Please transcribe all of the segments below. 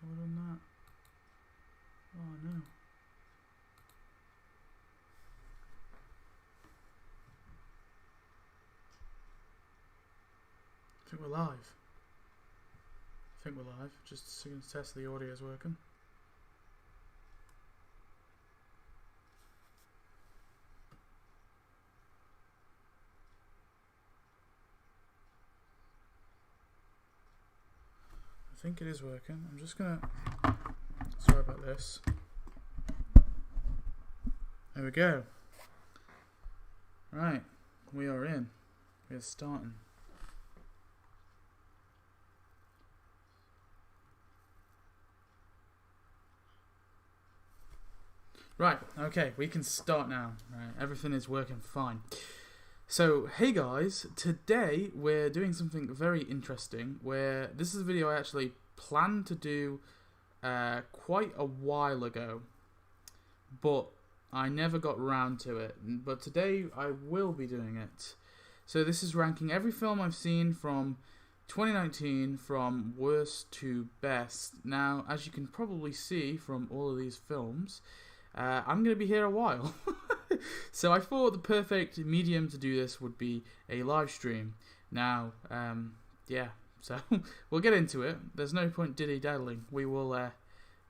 Have I done that? Oh no. I think we're live. Just to test the audio is working. I think it is working. I'm just gonna... Sorry about this. There we go. Right, we are in. We are starting. Right, okay, we can start now. Right, everything is working fine. So, hey guys, today we're doing something very interesting, where this is a video I actually planned to do quite a while ago, but I never got round to it. But today I will be doing it. So this is ranking every film I've seen from 2019 from worst to best. Now, as you can probably see from all of these films, I'm going to be here a while. So I thought the perfect medium to do this would be a live stream. Now, yeah, so we'll get into it. There's no point dilly-daddling. We will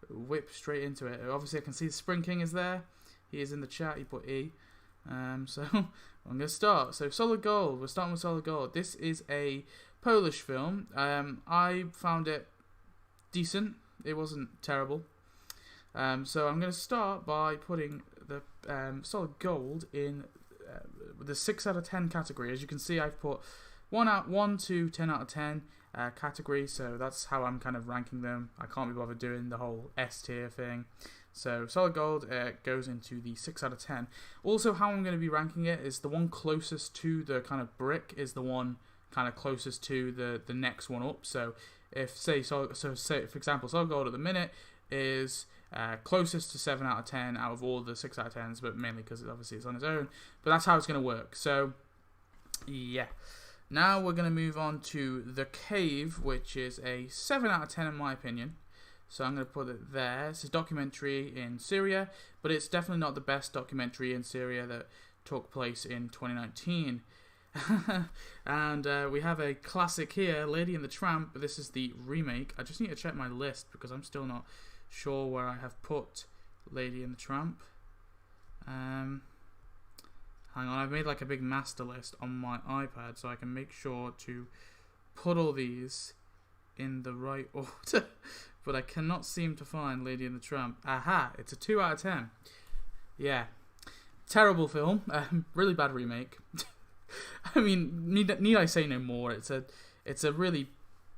whip straight into it. Obviously, I can see Spring King is there. He is in the chat. He put E. So I'm going to start. So Solid Gold. We're starting with Solid Gold. This is a Polish film. I found it decent. It wasn't terrible. So I'm going to start by putting the Solid Gold in the 6 out of 10 category. As you can see, I've put 1 to 10 out of 10 category, so that's how I'm kind of ranking them. I can't be bothered doing the whole S tier thing. So Solid Gold goes into the 6 out of 10. Also, how I'm going to be ranking it is the one closest to the kind of brick is the one kind of closest to the next one up. So if say for example, Solid Gold at the minute is closest to 7 out of 10 out of all the 6 out of 10s, but mainly because obviously it's on its own. But that's how it's going to work. So, yeah. Now we're going to move on to The Cave, which is a 7 out of 10 in my opinion. So I'm going to put it there. It's a documentary in Syria, but it's definitely not the best documentary in Syria that took place in 2019. And we have a classic here, Lady and the Tramp. This is the remake. I just need to check my list because I'm still not sure where I have put Lady and the Tramp. Hang on, I've made like a big master list on my iPad so I can make sure to put all these in the right order. But I cannot seem to find Lady and the Tramp. Aha, it's a 2 out of 10. Yeah, terrible film. Really bad remake. I mean, need I say no more? It's a really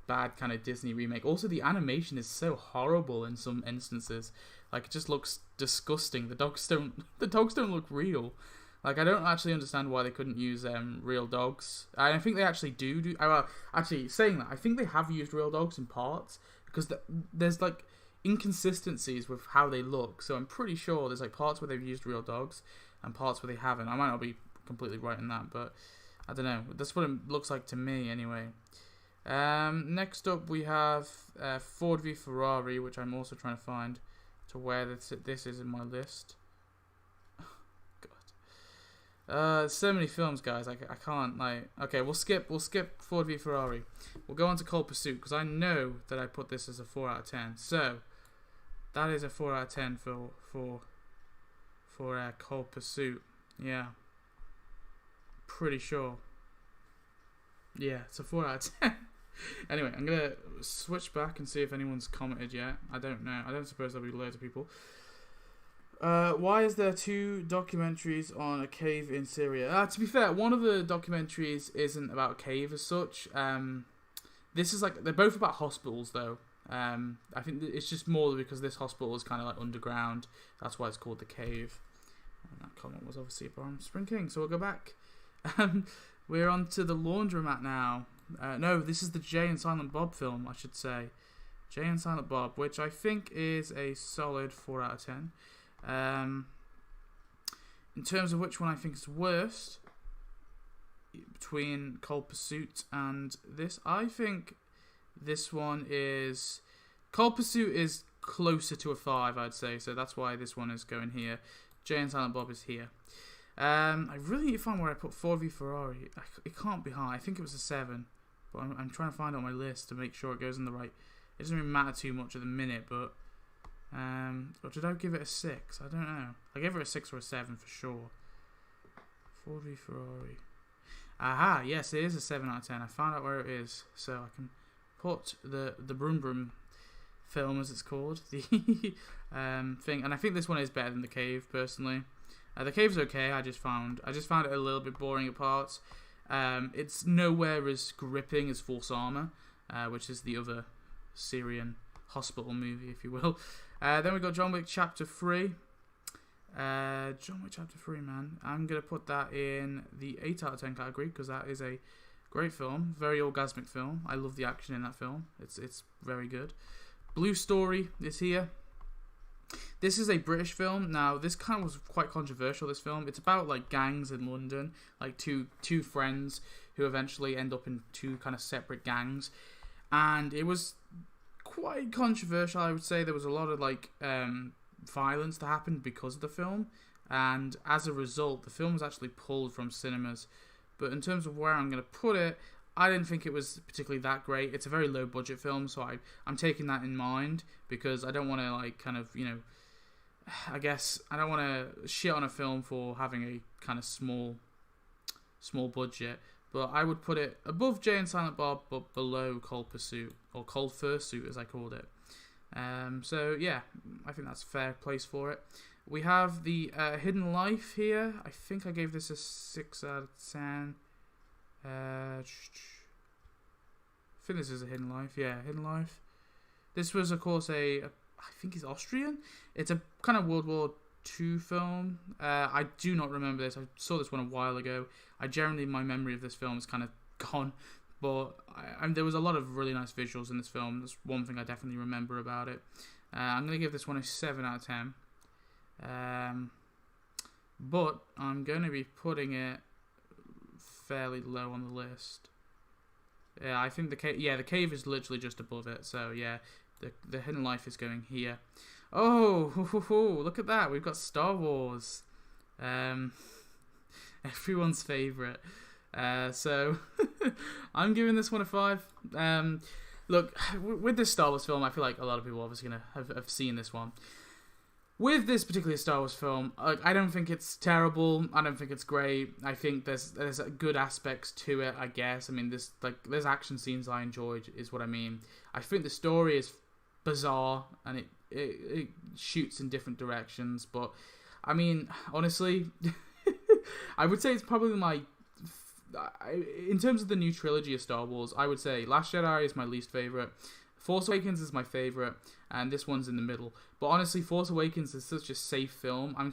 bad kind of Disney remake. Also, the animation is so horrible in some instances. Like, it just looks disgusting. The dogs don't look real. Like, I don't actually understand why they couldn't use real dogs. And I think they actually do. Well, actually, saying that, I think they have used real dogs in parts because there's like inconsistencies with how they look. So I'm pretty sure there's like parts where they've used real dogs and parts where they haven't. I might not be completely right in that, but I don't know. That's what it looks like to me, anyway. Next up we have Ford v Ferrari, which I'm also trying to find to where this is in my list. God, so many films, guys. I can't like. Okay, we'll skip Ford v Ferrari. We'll go on to Cold Pursuit because I know that I put this as a 4 out of 10. So that is a 4 out of 10 for Cold Pursuit. Yeah, pretty sure. Yeah, it's a 4 out of 10. Anyway, I'm going to switch back and see if anyone's commented yet. I don't know. I don't suppose there'll be loads of people. Why is there 2 documentaries on a cave in Syria? To be fair, one of the documentaries isn't about a cave as such. This is like, they're both about hospitals though. I think it's just more because this hospital is kind of like underground. That's why it's called The Cave. And that comment was obviously from Spring King, so we'll go back. We're on to The Laundromat now. No, this is the Jay and Silent Bob film, I should say. Jay and Silent Bob, which I think is a solid 4 out of 10. In terms of which one I think is worst, between Cold Pursuit and this, I think this one is Cold Pursuit is closer to a 5, I'd say, so that's why this one is going here. Jay and Silent Bob is here. I really need to find where I put Ford v Ferrari. It can't be high. I think it was a 7, but I'm trying to find it on my list to make sure it goes in the right. It doesn't really matter too much at the minute, but or did I give it a 6? I don't know. I gave it a 6 or a 7 for sure. Ford v Ferrari. Aha, yes, it is a 7 out of 10. I found out where it is, so I can put the Broom Broom film, as it's called, the thing. And I think this one is better than The Cave, personally. The Cave's okay. I just found it a little bit boring at parts. It's nowhere as gripping as False Armor, which is the other Syrian hospital movie, if you will. Then we got John Wick Chapter 3. John Wick Chapter 3, man. I'm going to put that in the 8 out of 10 category, because that is a great film. Very orgasmic film. I love the action in that film. It's very good. Blue Story is here. This is a British film. Now, this kind of was quite controversial, this film. It's about, like, gangs in London. Like, two friends who eventually end up in 2 kind of separate gangs. And it was quite controversial, I would say. There was a lot of, like, violence that happened because of the film. And as a result, the film was actually pulled from cinemas. But in terms of where I'm going to put it, I didn't think it was particularly that great. It's a very low budget film, so I'm taking that in mind, because I don't want to, like, kind of, you know, I guess I don't want to shit on a film for having a kind of small budget. But I would put it above Jay and Silent Bob, but below Cold Pursuit, or Cold Fursuit as I called it. So yeah, I think that's a fair place for it. We have the Hidden Life here. I think I gave this a 6 out of 10. I think this is a Hidden Life. Yeah, Hidden Life. This was, of course, I think it's Austrian. It's a kind of World War II film. I do not remember this. I saw this one a while ago. My memory of this film is kind of gone. But there was a lot of really nice visuals in this film. That's one thing I definitely remember about it. I'm going to give this one a 7 out of 10. But I'm going to be putting it fairly low on the list. Yeah, I think the Cave is literally just above it. So yeah, the Hidden Life is going here. Oh, look at that! We've got Star Wars, everyone's favorite. So I'm giving this one a 5. Look, with this Star Wars film, I feel like a lot of people are obviously gonna have seen this one. With this particular Star Wars film, I don't think it's terrible. I don't think it's great. I think there's good aspects to it, I guess. I mean, there's action scenes I enjoyed, is what I mean. I think the story is bizarre, and it shoots in different directions. But, I mean, honestly, I would say it's probably in terms of the new trilogy of Star Wars, I would say Last Jedi is my least favourite. Force Awakens is my favourite, and this one's in the middle. But honestly, Force Awakens is such a safe film. I'm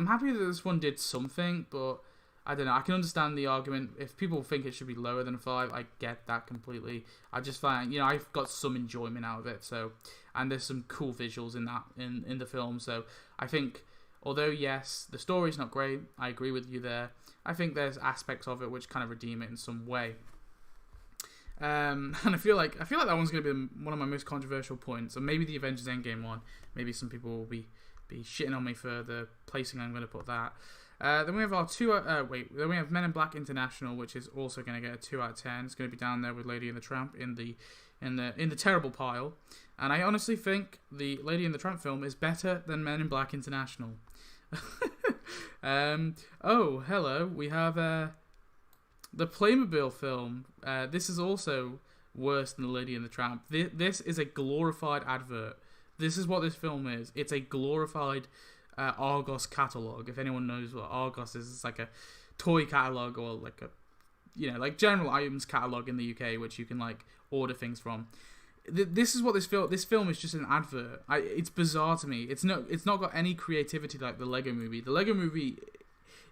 happy that this one did something, but I don't know. I can understand the argument. If people think it should be lower than a 5, I get that completely. I just find, I've got some enjoyment out of it. So, and there's some cool visuals in the film. So I think, although yes, the story's not great, I agree with you there. I think there's aspects of it which kind of redeem it in some way. And I feel like that one's going to be one of my most controversial points, and maybe the Avengers Endgame one. Maybe some people will be shitting on me for the placing I'm going to put that. Then we have then we have Men in Black International, which is also going to get a 2 out of 10. It's going to be down there with Lady and the Tramp in the terrible pile. And I honestly think the Lady and the Tramp film is better than Men in Black International. Oh, hello. We have the Playmobil film. This is also worse than The Lady and the Tramp. This is a glorified advert. This is what this film is. It's a glorified Argos catalogue. If anyone knows what Argos is, it's like a toy catalogue, or like like general items catalogue in the UK, which you can like order things from. This is what this film is just an advert. It's bizarre to me. It's not got any creativity like the Lego Movie. The Lego Movie,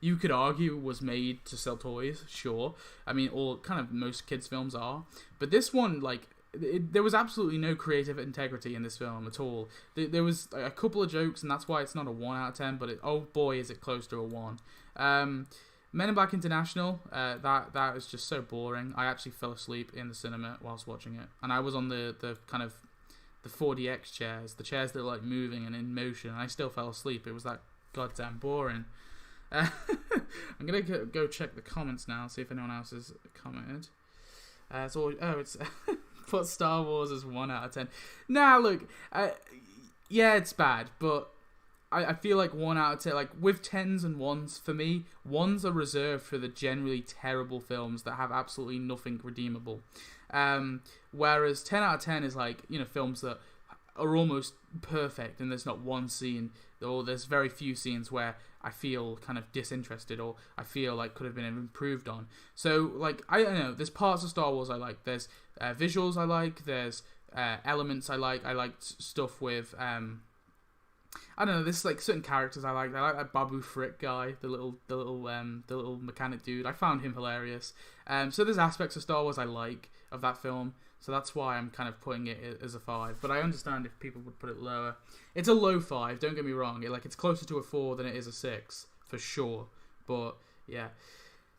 you could argue, was made to sell toys, sure. I mean, or kind of most kids' films are. But this one, there was absolutely no creative integrity in this film at all. There was a couple of jokes, and that's why it's not a 1 out of 10, but oh boy, is it close to a 1. Men in Black International, that is just so boring. I actually fell asleep in the cinema whilst watching it. And I was on the the 4DX chairs, the chairs that were like moving and in motion, and I still fell asleep. It was that goddamn boring. I'm gonna go check the comments now, see if anyone else has commented. It's put Star Wars as 1 out of 10. Nah, look, yeah, it's bad, but I feel like 1 out of 10, like with 10s and 1s, for me, 1s are reserved for the generally terrible films that have absolutely nothing redeemable. Whereas 10 out of 10 is like, you know, films that are almost perfect and there's not one scene, or there's very few scenes where I feel kind of disinterested or I feel like could have been improved on. So, like, I don't know, there's parts of Star Wars I like, there's visuals I like, there's elements I like stuff with, I don't know, there's like certain characters I like that Babu Frick guy, the little mechanic dude. I found him hilarious. So there's aspects of Star Wars I like of that film. So that's why I'm kind of putting it as a 5. But I understand if people would put it lower. It's a low 5, don't get me wrong. It's closer to a 4 than it is a 6, for sure. But, yeah.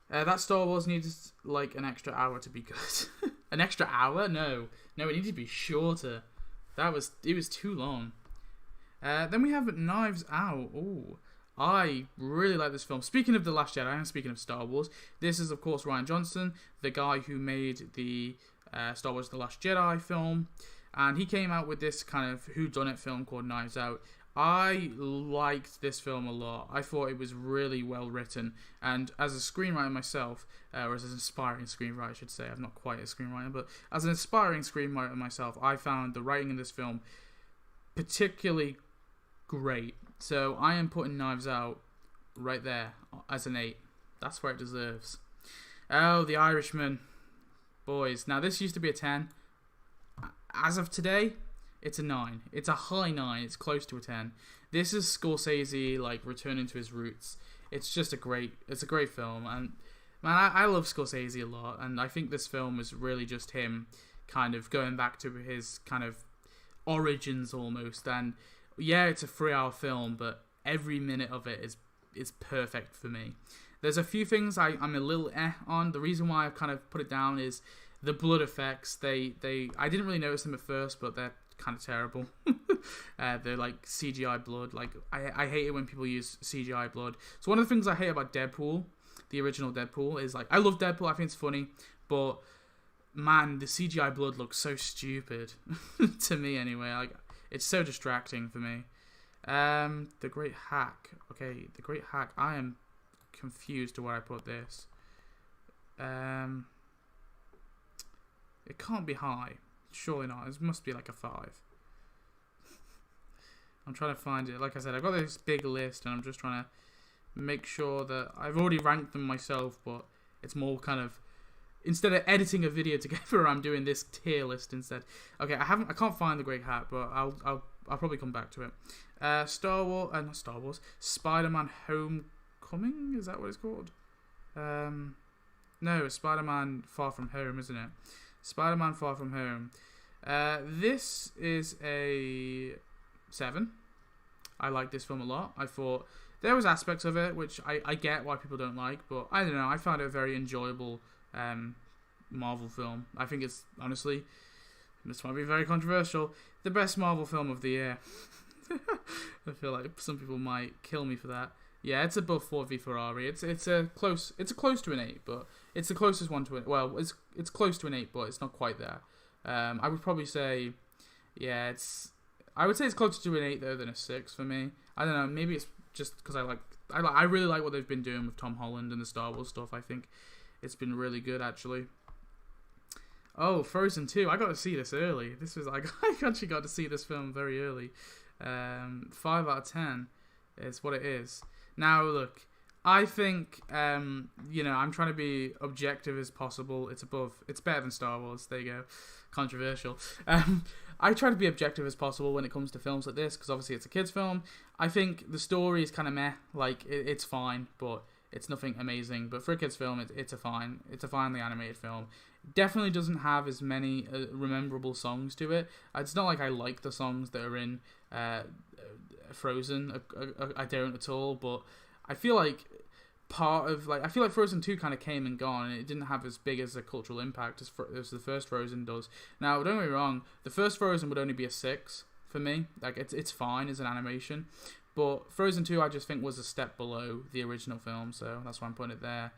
That Star Wars needed, like, an extra hour to be good. An extra hour? No. No, it needed to be shorter. It was too long. Then we have Knives Out. Ooh. I really like this film. Speaking of The Last Jedi, and speaking of Star Wars, this is, of course, Rian Johnson, the guy who made the Star Wars The Last Jedi film, and he came out with this kind of whodunit film called Knives Out. I liked this film a lot. I thought it was really well written, and as a screenwriter myself, or as an aspiring screenwriter I should say, I'm not quite a screenwriter, but as an aspiring screenwriter myself, I found the writing in this film particularly great. So I am putting Knives Out right there as an 8. That's where it deserves. Oh, The Irishman. Boys, now this used to be a 10. As of today, it's a 9. It's a high 9. It's close to a 10. This is Scorsese, like, returning to his roots. It's a great film, and man, I love Scorsese a lot, and I think this film was really just him kind of going back to his kind of origins almost. And yeah, it's a 3-hour film, but every minute of it is perfect for me. There's a few things I'm a little on. The reason why I've kind of put it down is the blood effects. I didn't really notice them at first, but they're kind of terrible. They're like CGI blood. Like I hate it when people use CGI blood. So one of the things I hate about Deadpool, the original Deadpool, is like, I love Deadpool. I think it's funny, but man, the CGI blood looks so stupid to me anyway. Like, it's so distracting for me. The Great Hack. Okay, The Great Hack. I am confused to where I put this. It can't be high. Surely not. It must be like a 5. I'm trying to find it. Like I said, I've got this big list, and I'm just trying to make sure that I've already ranked them myself, but it's more kind of, instead of editing a video together, I'm doing this tier list instead. Okay, I can't find The Great Hack, but I'll probably come back to it. Not Star Wars. Spider-Man Homecoming, is that what it's called? No, it's Spider-Man Far From Home, isn't it? Spider-Man Far From Home. This is a 7. I like this film a lot. I thought there was aspects of it which I get why people don't like, but I don't know, I found it a very enjoyable Marvel film. I think it's, honestly, this might be very controversial, the best Marvel film of the year. I feel like some people might kill me for that. Yeah, it's above Ford v Ferrari. It's close to an 8, but it's the closest one to it. Well, it's close to an 8, but it's not quite there. I would probably say, yeah, I would say it's closer to an 8 though than a 6 for me. I don't know. Maybe it's just because I really like what they've been doing with Tom Holland and the Star Wars stuff. I think it's been really good, actually. Oh, Frozen 2. I got to see this early. I actually got to see this film very early. 5 out of 10 is what it is. Now, look, I think, I'm trying to be objective as possible. It's better than Star Wars. There you go. Controversial. I try to be objective as possible when it comes to films like this, because obviously it's a kid's film. I think the story is kind of meh. Like, it's fine, but it's nothing amazing. But for a kid's film, it's a finely animated film. Definitely doesn't have as many rememberable songs to it. It's not like I like the songs that are in Frozen. I don't at all, but I feel like part of, like, I feel like Frozen 2 kind of came and gone, and it didn't have as big as a cultural impact as the first Frozen does. Now, don't get me wrong, the first Frozen would only be a 6 for me. Like, it's fine as an animation, but Frozen 2 I just think was a step below the original film, so that's why I'm putting it there.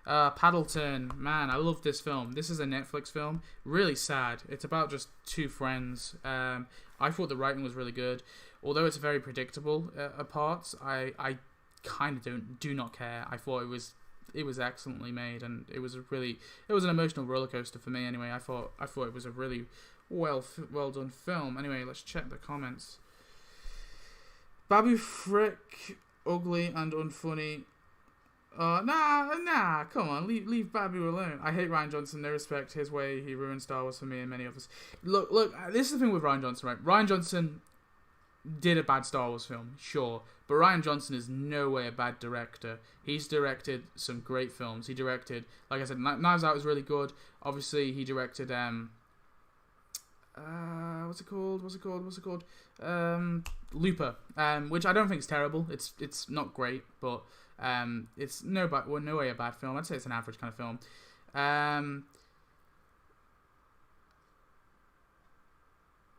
Paddleton, man, I love this film. This is a Netflix film, really sad. It's about just two friends. I thought the writing was really good, although it's very predictable at parts. I kind of do not care. I thought it was excellently made, and it was an emotional roller coaster for me. Anyway, I thought it was a really well done film. Anyway, let's check the comments. Babu Frick, ugly and unfunny. Nah, come on, leave Babu alone. I hate Rian Johnson, no respect his way, he ruined Star Wars for me and many others. Look, this is the thing with Rian Johnson, right? Rian Johnson did a bad Star Wars film, sure, but Rian Johnson is no way a bad director. He's directed some great films. He directed, like I said, Knives Out was really good. Obviously, he directed, what's it called? Looper, which I don't think is terrible. It's not great, but it's no way a bad film. I'd say it's an average kind of film.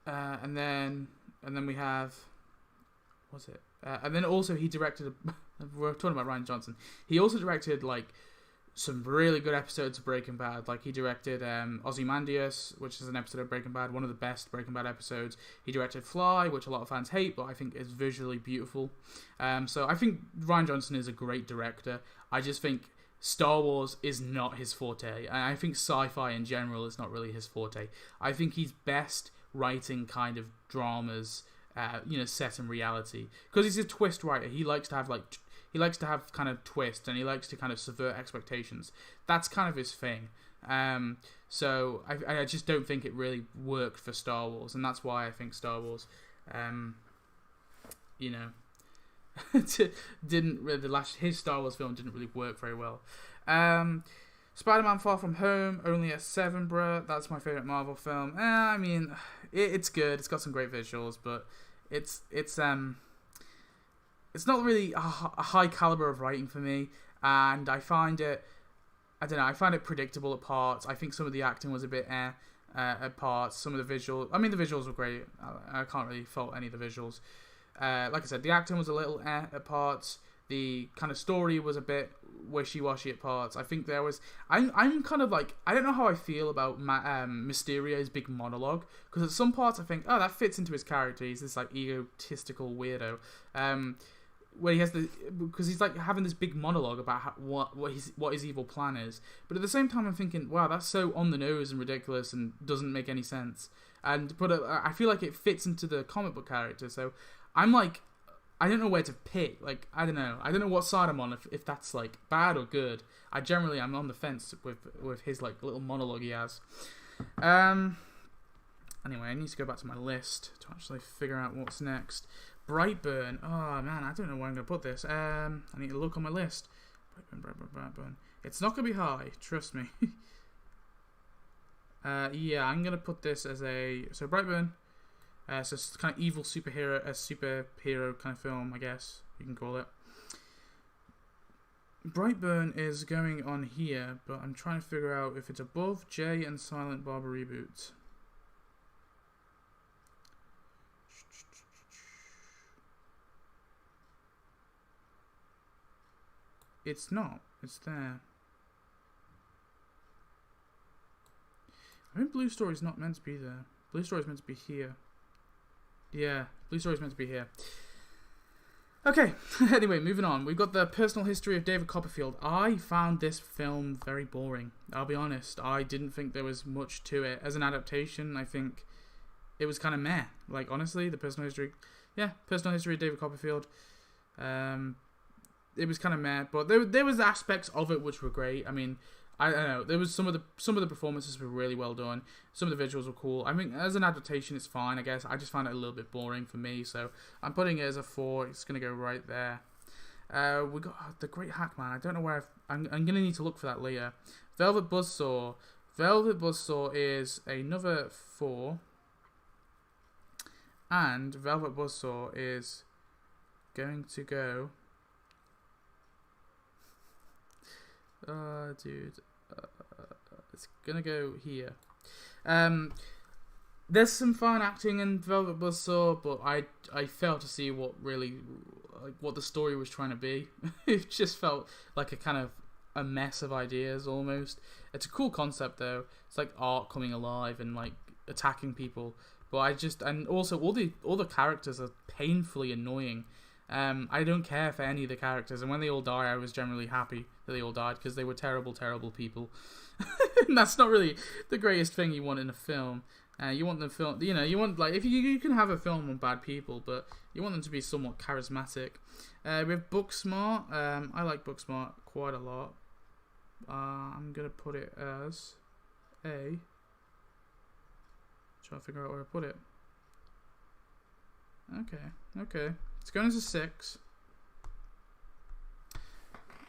And then we have, what's it? And then also he directed. We're talking about Rian Johnson. He also directed like some really good episodes of Breaking Bad. Like he directed Ozymandias, which is an episode of Breaking Bad, one of the best Breaking Bad episodes. He directed Fly, which a lot of fans hate, but I think is visually beautiful. So I think Rian Johnson is a great director. I just think Star Wars is not his forte, and I think sci-fi in general is not really his forte. I think he's best writing kind of dramas, set in reality, because he's a twist writer. He likes to have kind of twists, and he likes to kind of subvert expectations. That's kind of his thing. So I just don't think it really worked for Star Wars, and that's why I think Star Wars, didn't really, his Star Wars film didn't really work very well. Spider-Man Far From Home, only a 7, bruh. That's my favorite Marvel film. I mean, it's good. It's got some great visuals, but it's not really a high caliber of writing for me, and I find it predictable at parts. I think some of the acting was a bit at parts. Some of the visuals, the visuals were great. I can't really fault any of the visuals. Like I said, the acting was a little at parts. The kind of story was a bit wishy-washy at parts. I think there was... I'm kind of like... I don't know how I feel about Mysterio's big monologue, because at some parts I think, oh, that fits into his character. He's this like egotistical weirdo. Where he has because he's like having this big monologue about what his evil plan is. But at the same time I'm thinking, wow, that's so on the nose and ridiculous and doesn't make any sense. But I feel like it fits into the comic book character. So I'm like, I don't know where to pick. Like, I don't know what side I'm on, if that's like bad or good. I'm on the fence with his like little monologue he has. Anyway, I need to go back to my list to actually figure out what's next. Brightburn. Oh man, I don't know where I'm gonna put this. I need to look on my list. Brightburn. It's not gonna be high, trust me. Yeah, I'm gonna put this as so Brightburn. So it's kind of evil superhero kind of film, I guess you can call it. Brightburn is going on here, but I'm trying to figure out if it's above Jay and Silent Bob Reboot. It's not. It's there. I think Blue Story's not meant to be there. Blue Story's meant to be here. Yeah, Blue Story's meant to be here. Okay, anyway, moving on. We've got the personal history of David Copperfield. I found this film very boring. I'll be honest. I didn't think there was much to it. As an adaptation, I think it was kind of meh. Like, honestly, the personal history... Yeah, personal history of David Copperfield. It was kind of meh, but there was aspects of it which were great. I mean, I don't know. There was some of the performances were really well done. Some of the visuals were cool. I mean, as an adaptation, it's fine, I guess. I just found it a little bit boring for me, so I'm putting it as a 4. It's gonna go right there. We got The Great Hackman. I don't know where I'm gonna need to look for that later. Velvet Buzzsaw. Velvet Buzzsaw is another 4, and Velvet Buzzsaw is going to go. Dude. It's gonna go here. There's some fine acting in Velvet Buzzsaw, but I failed to see what the story was trying to be. It just felt like a kind of a mess of ideas almost. It's a cool concept though. It's like art coming alive and like attacking people. But and also all the characters are painfully annoying. I don't care for any of the characters, and when they all die, I was generally happy that they all died because they were terrible, terrible people. And that's not really the greatest thing you want in a film. You want the film, you want like if you can have a film on bad people, but you want them to be somewhat charismatic. With Booksmart, I like Booksmart quite a lot. I'm gonna put it as a. Trying to figure out where I put it. Okay. It's going as a 6.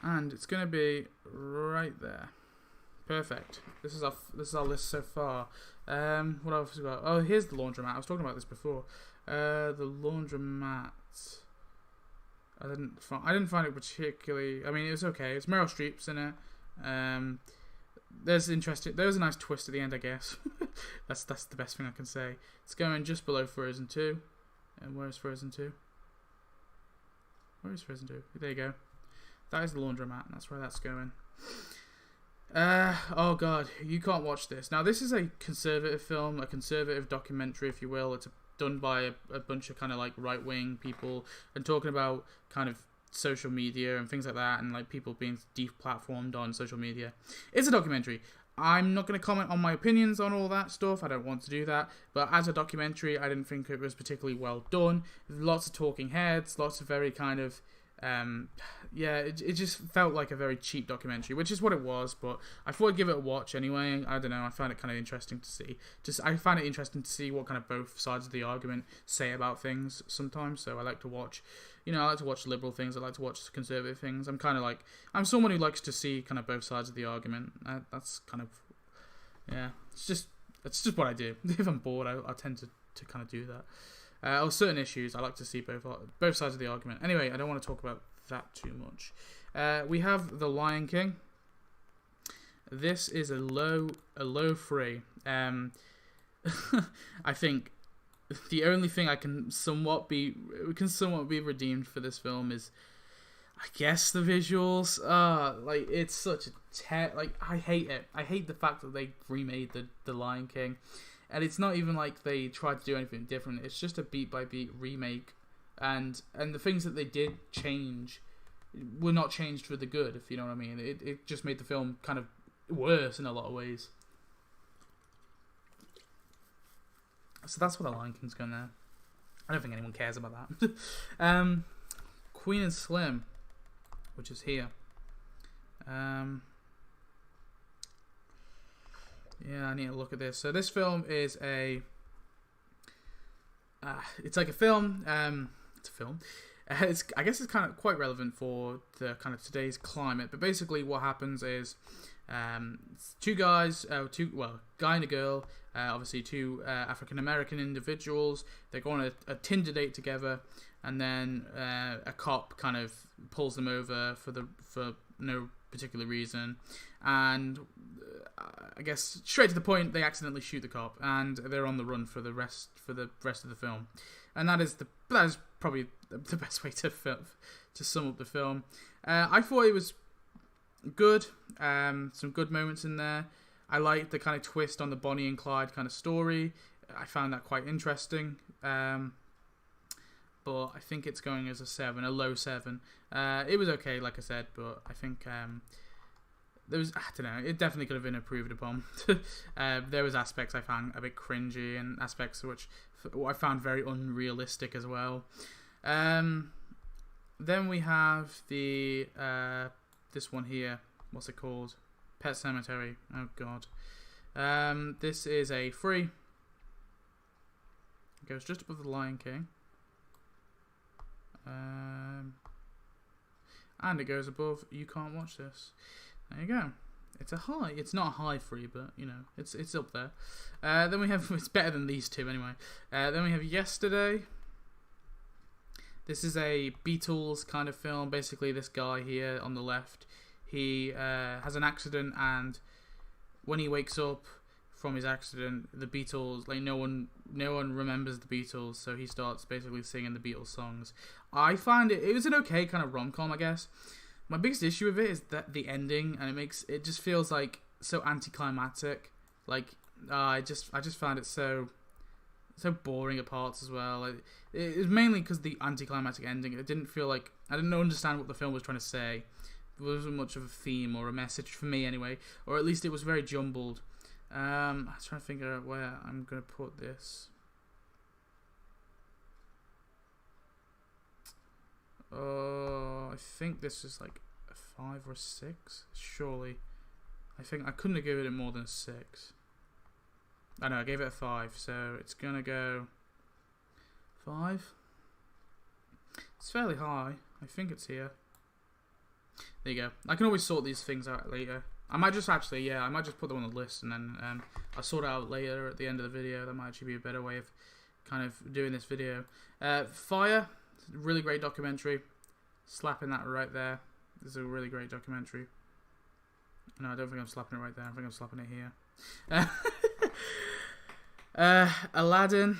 And it's going to be right there. Perfect. This is our list so far. What else we got? Oh, here's the laundromat. I was talking about this before. The laundromat. I didn't find it particularly. I mean, it was okay. It's Meryl Streep's in it. There's a nice twist at the end, I guess. that's the best thing I can say. It's going just below Frozen 2. And where's Frozen 2? Where is Frozen 2? There you go. That is the laundromat, and that's where that's going. Oh god, you can't watch this. Now, this is a conservative film, a conservative documentary, if you will. It's done by a bunch of kind of like right-wing people and talking about kind of social media and things like that, and like people being deplatformed on social media. It's a documentary. I'm not going to comment on my opinions on all that stuff. I don't want to do that. But as a documentary, I didn't think it was particularly well done. Lots of talking heads, lots of very kind of it just felt like a very cheap documentary, which is what it was, but I thought I'd give it a watch anyway. I don't know, I found it kind of interesting to see. I find it interesting to see what kind of both sides of the argument say about things sometimes, so I like to watch, I like to watch liberal things, I like to watch conservative things. I'm someone who likes to see kind of both sides of the argument. That's kind of, it's just what I do. If I'm bored, I tend to kind of do that. Or certain issues, I like to see both sides of the argument. Anyway, I don't want to talk about that too much. We have The Lion King. This is a low 3. I think the only thing I can somewhat be redeemed for this film is, I guess, the visuals. It's such a I hate it. I hate the fact that they remade the Lion King. And it's not even like they tried to do anything different. It's just a beat-by-beat remake. And the things that they did change were not changed for the good, if you know what I mean. It just made the film kind of worse in a lot of ways. So that's what The Lion King's going there. I don't think anyone cares about that. Queen and Slim, which is here. Yeah, I need to look at this. So this film is it's like a film. It's a film. I guess it's kind of quite relevant for the kind of today's climate. But basically, what happens is two guys, guy and a girl. Obviously, two African American individuals. They go on a Tinder date together, and then a cop kind of pulls them over for no particular reason, and I guess straight to the point, they accidentally shoot the cop, and they're on the run for the rest of the film, and that is probably the best way to sum up the film. I thought it was good, some good moments in there. I liked the kind of twist on the Bonnie and Clyde kind of story. I found that quite interesting. But I think it's going as a low 7. It was okay, like I said, but I think it definitely could have been improved upon. There was aspects I found a bit cringy, and aspects which I found very unrealistic as well. Then we have the this one here. What's it called? Pet Cemetery. Oh god. This is a 3. It goes just above The Lion King. And it goes above You Can't Watch This. There you go. It's a high. It's not a high 3, but it's up there. Then we have, it's better than these two anyway. Then we have Yesterday. This is a Beatles kind of film. Basically, this guy here on the left, he has an accident, and when he wakes up from his accident, the Beatles, like no one remembers the Beatles, so he starts basically singing the Beatles songs. I find it was an okay kind of rom-com, I guess. My biggest issue with it is that the ending, and it just feels like so anticlimactic. Like I just found it so boring at parts as well. Like, it was mainly because the anticlimactic ending. It didn't feel like I didn't understand what the film was trying to say. There wasn't much of a theme or a message for me anyway, or at least it was very jumbled. I'm trying to figure out where I'm gonna put this. I think this is like a 5 or a 6, surely. I think I couldn't have given it more than a 6. I know I gave it a 5, so it's gonna go 5. It's fairly high. I think it's here. There you go. I can always sort these things out later. I might just I might just put them on the list and then I'll sort it out later at the end of the video. That might actually be a better way of kind of doing this video. Fire, really great documentary. Slapping that right there. This is a really great documentary. No, I don't think I'm slapping it right there. I think I'm slapping it here. Aladdin.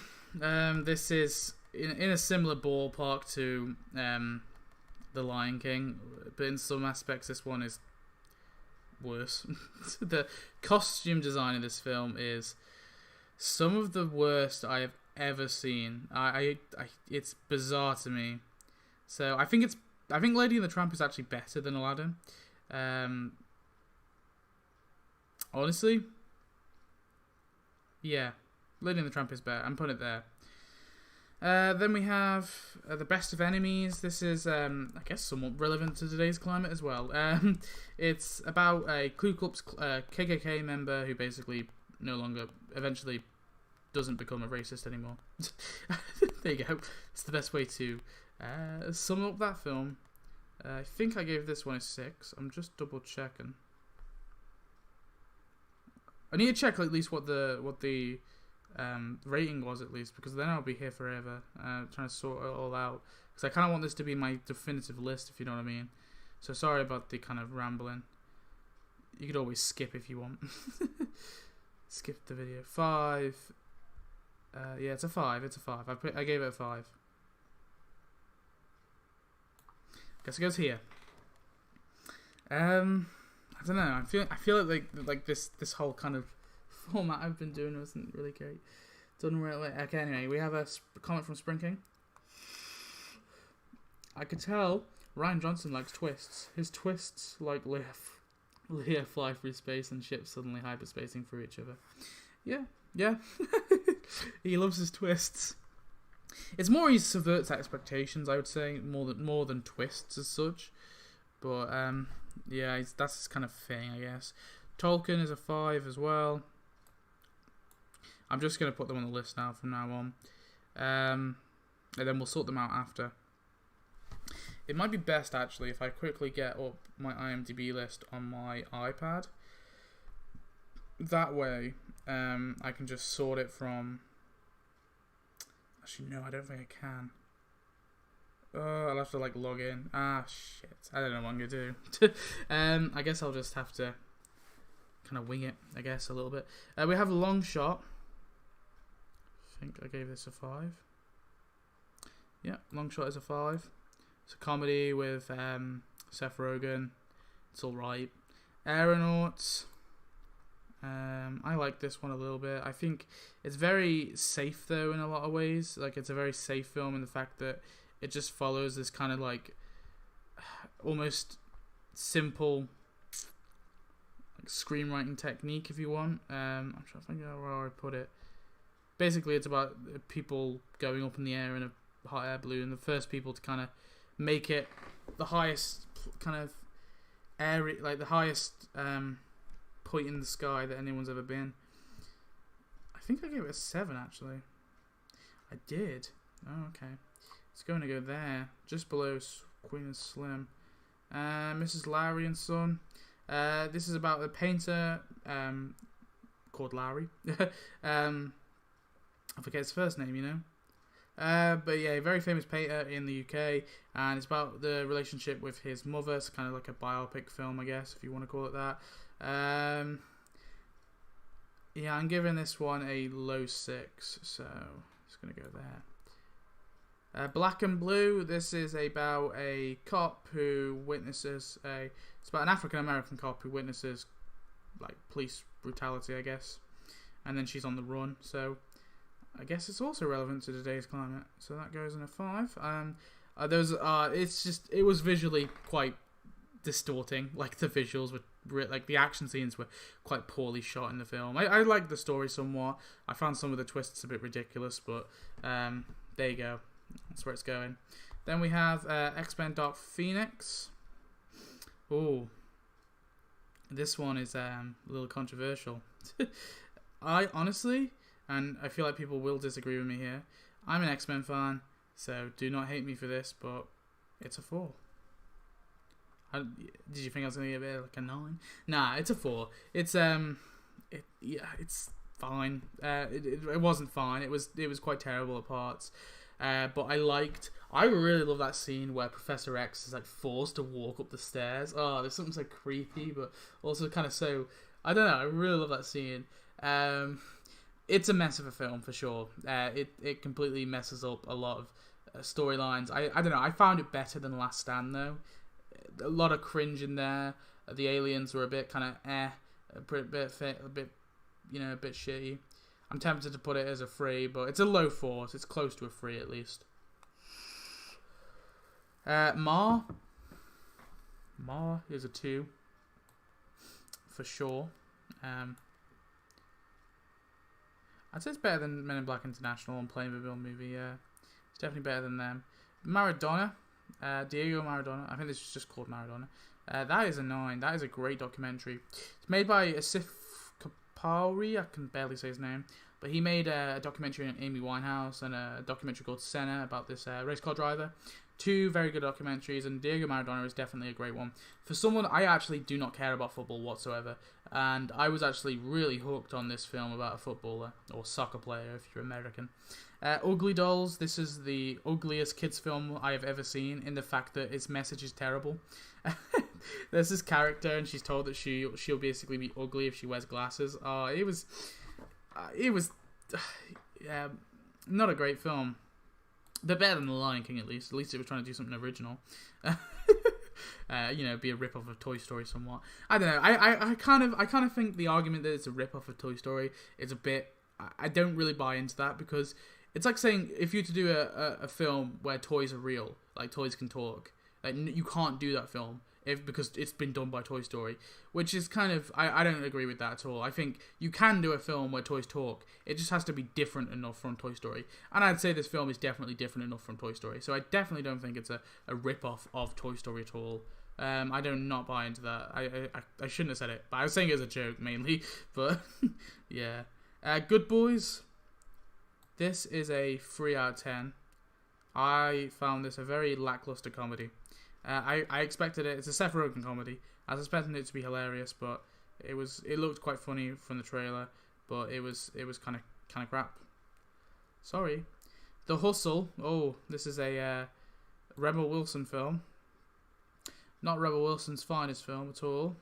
This is in a similar ballpark to The Lion King, but in some aspects this one is worse. The costume design in this film is some of the worst I have ever seen. It's bizarre to me. So I think Lady and the Tramp is actually better than Aladdin. Honestly, yeah, Lady and the Tramp is better. I'm putting it there. Then we have The Best of Enemies. This is, I guess, somewhat relevant to today's climate as well. It's about a Ku Klux KKK member who basically eventually doesn't become a racist anymore. There you go. It's the best way to sum up that film. I think I gave this one a 6. I'm just double checking. I need to check at least what the rating was at least, because then I'll be here forever trying to sort it all out, because I kind of want this to be my definitive list, if you know what I mean. So sorry about the kind of rambling. You could always skip if you want. Skip the video. 5. Yeah, it's a 5. It's a 5. I gave it a 5. Guess it goes here. I don't know. I feel like this whole kind of format I've been doing wasn't really great. Done really. Okay. Anyway, we have a comment from Spring King. I could tell Ryan Johnson likes twists. His twists like Leia fly through space and ships suddenly hyperspacing through each other. Yeah. He loves his twists. It's more he subverts expectations, I would say, more than twists as such. But yeah, that's his kind of thing, I guess. Tolkien is a 5 as well. I'm just going to put them on the list now from now on. And then we'll sort them out after. It might be best, actually, if I quickly get up my IMDb list on my iPad. That way, I can just sort it from... Actually, no, I don't think I can. Oh, I'll have to, like, log in. Ah, shit. I don't know what I'm going to do. I guess I'll just have to kind of wing it, I guess, a little bit. We have a Long Shot. I think I gave this a 5. Yeah, Long Shot is a 5. It's a comedy with Seth Rogen. It's alright. Aeronauts. I like this one a little bit. I think it's very safe, though, in a lot of ways. Like, it's a very safe film in the fact that it just follows this kind of, like, almost simple like screenwriting technique, if you want. I'm trying to think out where I put it. Basically, it's about people going up in the air in a hot air balloon. The first people to kind of make it the highest kind of area, like the highest point in the sky that anyone's ever been. I think I gave it a 7, actually. I did. Oh, okay. It's going to go there, just below Queen and Slim. Mrs. Lowry and Son. This is about a painter called Lowry. I forget his first name, you know. But yeah, very famous painter in the UK, and it's about the relationship with his mother. It's kind of like a biopic film, I guess, if you want to call it that. Yeah, I'm giving this one a low 6, so it's gonna go there. Black and Blue. This is about a cop who witnesses It's about an African American cop who witnesses like police brutality, I guess, and then she's on the run. So I guess it's also relevant to today's climate. So that goes in a 5. It was visually quite distorting. Like the visuals were, like the action scenes were quite poorly shot in the film. I liked the story somewhat. I found some of the twists a bit ridiculous, but there you go. That's where it's going. Then we have X-Men Dark Phoenix. Oh, this one is a little controversial. I honestly, and I feel like people will disagree with me here, I'm an X-Men fan, so do not hate me for this, but it's a 4. Did you think I was going to give it like a 9? Nah, it's a 4. It's it's fine. It wasn't fine. It was quite terrible at parts. But I really love that scene where Professor X is like forced to walk up the stairs. Oh, there's something so creepy, but also kind of so, I don't know, I really love that scene. It's a mess of a film for sure. It completely messes up a lot of storylines. I don't know, I found it better than Last Stand though. A lot of cringe in there. The aliens were a bit kind of a bit shitty. I'm tempted to put it as a 3, but it's a low 4. So it's close to a 3 at least. Ma is a 2 for sure. I'd say it's better than Men in Black International and Playmobil movie. Yeah, it's definitely better than them. Maradona, Diego Maradona. I think this is just called Maradona. That is a 9. That is a great documentary. It's made by Asif Kapoor. I can barely say his name, but he made a documentary on Amy Winehouse and a documentary called Senna about this race car driver. 2 very good documentaries, and Diego Maradona is definitely a great one. For someone, I actually do not care about football whatsoever, and I was actually really hooked on this film about a footballer, or soccer player if you're American. Ugly Dolls, this is the ugliest kids film I have ever seen, in the fact that its message is terrible. There's this character, and she's told that she'll basically be ugly if she wears glasses. It was not a great film. But better than The Lion King, at least. At least it was trying to do something original. Be a rip-off of Toy Story somewhat. I don't know. I kind of think the argument that it's a rip-off of Toy Story is a bit... I don't really buy into that, because it's like saying if you were to do a film where toys are real, like toys can talk, like you can't do that film because it's been done by Toy Story, which is kind of... I don't agree with that at all. I think you can do a film where toys talk. It just has to be different enough from Toy Story. And I'd say this film is definitely different enough from Toy Story. So I definitely don't think it's a rip-off of Toy Story at all. I do not buy into that. I shouldn't have said it, but I was saying it as a joke mainly. But yeah. Good Boys. This is a 3 out of 10. I found this a very lackluster comedy. I expected it. It's a Seth Rogen comedy. I was expecting it to be hilarious, but it looked quite funny from the trailer, but it was kind of crap. Sorry. The Hustle. Oh, this is a Rebel Wilson film. Not Rebel Wilson's finest film at all.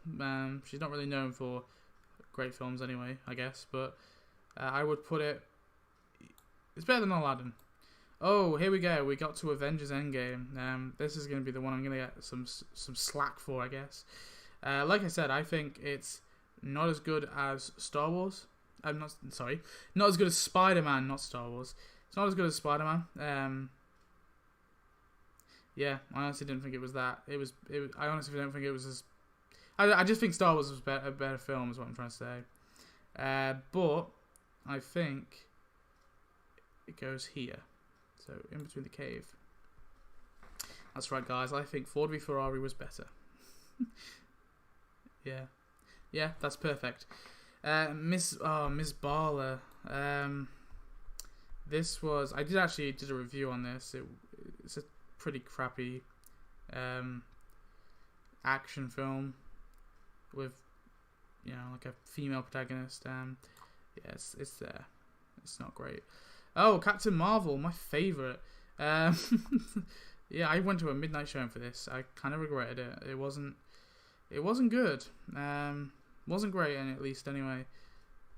She's not really known for great films anyway, I guess, but I would put it... It's better than Aladdin. Oh, here we go. We got to Avengers Endgame. This is going to be the one I'm going to get some slack for, I guess. Like I said, I think it's not as good as Star Wars. Not as good as Spider-Man, not Star Wars. It's not as good as Spider-Man. Yeah, I honestly didn't think it was that. I honestly don't think it was as... I just think Star Wars was a better film, is what I'm trying to say. But I think it goes here. So, in between the cave. That's right, guys. I think Ford v Ferrari was better. Yeah. Yeah, that's perfect. Miss Barler. This was... I did a review on this. It's a pretty crappy action film with, like a female protagonist. Yeah, it's there. It's not great. Oh, Captain Marvel, my favourite. Um, yeah, I went to a midnight showing for this. I kind of regretted it. It wasn't good. Wasn't great, at least anyway.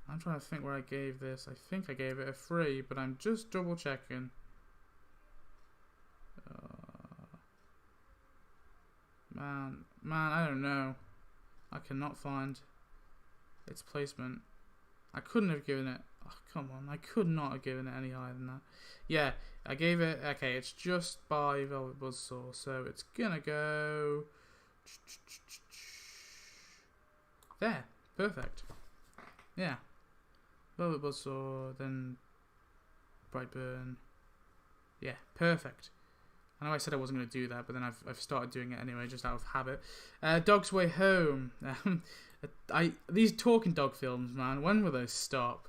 I'm trying to think where I gave this. I think I gave it a 3, but I'm just double checking. Man, I don't know. I cannot find its placement. I couldn't have given it. Oh, come on, I could not have given it any higher than that. Yeah, I gave it. Okay, it's just by Velvet Buzzsaw, so it's gonna go there. Perfect. Yeah, Velvet Buzzsaw, then Brightburn. Yeah, perfect. I know I said I wasn't going to do that, but then I've started doing it anyway, just out of habit. Dog's Way Home. These talking dog films, man, when will those stop?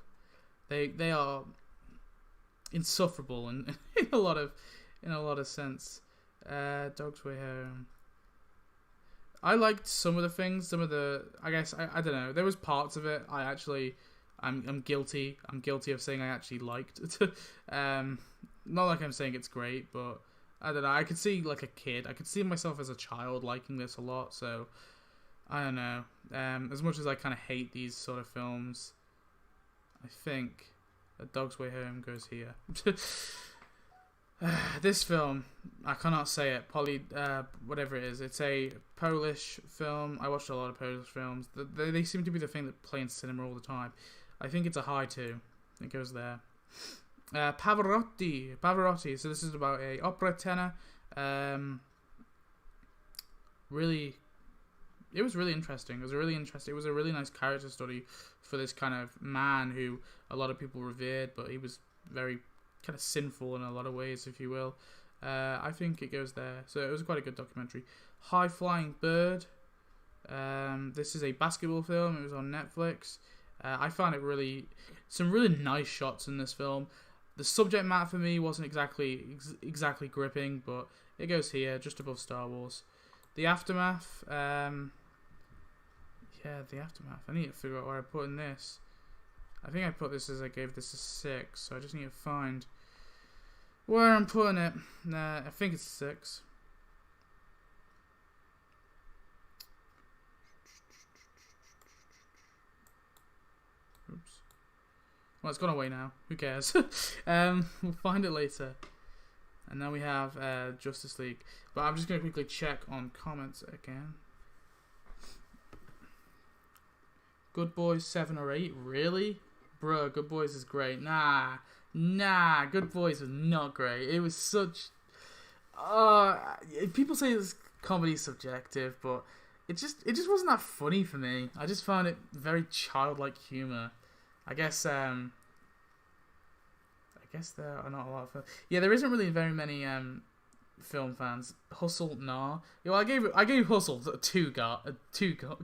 They are insufferable in a lot of sense. Dog's Way Home. I liked some of the things, I guess I don't know. There was parts of it I'm guilty of saying I actually liked. Not like I'm saying it's great, but I don't know. I could see like a kid. I could see myself as a child liking this a lot. So I don't know. As much as I kind of hate these sort of films, I think A Dog's Way Home goes here. This film, I cannot say it. Whatever it is, it's a Polish film. I watched a lot of Polish films. They seem to be the thing that play in cinema all the time. I think it's a high 2. It goes there. Pavarotti. So this is about a opera tenor. It was really interesting. It was a really nice character study for this kind of man who a lot of people revered, but he was very kind of sinful in a lot of ways, if you will. I think it goes there. So it was quite a good documentary. High Flying Bird. This is a basketball film. It was on Netflix. I found it some really nice shots in this film. The subject matter for me wasn't exactly gripping, but it goes here, just above Star Wars. The Aftermath. Yeah, The Aftermath. I need to figure out where I put in this. I think I put this as I gave this a 6, so I just need to find where I'm putting it. I think it's 6. Oops. Well, it's gone away now. Who cares? We'll find it later. And now we have Justice League. But I'm just going to quickly check on comments again. Good Boys 7 or 8? Really? Bro, Good Boys is great. Nah. Good Boys was not great. It was such... people say this comedy is subjective, but it just wasn't that funny for me. I just found it very childlike humor. I guess there are not a lot of... Yeah, there isn't really very many film fans. Hustle, nah. Yo, I gave Hustle a 2.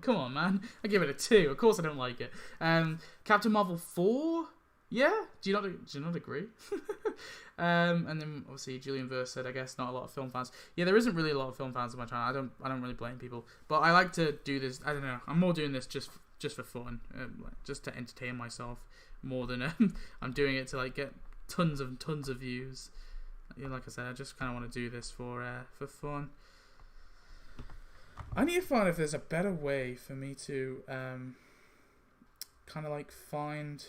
Come on, man. I gave it a 2. Of course I don't like it. Captain Marvel 4? Yeah? Do you not agree? And then obviously Julian Verse said, I guess not a lot of film fans. Yeah, there isn't really a lot of film fans on my channel. I don't really blame people. But I like to do this. I don't know. I'm more doing this just for fun, just to entertain myself more than I'm doing it to like get tons of views. You know, like I said, I just kind of want to do this for fun. I need to find if there's a better way for me to kind of like find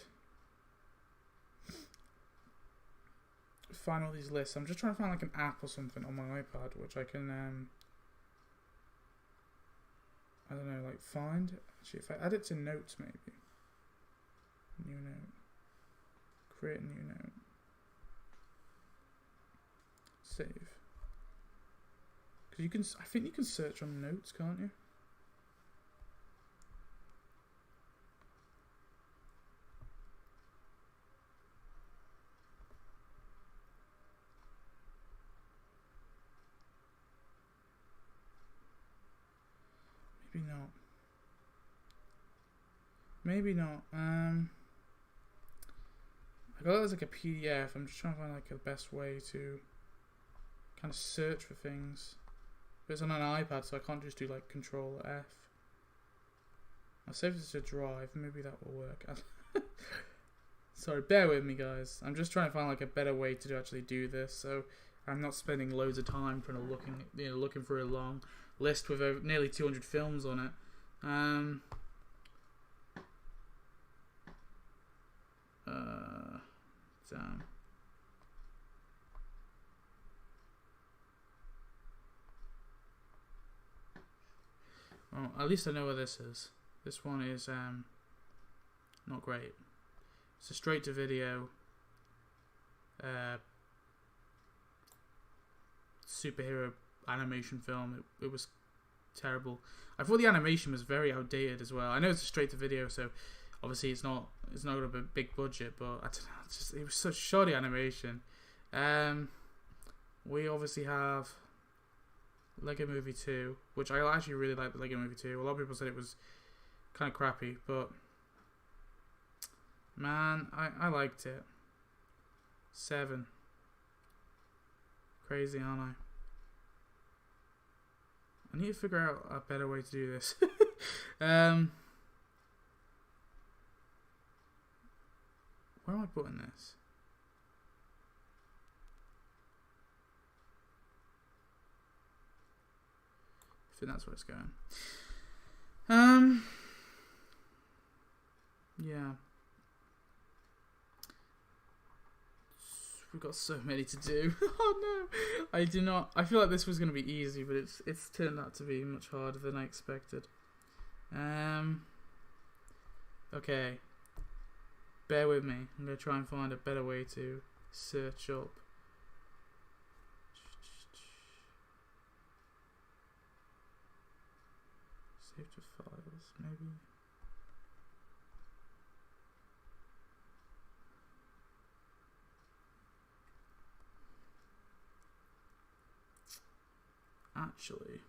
all these lists. I'm just trying to find like an app or something on my iPad which I can I don't know, like find. Actually, if I add it to notes, maybe new note, create a new note, save. Because I think you can search on notes, can't you? Maybe not. I got it as like a PDF. I'm just trying to find like the best way to kind of search for things. But it's on an iPad, so I can't just do like Control F. I'll save this to Drive. Maybe that will work. Sorry, bear with me, guys. I'm just trying to find like a better way to actually do this, so I'm not spending loads of time trying to looking for a long list with over nearly 200 films on it. Damn. Well, at least I know where this is. This one is not great. It's a straight to video superhero animation film. It was terrible. I thought the animation was very outdated as well. I know it's a straight to video, so obviously it's not got a big budget, but I don't know, it was such shoddy animation. We obviously have Lego Movie 2, which I actually really like. The Lego Movie 2. A lot of people said it was kind of crappy, but man, I liked it. 7. Crazy, aren't I? I need to figure out a better way to do this. Where am I putting this? I think that's where it's going. Yeah. We've got so many to do. Oh no, I do not. I feel like this was going to be easy, but it's turned out to be much harder than I expected. Okay. Bear with me. I'm going to try and find a better way to search up. Save to files, maybe. Actually,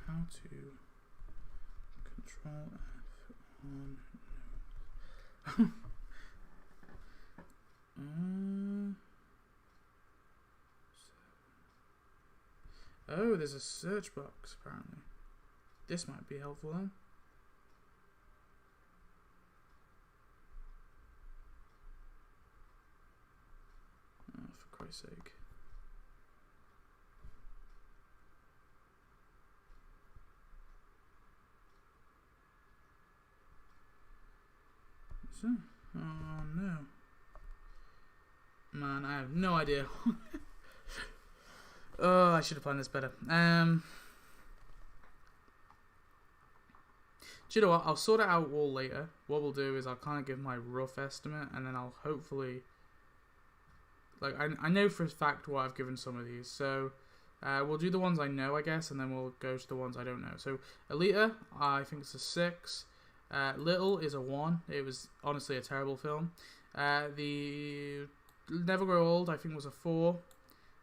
how to control F on oh, there's a search box apparently. This might be helpful then. For Christ's sake. So, oh no. Man, I have no idea. Oh, I should have planned this better. Do you know what? I'll sort it out all later. What we'll do is I'll kind of give my rough estimate, and then I'll hopefully... Like, I know for a fact what I've given some of these, so we'll do the ones I know, I guess, and then we'll go to the ones I don't know. So, Alita, I think it's a 6. Little is a 1. It was honestly a terrible film. The Never Grow Old, I think, was a 4.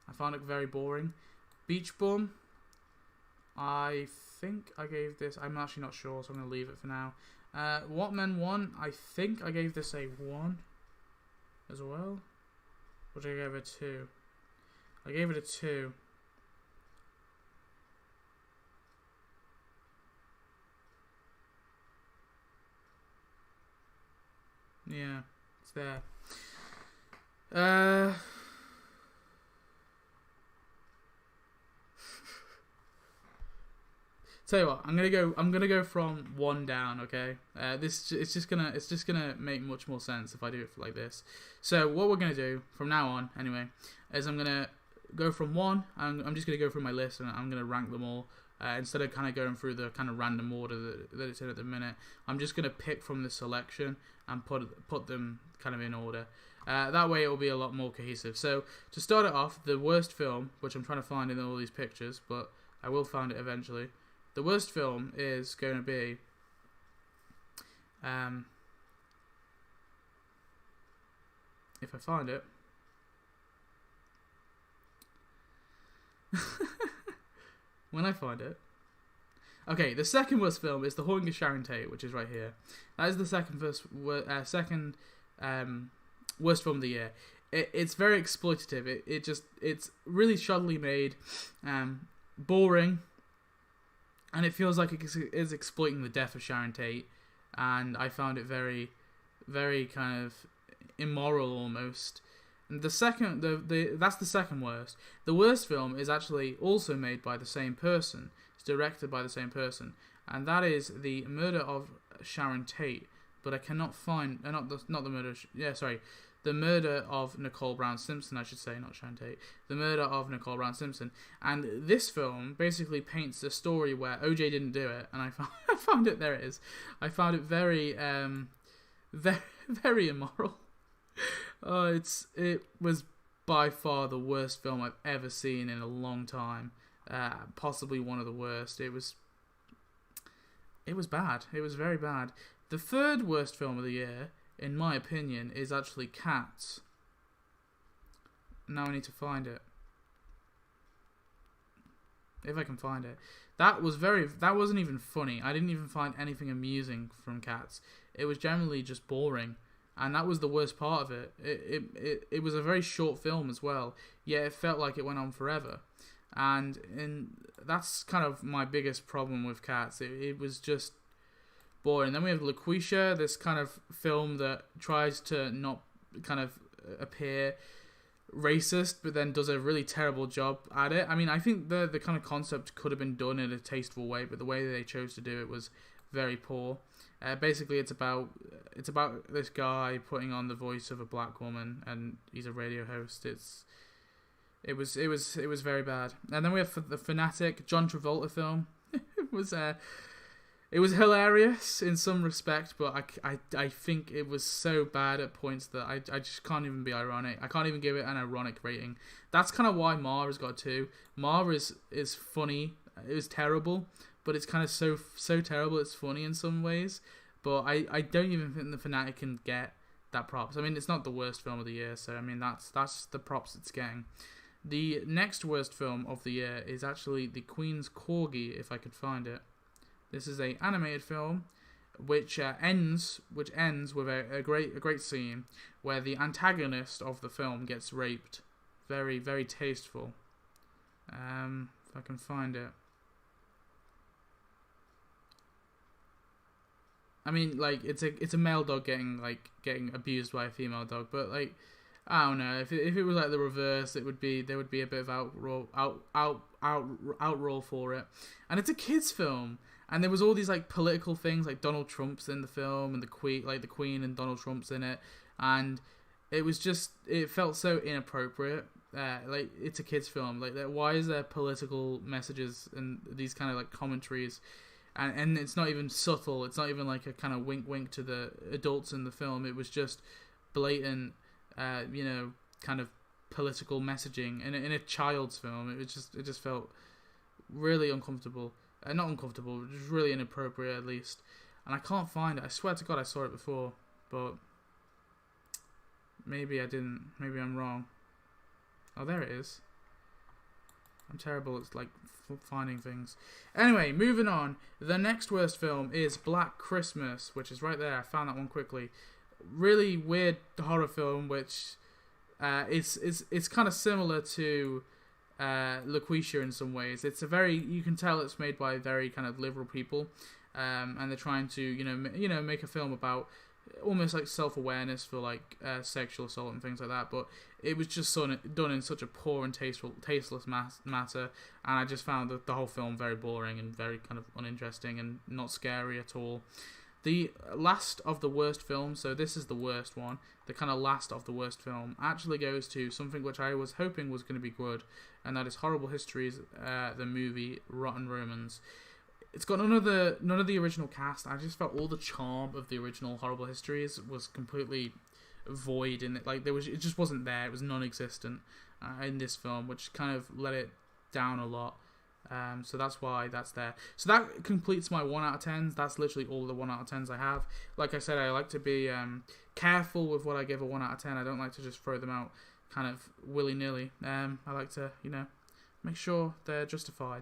I found it very boring. Beach Bum, I think I gave this... I'm actually not sure, so I'm going to leave it for now. What Men 1, I think I gave this a 1 as well. Which I gave it a 2. I gave it a 2. Yeah, it's there. Tell you what, I'm gonna go from 1 down, okay? It's just gonna make much more sense if I do it like this. So what we're gonna do from now on, anyway, is I'm gonna go from 1. I'm just gonna go through my list and I'm gonna rank them all. Instead of kind of going through the kind of random order that it's in at the minute, I'm just gonna pick from the selection and put them kind of in order. That way it will be a lot more cohesive. So to start it off, the worst film, which I'm trying to find in all these pictures, but I will find it eventually. The worst film is going to be if I find it. When I find it. Okay, the second worst film is The Haunting of Sharon Tate, which is right here. That is the second worst film of the year. It's very exploitative. It's really shoddily made, boring. and it feels like it is exploiting the death of Sharon Tate, and I found it very, very kind of immoral almost. And the second, that's the second worst. The worst film is actually also made by the same person. It's directed by the same person, and that is The Murder of Sharon Tate. But I cannot find, not the murder. The Murder of Nicole Brown Simpson, I should say, not Sharon Tate. The Murder of Nicole Brown Simpson. And this film basically paints a story where OJ didn't do it, and I found it. There it is. I found it very, very, very immoral. It was by far the worst film I've ever seen in a long time. Possibly one of the worst. It was bad. It was very bad. The third worst film of the year, in my opinion, is actually Cats. Now I need to find it. If I can find it. That wasn't even funny. I didn't even find anything amusing from Cats. It was generally just boring. And that was the worst part of it. It was a very short film as well. Yet it felt like it went on forever. And that's kind of my biggest problem with Cats. It was just boring. Then we have LaQuisha, this kind of film that tries to not kind of appear racist, but then does a really terrible job at it. I mean, I think the kind of concept could have been done in a tasteful way, but the way they chose to do it was very poor. Basically, it's about this guy putting on the voice of a black woman, and he's a radio host. It was very bad. And then we have The Fanatic, John Travolta film. It was hilarious in some respect, but I think it was so bad at points that I just can't even be ironic. I can't even give it an ironic rating. That's kind of why Ma has got 2. Ma is funny. It was terrible, but it's kind of so terrible it's funny in some ways. But I don't even think The Fanatic can get that props. I mean, it's not the worst film of the year, so I mean that's the props it's getting. The next worst film of the year is actually The Queen's Corgi, if I could find it. This is an animated film which ends with a great scene where the antagonist of the film gets raped. Very, very tasteful. If I can find it. I mean, like, it's a male dog getting abused by a female dog, but like, I don't know. If it was like the reverse, there would be a bit of outroll for it, and it's a kids' film. And there was all these like political things, like Donald Trump's in the film, and the Queen and Donald Trump's in it, and it felt so inappropriate. Like, it's a kids' film. Like, why is there political messages and these kind of like commentaries, and it's not even subtle. It's not even like a kind of wink to the adults in the film. It was just blatant, kind of political messaging in a child's film. It just felt really uncomfortable. Not uncomfortable, just really inappropriate at least. And I can't find it. I swear to God I saw it before, but maybe I didn't. Maybe I'm wrong. Oh, there it is. I'm terrible at like finding things. Anyway, moving on. The next worst film is Black Christmas, which is right there. I found that one quickly. Really weird horror film, which it's kind of similar to LaQuisha in some ways. You can tell it's made by very kind of liberal people, and they're trying to make a film about almost like self-awareness for like sexual assault and things like that, but it was just done in such a poor and tasteless matter, and I just found the whole film very boring and very kind of uninteresting and not scary at all. The last of the worst films, so this is the worst one, the kind of last of the worst film, actually goes to something which I was hoping was going to be good, and that is Horrible Histories, the movie Rotten Romans. It's got none of the original cast. I just felt all the charm of the original Horrible Histories was completely void in it. Like, it just wasn't there. It was non-existent in this film, which kind of let it down a lot. So that's why that's there. So that completes my 1 out of 10s. That's literally all the 1 out of 10s I have. Like I said, I like to be careful with what I give a 1 out of 10. I don't like to just throw them out kind of willy-nilly. I like to, make sure they're justified.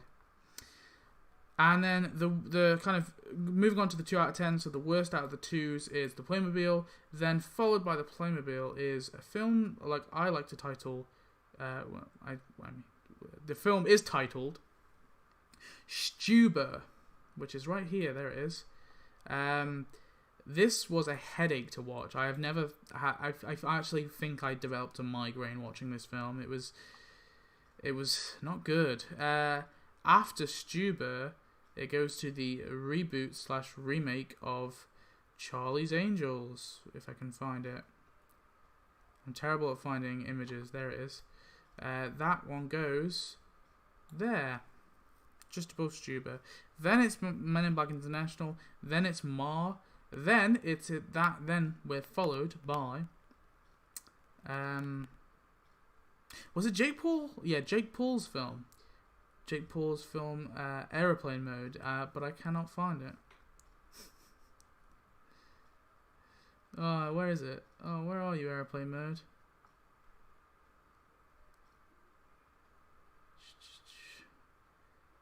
And then the kind of moving on to the 2 out of 10. So the worst out of the 2s is The Playmobil. Then followed by The Playmobil is a film like I like to title. The film is titled Stuber. which is right here. There it is. This was a headache to watch. I have never. I actually think I developed a migraine watching this film. It was not good. After Stuber, it goes to the reboot/remake of Charlie's Angels, if I can find it. I'm terrible at finding images. There it is. That one goes there, just above Stuber. Then it's Men in Black International. Then it's Ma. Then it's that. Then we're followed by. Was it Jake Paul? Yeah, Jake Paul's film. Jake Paul's film, Aeroplane Mode. But I cannot find it. Oh, where is it? Oh, where are you, Aeroplane Mode?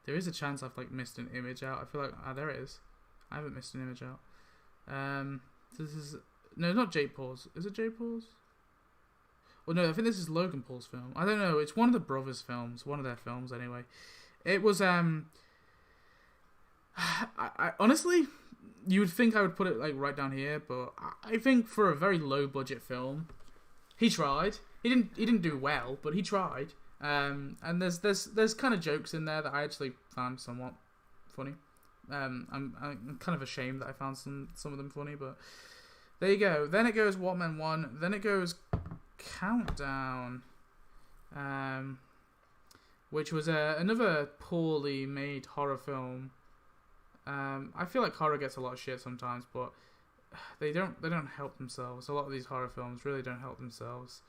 There is a chance I've missed an image out. I feel like there it is. I haven't missed an image out. This is not Jake Paul's. Is it Jake Paul's? Well, no, I think this is Logan Paul's film. I don't know. It's one of the brothers' films. One of their films, anyway. It was I honestly, you would think I would put it right down here, but I think for a very low budget film, he tried. He didn't do well, but he tried. And there's kind of jokes in there that I actually found somewhat funny. I'm kind of ashamed that I found some of them funny, but there you go. Then it goes What Men Want. Then it goes Countdown, which was another poorly made horror film. I feel like horror gets a lot of shit sometimes, but they don't help themselves. A lot of these horror films really don't help themselves.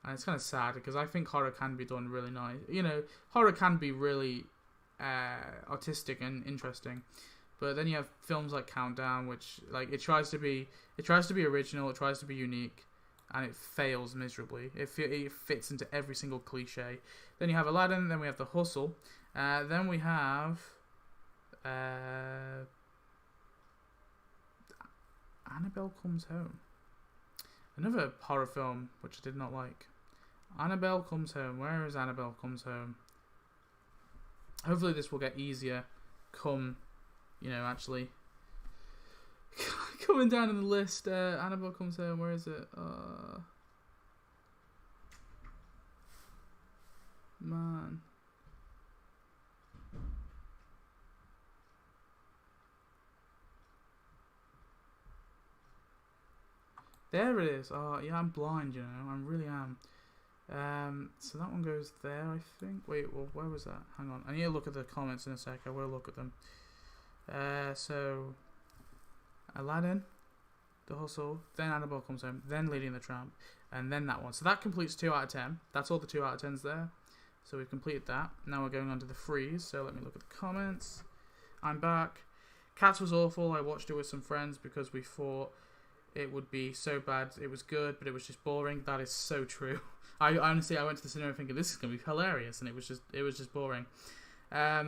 And it's kind of sad because I think horror can be done really nice. Horror can be really artistic and interesting. But then you have films like Countdown, which it tries to be original, it tries to be unique, and it fails miserably. It fits into every single cliche. Then you have Aladdin. Then we have The Hustle. Then we have Annabelle Comes Home. Another horror film which I did not like. Annabelle Comes Home. Where is Annabelle Comes Home? Hopefully this will get easier come, actually coming down in the list. Annabelle Comes Home. Where is it? Man. There it is. Oh, yeah, I'm blind, I really am. So that one goes there, I think. Wait, well, where was that? Hang on. I need to look at the comments in a sec. I will look at them. So, Aladdin, The Hustle, then Annabelle Comes Home, then Lady and the Tramp, and then that one. So that completes 2 out of 10. That's all the 2 out of 10s there. So we've completed that. Now we're going on to the freeze. So let me look at the comments. I'm back. Cats was awful. I watched it with some friends because we thought it would be so bad. It was good, but it was just boring. That is so true. I honestly, I went to the cinema thinking this is going to be hilarious, and it was just boring. I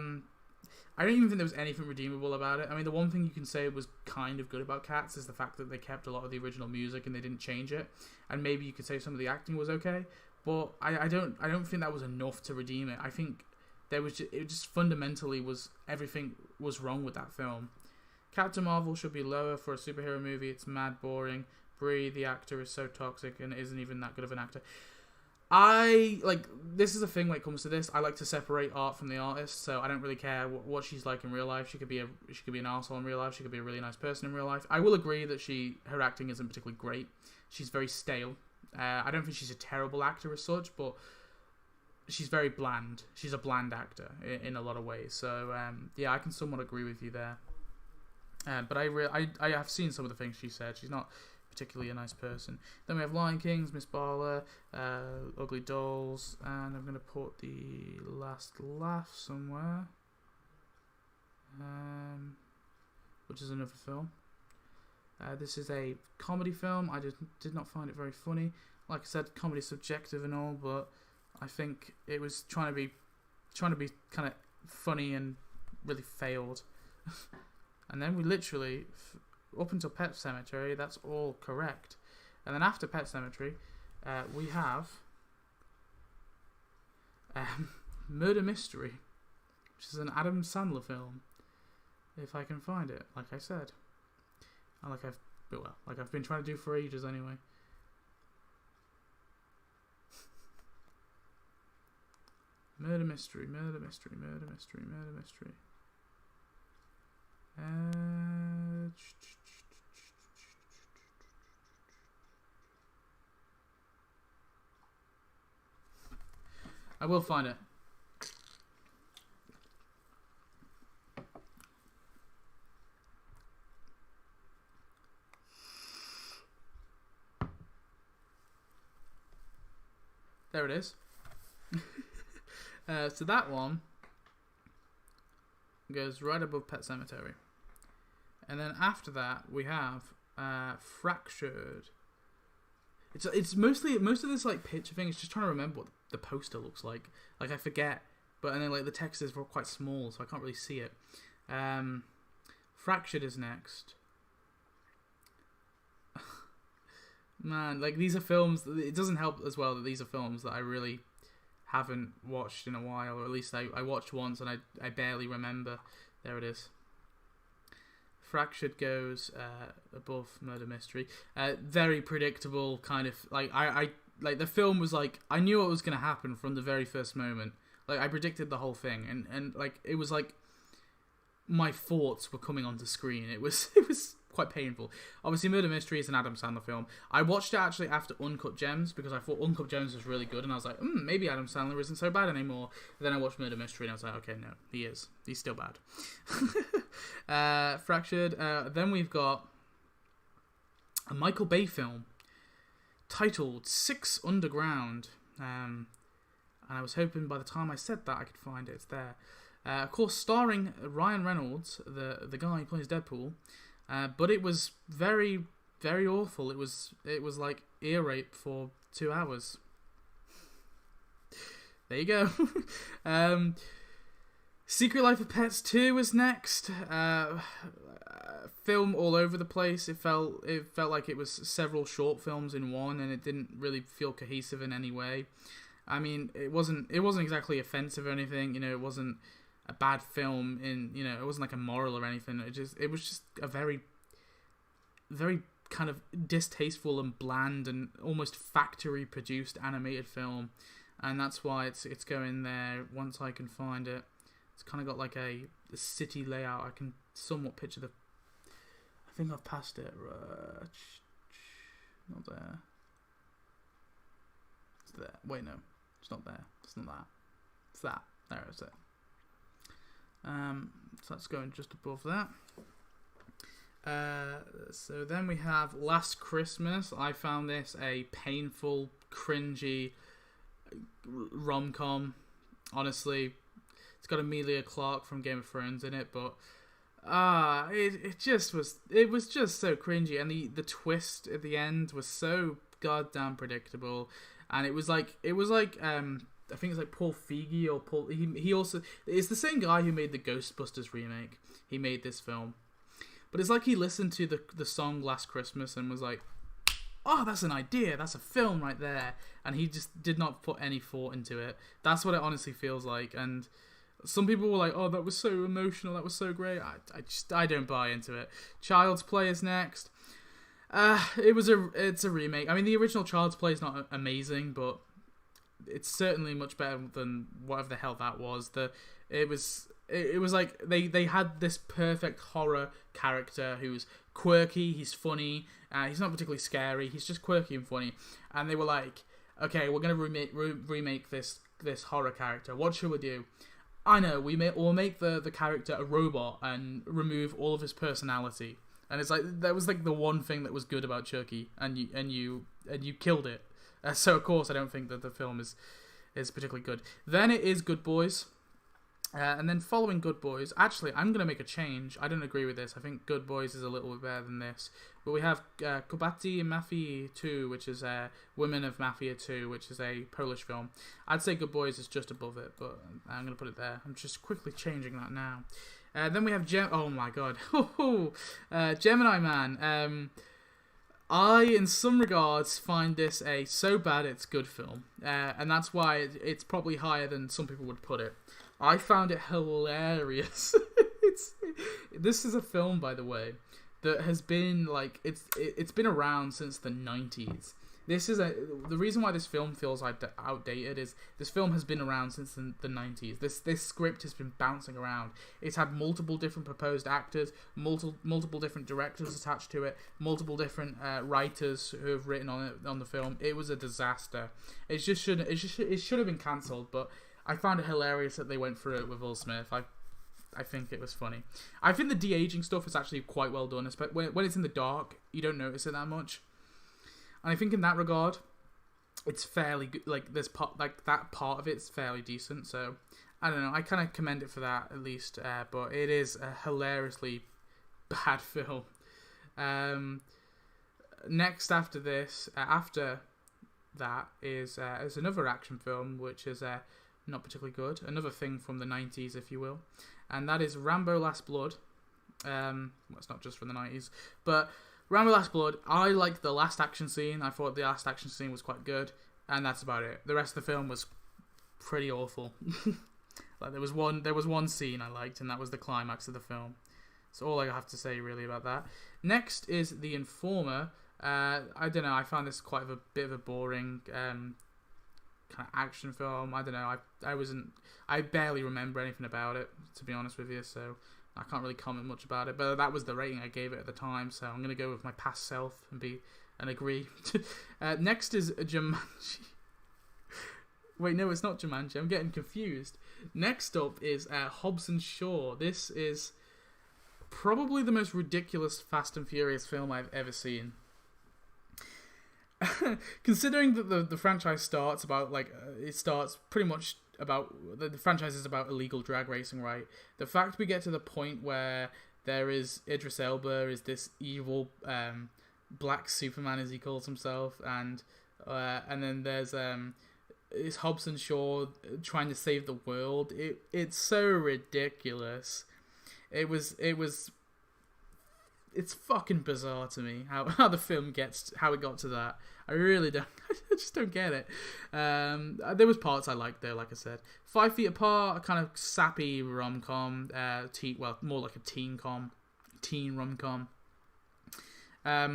don't even think there was anything redeemable about it. I mean, the one thing you can say was kind of good about Cats is the fact that they kept a lot of the original music and they didn't change it. And maybe you could say some of the acting was okay, but I don't think that was enough to redeem it. I think it just fundamentally was everything was wrong with that film. Captain Marvel should be lower for a superhero movie. It's mad boring. Brie, the actor, is so toxic and isn't even that good of an actor. This is a thing when it comes to this. I like to separate art from the artist, so I don't really care what she's like in real life. She could be an arsehole in real life. She could be a really nice person in real life. I will agree that her acting isn't particularly great. She's very stale. I don't think she's a terrible actor as such, but she's very bland. She's a bland actor in a lot of ways. So yeah, I can somewhat agree with you there. But I have seen some of the things she said. She's not particularly a nice person. Then we have Lion Kings, Miss Barla, Ugly Dolls, and I'm going to put the Last Laugh somewhere, which is another film. This is a comedy film. I just did not find it very funny. Like I said, comedy is subjective and all, but I think it was trying to be kind of funny and really failed. And then we literally, up until Pet Sematary, that's all correct. And then after Pet Sematary, we have Murder Mystery, which is an Adam Sandler film. if I can find it, like I said. And like I've been trying to do for ages anyway. Murder mystery, murder mystery, murder mystery, murder mystery. I will find it. There it is. So that one goes right above Pet Sematary. And then after that we have Fractured. It's mostly most of this like picture thing is just trying to remember what the poster looks like. Like I forget, but and then like the text is quite small, so I can't really see it. Fractured is next. Man, like these are films. It doesn't help as well that these are films that I really haven't watched in a while, or at least I watched once and I barely remember. There it is. Fractured goes above Murder Mystery. Very predictable, kind of like I like the film was like I knew what was going to happen from the very first moment. Like I predicted the whole thing, and like it was like my thoughts were coming onto screen. It was quite painful. Obviously, Murder Mystery is an Adam Sandler film. I watched it actually after Uncut Gems because I thought Uncut Gems was really good, and I was like, maybe Adam Sandler isn't so bad anymore. And then I watched Murder Mystery, and I was like, okay, no, he is. He's still bad. Fractured. Then we've got a Michael Bay film titled Six Underground. And I was hoping by the time I said that I could find it. It's there. Of course, starring Ryan Reynolds, the guy who plays Deadpool. But it was very, very awful. It was like ear rape for 2 hours. There you go. Secret Life of Pets 2 is next. Film all over the place. It felt like it was several short films in one, and it didn't really feel cohesive in any way. I mean, it wasn't exactly offensive or anything. You know, it wasn't a bad film it wasn't like a moral or anything. It was just a very, very kind of distasteful and bland and almost factory produced animated film, and that's why it's going there once I can find it. It's kind of got like a city layout. I can somewhat picture I think I've passed it. Not there. It's there. Wait, no, it's not there. It's not that. It's that. There is it. So that's going just above that. So then we have Last Christmas. I found this a painful, cringy rom-com. Honestly, it's got Emilia Clarke from Game of Thrones in it, but it was just so cringy, and the twist at the end was so goddamn predictable, and it was like I think it's like Paul Feig or Paul. He also it's the same guy who made the Ghostbusters remake. He made this film, but it's like he listened to the song Last Christmas and was like, "Oh, that's an idea. That's a film right there." And he just did not put any thought into it. That's what it honestly feels like. And some people were like, "Oh, that was so emotional. That was so great." I don't buy into it. Child's Play is next. It's a remake. I mean, the original Child's Play is not amazing, but it's certainly much better than whatever the hell that was. It was like they had this perfect horror character who's quirky, he's funny, he's not particularly scary, he's just quirky and funny. And they were like, okay, we're gonna remake this horror character. What should we do? I know, we'll make the character a robot and remove all of his personality. And it's like that was like the one thing that was good about Chucky, and you killed it. So of course I don't think that the film is particularly good. Then it is Good Boys, and then following Good Boys, actually I'm gonna make a change. I don't agree with this. I think Good Boys is a little bit better than this. But we have Kobiety Mafii 2, which is Women of Mafia 2, which is a Polish film. I'd say Good Boys is just above it, but I'm gonna put it there. I'm just quickly changing that now. Then we have oh my god, Gemini Man. I, in some regards, find this a so bad it's good film, and that's why it's probably higher than some people would put it. I found it hilarious. This is a film, by the way, that has been like it's been around since the 90s. The reason why this film feels like outdated is this film has been around since the 90s. This script has been bouncing around. It's had multiple different proposed actors, multiple different directors attached to it, multiple different writers who have written on the film. It was a disaster. It should have been cancelled, but I found it hilarious that they went through it with Will Smith. I think it was funny. I think the de-aging stuff is actually quite well done, especially when it's in the dark. You don't notice it that much. And I think in that regard, it's fairly good. Like that part of it's fairly decent. So I don't know. I kind of commend it for that at least. But it is a hilariously bad film. Next after that is another action film which is not particularly good. Another thing from the 90s, if you will, and that is Rambo: Last Blood. Well, it's not just from the 90s, but Rambo: Last Blood, I liked the last action scene. I thought the last action scene was quite good, and that's about it. The rest of the film was pretty awful. Like there was one scene I liked, and that was the climax of the film. That's all I have to say really about that. Next is The Informer. I don't know. I found this quite a bit of a boring kind of action film. I don't know. I barely remember anything about it, to be honest with you. So I can't really comment much about it, but that was the rating I gave it at the time, so I'm going to go with my past self and agree. Next is Jumanji. Wait, no, it's not Jumanji. I'm getting confused. Next up is Hobbs and Shaw. This is probably the most ridiculous Fast and Furious film I've ever seen. Considering that the franchise starts about it starts pretty much about the franchise is about illegal drag racing, right? The fact we get to the point where there is Idris Elba is this evil black Superman, as he calls himself, and then there's is Hobbs and Shaw trying to save the world. It's so ridiculous. It's fucking bizarre to me how the film how it got to that. I really don't. I just don't get it. There was parts I liked there, like I said. 5 Feet Apart, a kind of sappy rom-com. More like a teen rom-com. I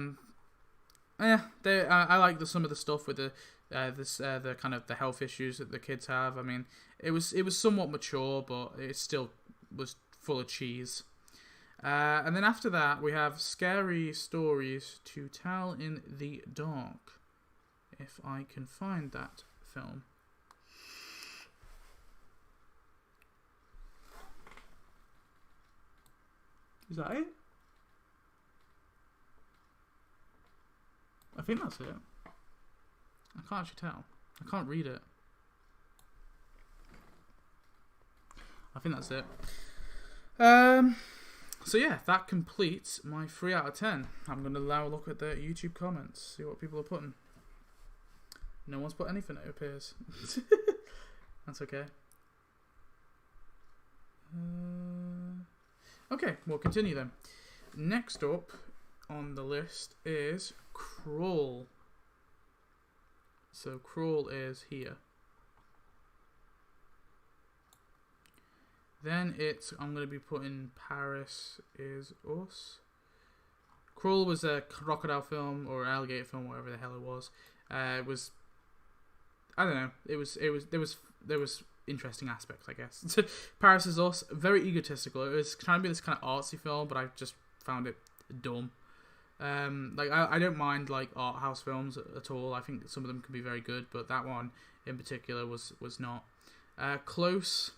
like some of the stuff with the kind of the health issues that the kids have. I mean, it was somewhat mature, but it still was full of cheese. And then after that, we have Scary Stories to Tell in the Dark. If I can find that film. Is that it? I think that's it. I can't actually tell. I can't read it. I think that's it. So yeah, that completes my 3 out of 10. I'm going to now look at the YouTube comments, see what people are putting. No one's put anything, it appears. That's okay. Okay, we'll continue then. Next up on the list is Crawl. So Crawl is here. Then I'm going to be putting Paris Is Us. Crawl was a crocodile film or alligator film, whatever the hell it was. It was, I don't know. There was interesting aspects, I guess. Paris Is Us, very egotistical. It was trying to be this kind of artsy film, but I just found it dumb. I don't mind like art house films at all. I think some of them can be very good, but that one in particular was not. Close.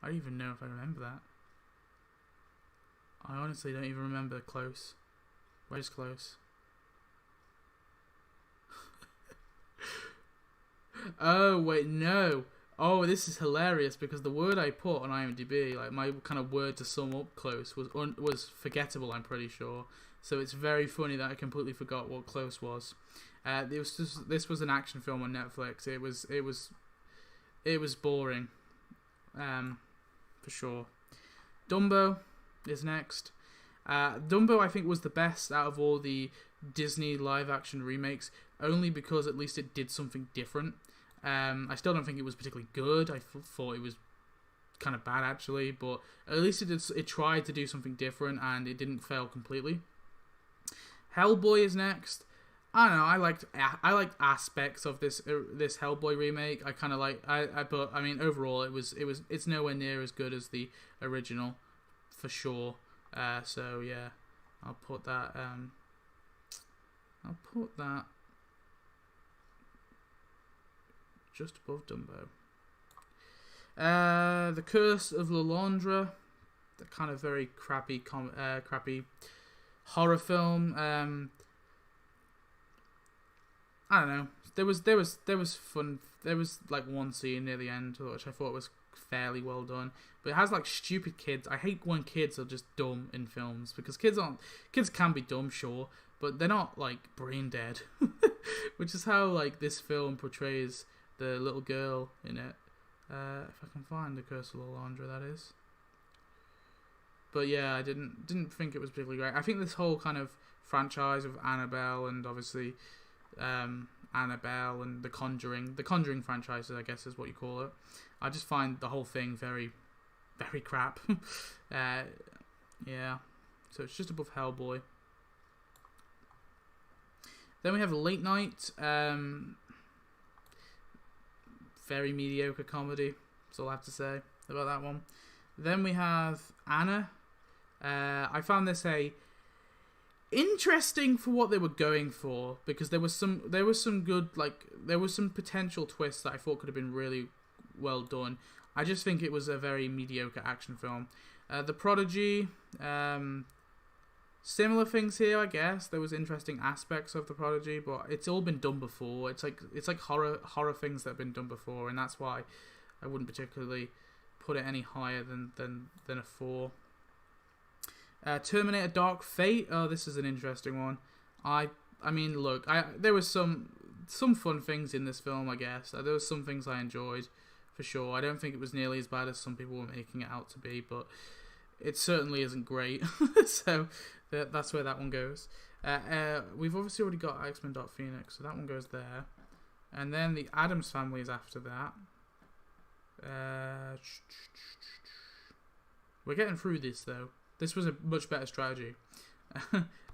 I don't even know if I remember that. I honestly don't even remember Close. Where's Close? Oh wait, no. Oh, this is hilarious because the word I put on IMDb, like my kind of word to sum up Close, was forgettable. I'm pretty sure. So it's very funny that I completely forgot what Close was. This was an action film on Netflix. It was boring. For sure. Dumbo is next. Dumbo, I think, was the best out of all the Disney live-action remakes, only because at least it did something different. I still don't think it was particularly good. I thought it was kind of bad actually, but at least it tried to do something different and it didn't fail completely. Hellboy is next. I don't know. I liked aspects of this Hellboy remake. I kind of but I mean overall it's nowhere near as good as the original, for sure. So yeah, I'll put that just above Dumbo. The Curse of Lalandra, the kind of very crappy horror film. I don't know. There was fun. There was like one scene near the end which I thought was fairly well done, but it has like stupid kids. I hate when kids are just dumb in films, because kids can be dumb, sure, but they're not like brain dead, which is how like this film portrays the little girl in it. If I can find The Curse of Lalandra, that is. But yeah, I didn't think it was particularly great. I think this whole kind of franchise of Annabelle and obviously Annabelle and the Conjuring franchises, I guess is what you call it. I just find the whole thing very, very crap. Yeah, so it's just above Hellboy. Then we have Late Night. Very mediocre comedy. That's all I have to say about that one. Then we have Anna. I found this interesting for what they were going for, because there was some good, like, there was some potential twists that I thought could have been really well done. I just think it was a very mediocre action film. The Prodigy, similar things here, I guess. There was interesting aspects of The Prodigy, but it's all been done before. It's like horror things that have been done before, and that's why I wouldn't particularly put it any higher than a 4. Terminator Dark Fate. Oh, this is an interesting one. I mean, look, there was some fun things in this film, I guess. There was some things I enjoyed, for sure. I don't think it was nearly as bad as some people were making it out to be, but it certainly isn't great. So that's where that one goes. We've obviously already got X-Men Dark Phoenix, so that one goes there. And then the Addams Family is after that. We're getting through this, though. This was a much better strategy.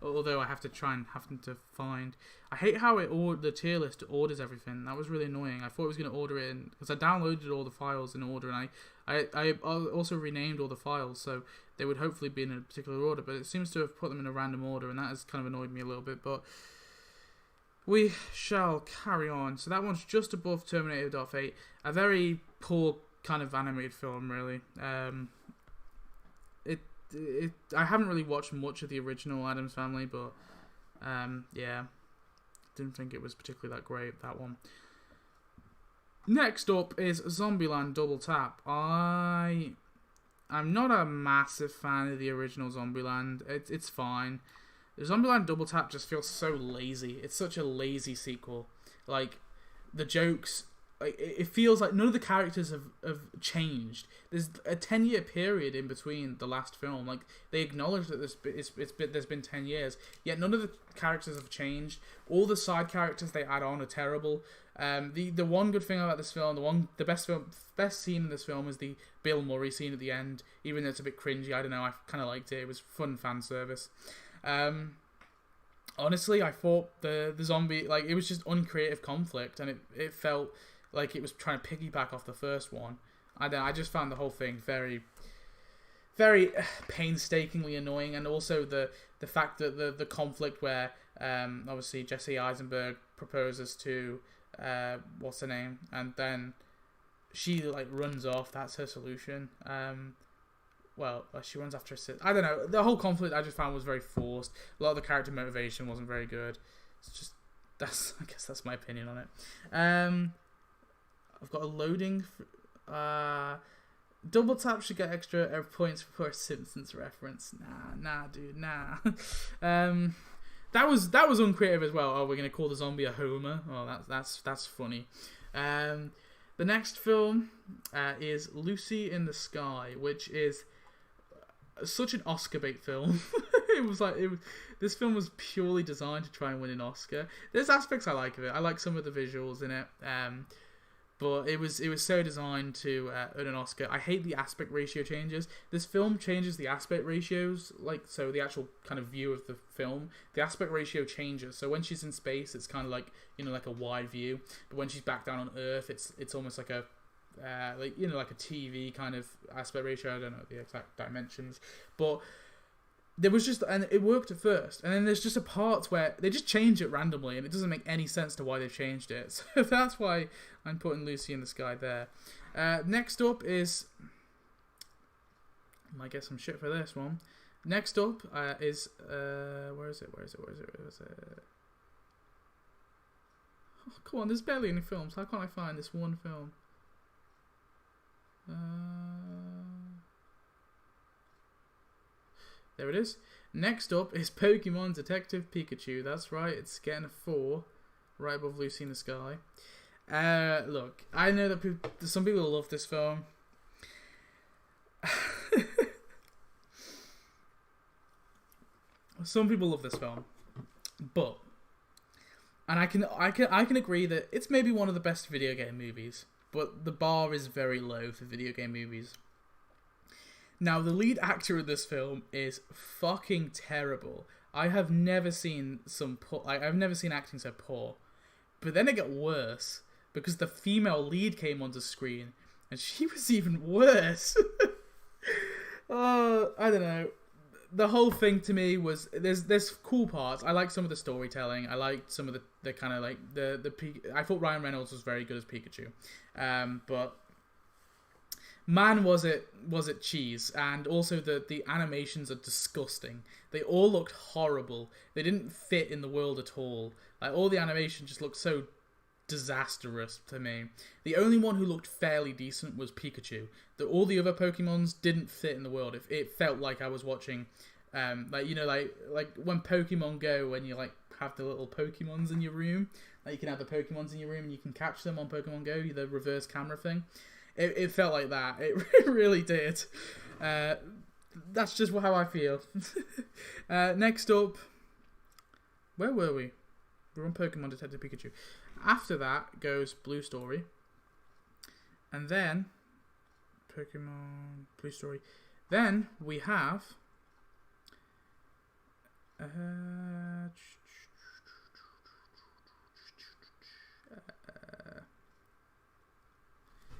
Although I have to find... I hate how the tier list orders everything. That was really annoying. I thought it was going to order it in... Because I downloaded all the files in order, and I also renamed all the files, so they would hopefully be in a particular order, but it seems to have put them in a random order, and that has kind of annoyed me a little bit, but we shall carry on. So that one's just above Terminator Dark Fate. A very poor kind of animated film, really. I haven't really watched much of the original Addams Family, but yeah, didn't think it was particularly that great, that one. Next up is Zombieland Double Tap. I'm not a massive fan of the original Zombieland. It's fine. The Zombieland Double Tap just feels so lazy. It's such a lazy sequel. Like, the jokes... It feels like none of the characters have changed. There's a 10-year period in between the last film. Like, they acknowledge that there's been 10 years, yet none of the characters have changed. All the side characters they add on are terrible. The one good thing about this film, the best scene in this film is the Bill Murray scene at the end. Even though it's a bit cringy, I don't know. I kind of liked it. It was fun fan service. Honestly, I thought the zombie, like, it was just uncreative conflict, and it felt like it was trying to piggyback off the first one. I just found the whole thing very, very painstakingly annoying, and also the fact that the conflict where obviously Jesse Eisenberg proposes to what's her name, and then she like runs off. That's her solution. Well, she runs after her sister. I don't know. The whole conflict I just found was very forced. A lot of the character motivation wasn't very good. It's just I guess that's my opinion on it. I've got a loading. Double Tap should get extra points for a Simpsons reference. Nah, dude, nah. That was uncreative as well. Oh, we're gonna call the zombie a Homer. Oh, that's funny. The next film is Lucy in the Sky, which is such an Oscar bait film. This film was purely designed to try and win an Oscar. There's aspects I like of it. I like some of the visuals in it. But it was so designed to earn an Oscar. I hate the aspect ratio changes. This film changes the aspect ratios, like, so the actual kind of view of the film, the aspect ratio changes. So when she's in space, it's kind of like, you know, like a wide view. But when she's back down on Earth, it's almost like a like, you know, like a TV kind of aspect ratio. I don't know the exact dimensions, but there was just, and it worked at first, and then there's just a part where they just change it randomly, and it doesn't make any sense to why they've changed it. So that's why I'm putting Lucy in the Sky there. Next up is, I might get some shit for this one. Next up is where is it? Oh, come on, there's barely any films. How can't I find this one film? There it is. Next up is Pokemon Detective Pikachu. That's right, it's getting a 4 right above Lucy in the Sky. Look, I know that some people love this film. Some people love this film, but, and I can agree that it's maybe one of the best video game movies, but the bar is very low for video game movies. Now, the lead actor in this film is fucking terrible. I have never seen I've never seen acting so poor. But then it got worse, because the female lead came onto screen, and she was even worse. Oh, I don't know. The whole thing to me was, there's cool parts. I like some of the storytelling. I liked some of the kind of like I thought Ryan Reynolds was very good as Pikachu, but man, was it cheese. And also the animations are disgusting. They all looked horrible. They didn't fit in the world at all. Like, all the animation just looked so disastrous to me. The only one who looked fairly decent was Pikachu. All the other Pokemons didn't fit in the world. It felt like I was watching, like, you know, like when Pokemon Go, when you like have the little Pokemons in your room. Like, you can have the Pokemons in your room and you can catch them on Pokemon Go, the reverse camera thing. It felt like that. It really did. That's just how I feel. Next up, where were we? We're on Pokemon Detective Pikachu. After that goes Blue Story. And then Pokemon Blue Story. Then we have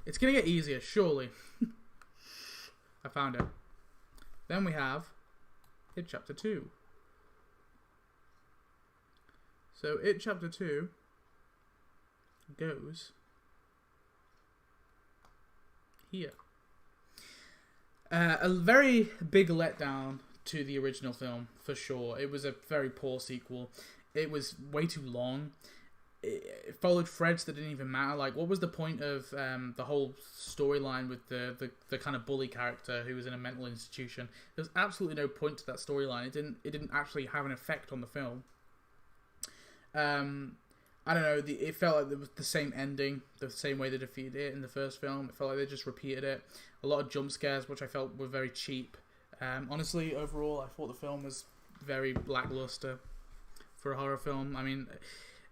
it's gonna get easier, surely. I found it. Then we have It Chapter 2. So It Chapter 2 goes here. A very big letdown to the original film, for sure. It was a very poor sequel. It was way too long. It followed threads that didn't even matter. Like, what was the point of the whole storyline with the kind of bully character who was in a mental institution? There's absolutely no point to that storyline. It didn't actually have an effect on the film. I don't know. It felt like there was the same ending, the same way they defeated it in the first film. It felt like they just repeated it. A lot of jump scares, which I felt were very cheap. Honestly, overall, I thought the film was very lackluster for a horror film. I mean,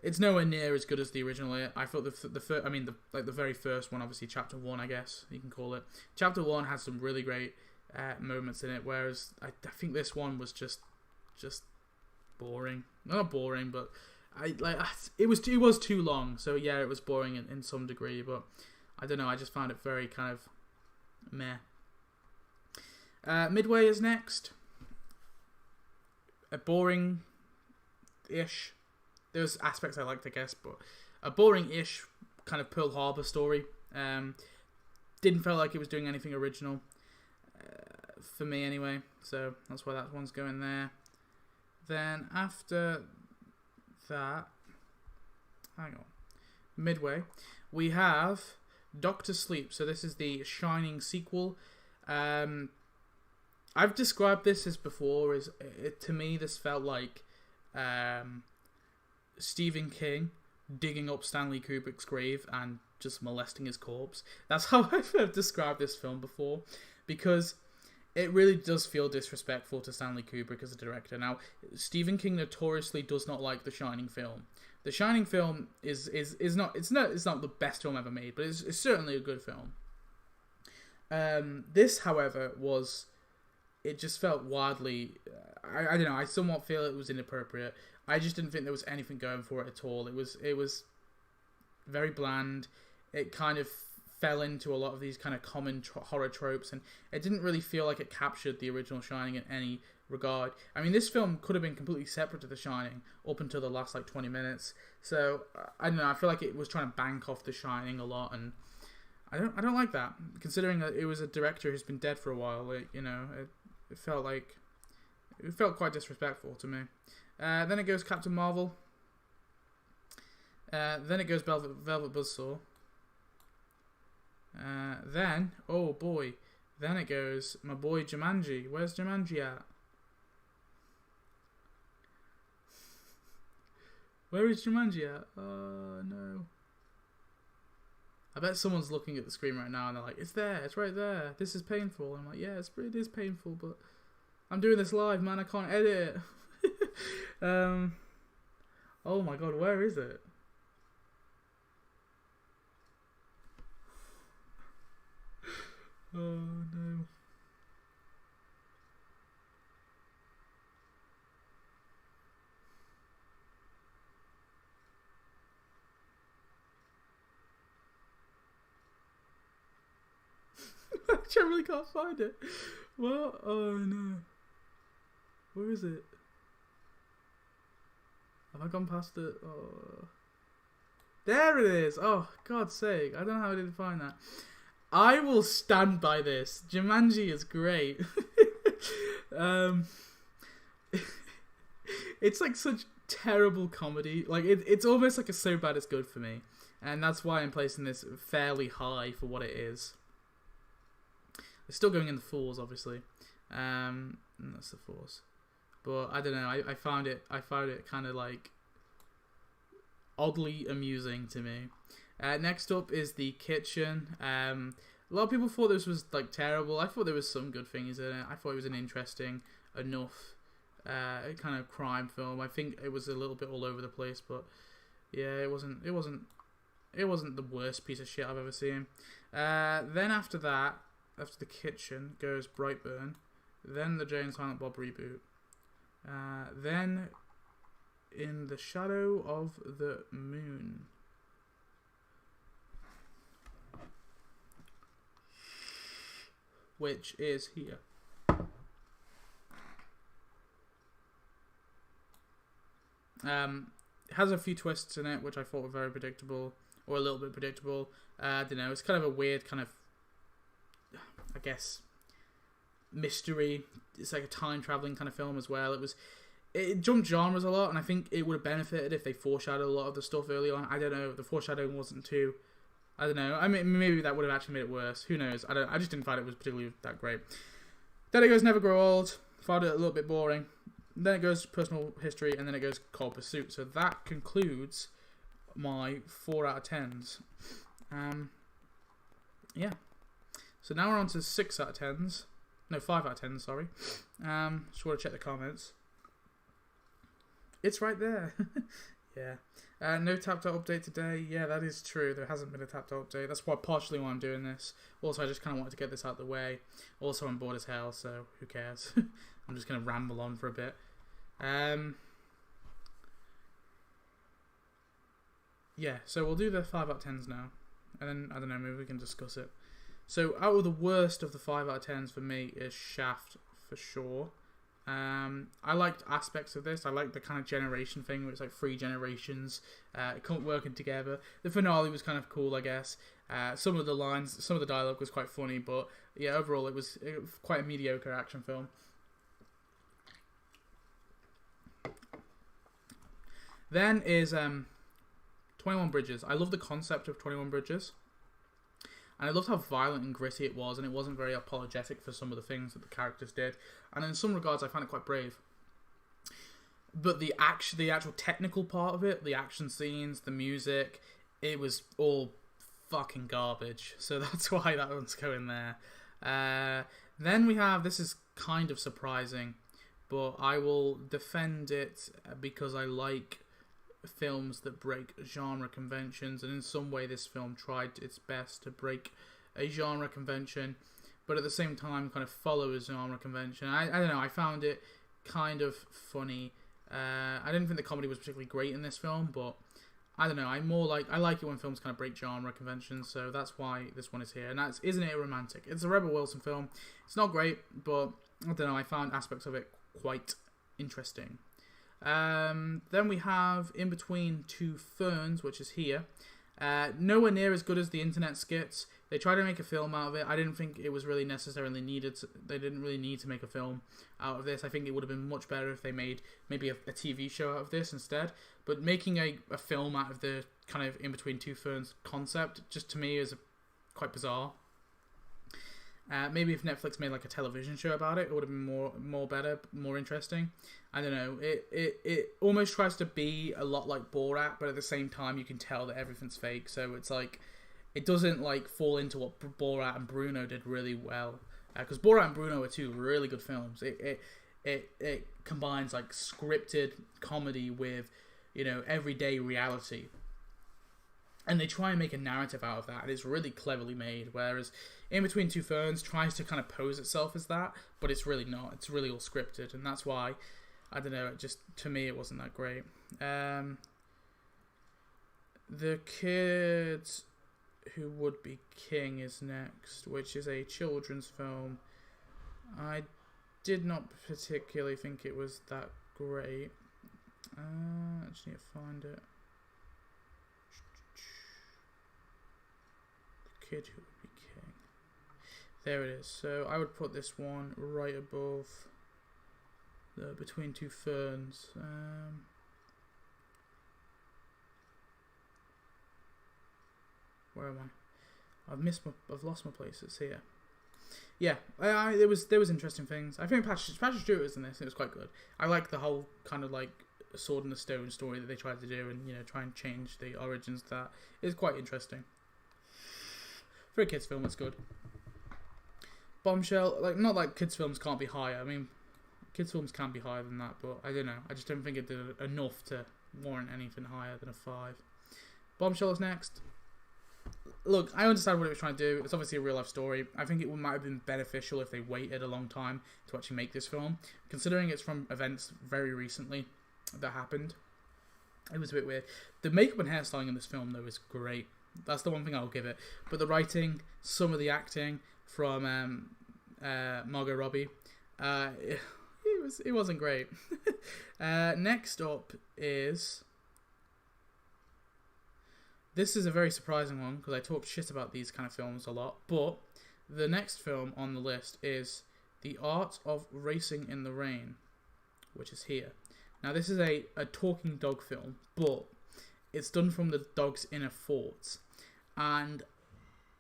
it's nowhere near as good as the original. I thought the very first one, obviously Chapter 1, I guess you can call it. Chapter 1 had some really great moments in it, whereas I think this one was just boring. Not boring, but it was too long. So yeah, it was boring in some degree, but I don't know. I just found it very kind of meh. Midway is next. A boring-ish. There's aspects I liked, I guess, but a boring-ish kind of Pearl Harbor story. Didn't feel like it was doing anything original for me anyway, so that's why that one's going there. Then after that, hang on, Midway, we have Doctor Sleep. So this is the Shining sequel. I've described this as before. To me, this felt like Stephen King digging up Stanley Kubrick's grave and just molesting his corpse. That's how I've described this film before, because it really does feel disrespectful to Stanley Kubrick as a director. Now, Stephen King notoriously does not like the Shining film, The Shining film is not it's not the best film ever made, but it's certainly a good film. This, however, it just felt wildly. I don't know. I somewhat feel it was inappropriate. I just didn't think there was anything going for it at all. It was very bland. It kind of fell into a lot of these kind of common horror tropes, and it didn't really feel like it captured the original Shining in any regard. I mean, this film could have been completely separate to The Shining up until the last 20 minutes. So I don't know. I feel like it was trying to bank off The Shining a lot, and I don't like that. Considering that it was a director who's been dead for a while, it felt quite disrespectful to me. Then it goes Captain Marvel. Then it goes Velvet Buzzsaw. Then, oh boy, then it goes my boy Jumanji. Where's Jumanji at? Where is Jumanji at? Oh no. I bet someone's looking at the screen right now and they're like, it's there, it's right there. This is painful. And I'm like, yeah, it is painful, but I'm doing this live, man. I can't edit it. Oh my god, where is it? Oh no. I really can't find it. Well, oh no. Where is it? Have I gone past it? Oh. There it is. Oh, God's sake. I don't know how I didn't find that. I will stand by this. Jumanji is great. It's like such terrible comedy. Like it's almost like a so bad it's good for me. And that's why I'm placing this fairly high for what it is. It's still going in the fours, obviously. That's the fours. But I don't know. I found it kind of like oddly amusing to me. Next up is The Kitchen. A lot of people thought this was like terrible. I thought there was some good things in it. I thought it was an interesting enough kind of crime film. I think it was a little bit all over the place, but yeah, it wasn't the worst piece of shit I've ever seen. Then after that, after The Kitchen goes Brightburn, then the Jay and Silent Bob reboot, then In the Shadow of the Moon. Which is here. It has a few twists in it, which I thought were very predictable, or a little bit predictable. I don't know, it's kind of a weird kind of, I guess, mystery. It's like a time-traveling kind of film as well. It jumped genres a lot, and I think it would have benefited if they foreshadowed a lot of the stuff early on. I don't know, the foreshadowing wasn't too... I don't know. I mean, maybe that would have actually made it worse. Who knows? I just didn't find it was particularly that great. Then it goes Never Grow Old. Found it a little bit boring. Then it goes Personal History, and then it goes Cold Pursuit. So that concludes my 4 out of 10s. Yeah. So now we're on to 6 out of 10s. No, 5 out of 10s, sorry. Just want to check the comments. It's right there. Yeah. No tapped out update today. Yeah, that is true. There hasn't been a tapped out update. That's partially why I'm doing this. Also, I just kind of wanted to get this out of the way. Also, I'm bored as hell, so who cares? I'm just going to ramble on for a bit. Yeah, so we'll do the 5 out of 10s now. And then, I don't know, maybe we can discuss it. So, out of the worst of the 5 out of 10s for me is Shaft, for sure. I liked aspects of this. I liked the kind of generation thing where it's like 3 generations working together. The finale was kind of cool, I guess. Some of the lines, some of the dialogue was quite funny, but yeah, overall it was quite a mediocre action film. Then is 21 Bridges. I love the concept of 21 Bridges. And I loved how violent and gritty it was, and it wasn't very apologetic for some of the things that the characters did. And in some regards, I found it quite brave. But the actual technical part of it, the action scenes, the music, it was all fucking garbage. So that's why that one's going there. Then we have, this is kind of surprising, but I will defend it because I like films that break genre conventions, and in some way this film tried its best to break a genre convention, but at the same time kind of follow a genre convention. I don't know, I found it kind of funny. I didn't think the comedy was particularly great in this film, but I don't know, I like it when films kind of break genre conventions, so that's why this one is here. And that's Isn't It Romantic? It's a Rebel Wilson film. It's not great, but I don't know, I found aspects of it quite interesting. Then we have In Between Two Ferns, which is here. Nowhere near as good as the internet skits. They tried to make a film out of it. I didn't think it was really necessarily needed. They didn't really need to make a film out of this. I think it would have been much better if they made maybe a TV show out of this instead. But making a film out of the kind of In Between Two Ferns concept, just to me, is quite bizarre. Maybe if Netflix made like a television show about it, it would have been more better, more interesting. I don't know. It almost tries to be a lot like Borat, but at the same time you can tell that everything's fake. So it's like it doesn't like fall into what Borat and Bruno did really well. Because Borat and Bruno are two really good films. It combines like scripted comedy with, you know, everyday reality. And they try and make a narrative out of that, and it's really cleverly made. Whereas In Between Two Ferns tries to kind of pose itself as that, but it's really not. It's really all scripted, and that's why, I don't know, it just, to me, it wasn't that great. The Kid Who Would Be King is next, which is a children's film. I did not particularly think it was that great. I just need to find it. Kid Who Would Be King. There it is. So I would put this one right above the Between Two Ferns. Where am I? I've lost my place. It's here. Yeah, there was interesting things. I think Patrick Stewart was in this. It was quite good. I like the whole kind of like Sword in the Stone story that they tried to do, and you know, try and change the origins of that. It's quite interesting. For a kids' film, it's good. Bombshell, like, not like kids' films can't be higher. I mean, kids' films can be higher than that, but I don't know. I just don't think it did enough to warrant anything higher than a 5. Bombshell is next. Look, I understand what it was trying to do. It's obviously a real-life story. I think it might have been beneficial if they waited a long time to actually make this film. Considering it's from events very recently that happened, it was a bit weird. The makeup and hairstyling in this film, though, is great. That's the one thing I'll give it. But the writing, some of the acting from Margot Robbie, it wasn't great. Next up is... This is a very surprising one, because I talk shit about these kind of films a lot. But the next film on the list is The Art of Racing in the Rain, which is here. Now, this is a talking dog film, but it's done from the dog's inner thoughts. And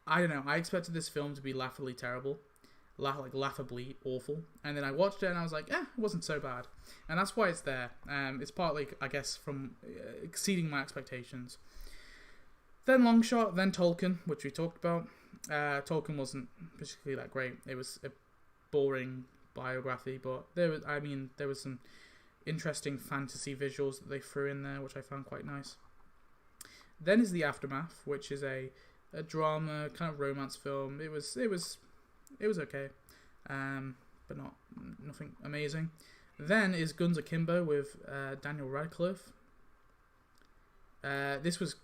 I don't know, I expected this film to be laughably terrible. Laughably awful. And then I watched it and I was like, it wasn't so bad. And that's why it's there. It's partly, I guess, from exceeding my expectations. Then Longshot, then Tolkien, which we talked about. Tolkien wasn't particularly that great. It was a boring biography, but there was some interesting fantasy visuals that they threw in there, which I found quite nice. Then is The Aftermath, which is a drama, kind of romance film. It was okay, but nothing amazing. Then is Guns Akimbo with Daniel Radcliffe. This was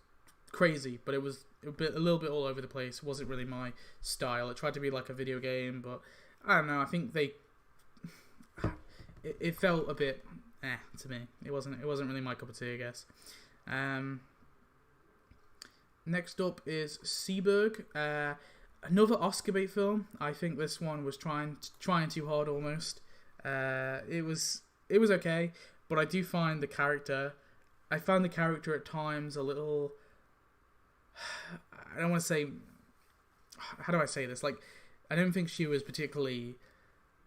crazy, but it was a little bit all over the place. It wasn't really my style. It tried to be like a video game, but I don't know. I think it felt a bit to me. It wasn't really my cup of tea, I guess. Next up is Seaberg, another Oscar bait film. I think this one was trying too hard almost. It was okay, but I do find I found the character at times a little. I don't want to say. How do I say this? Like, I don't think she was particularly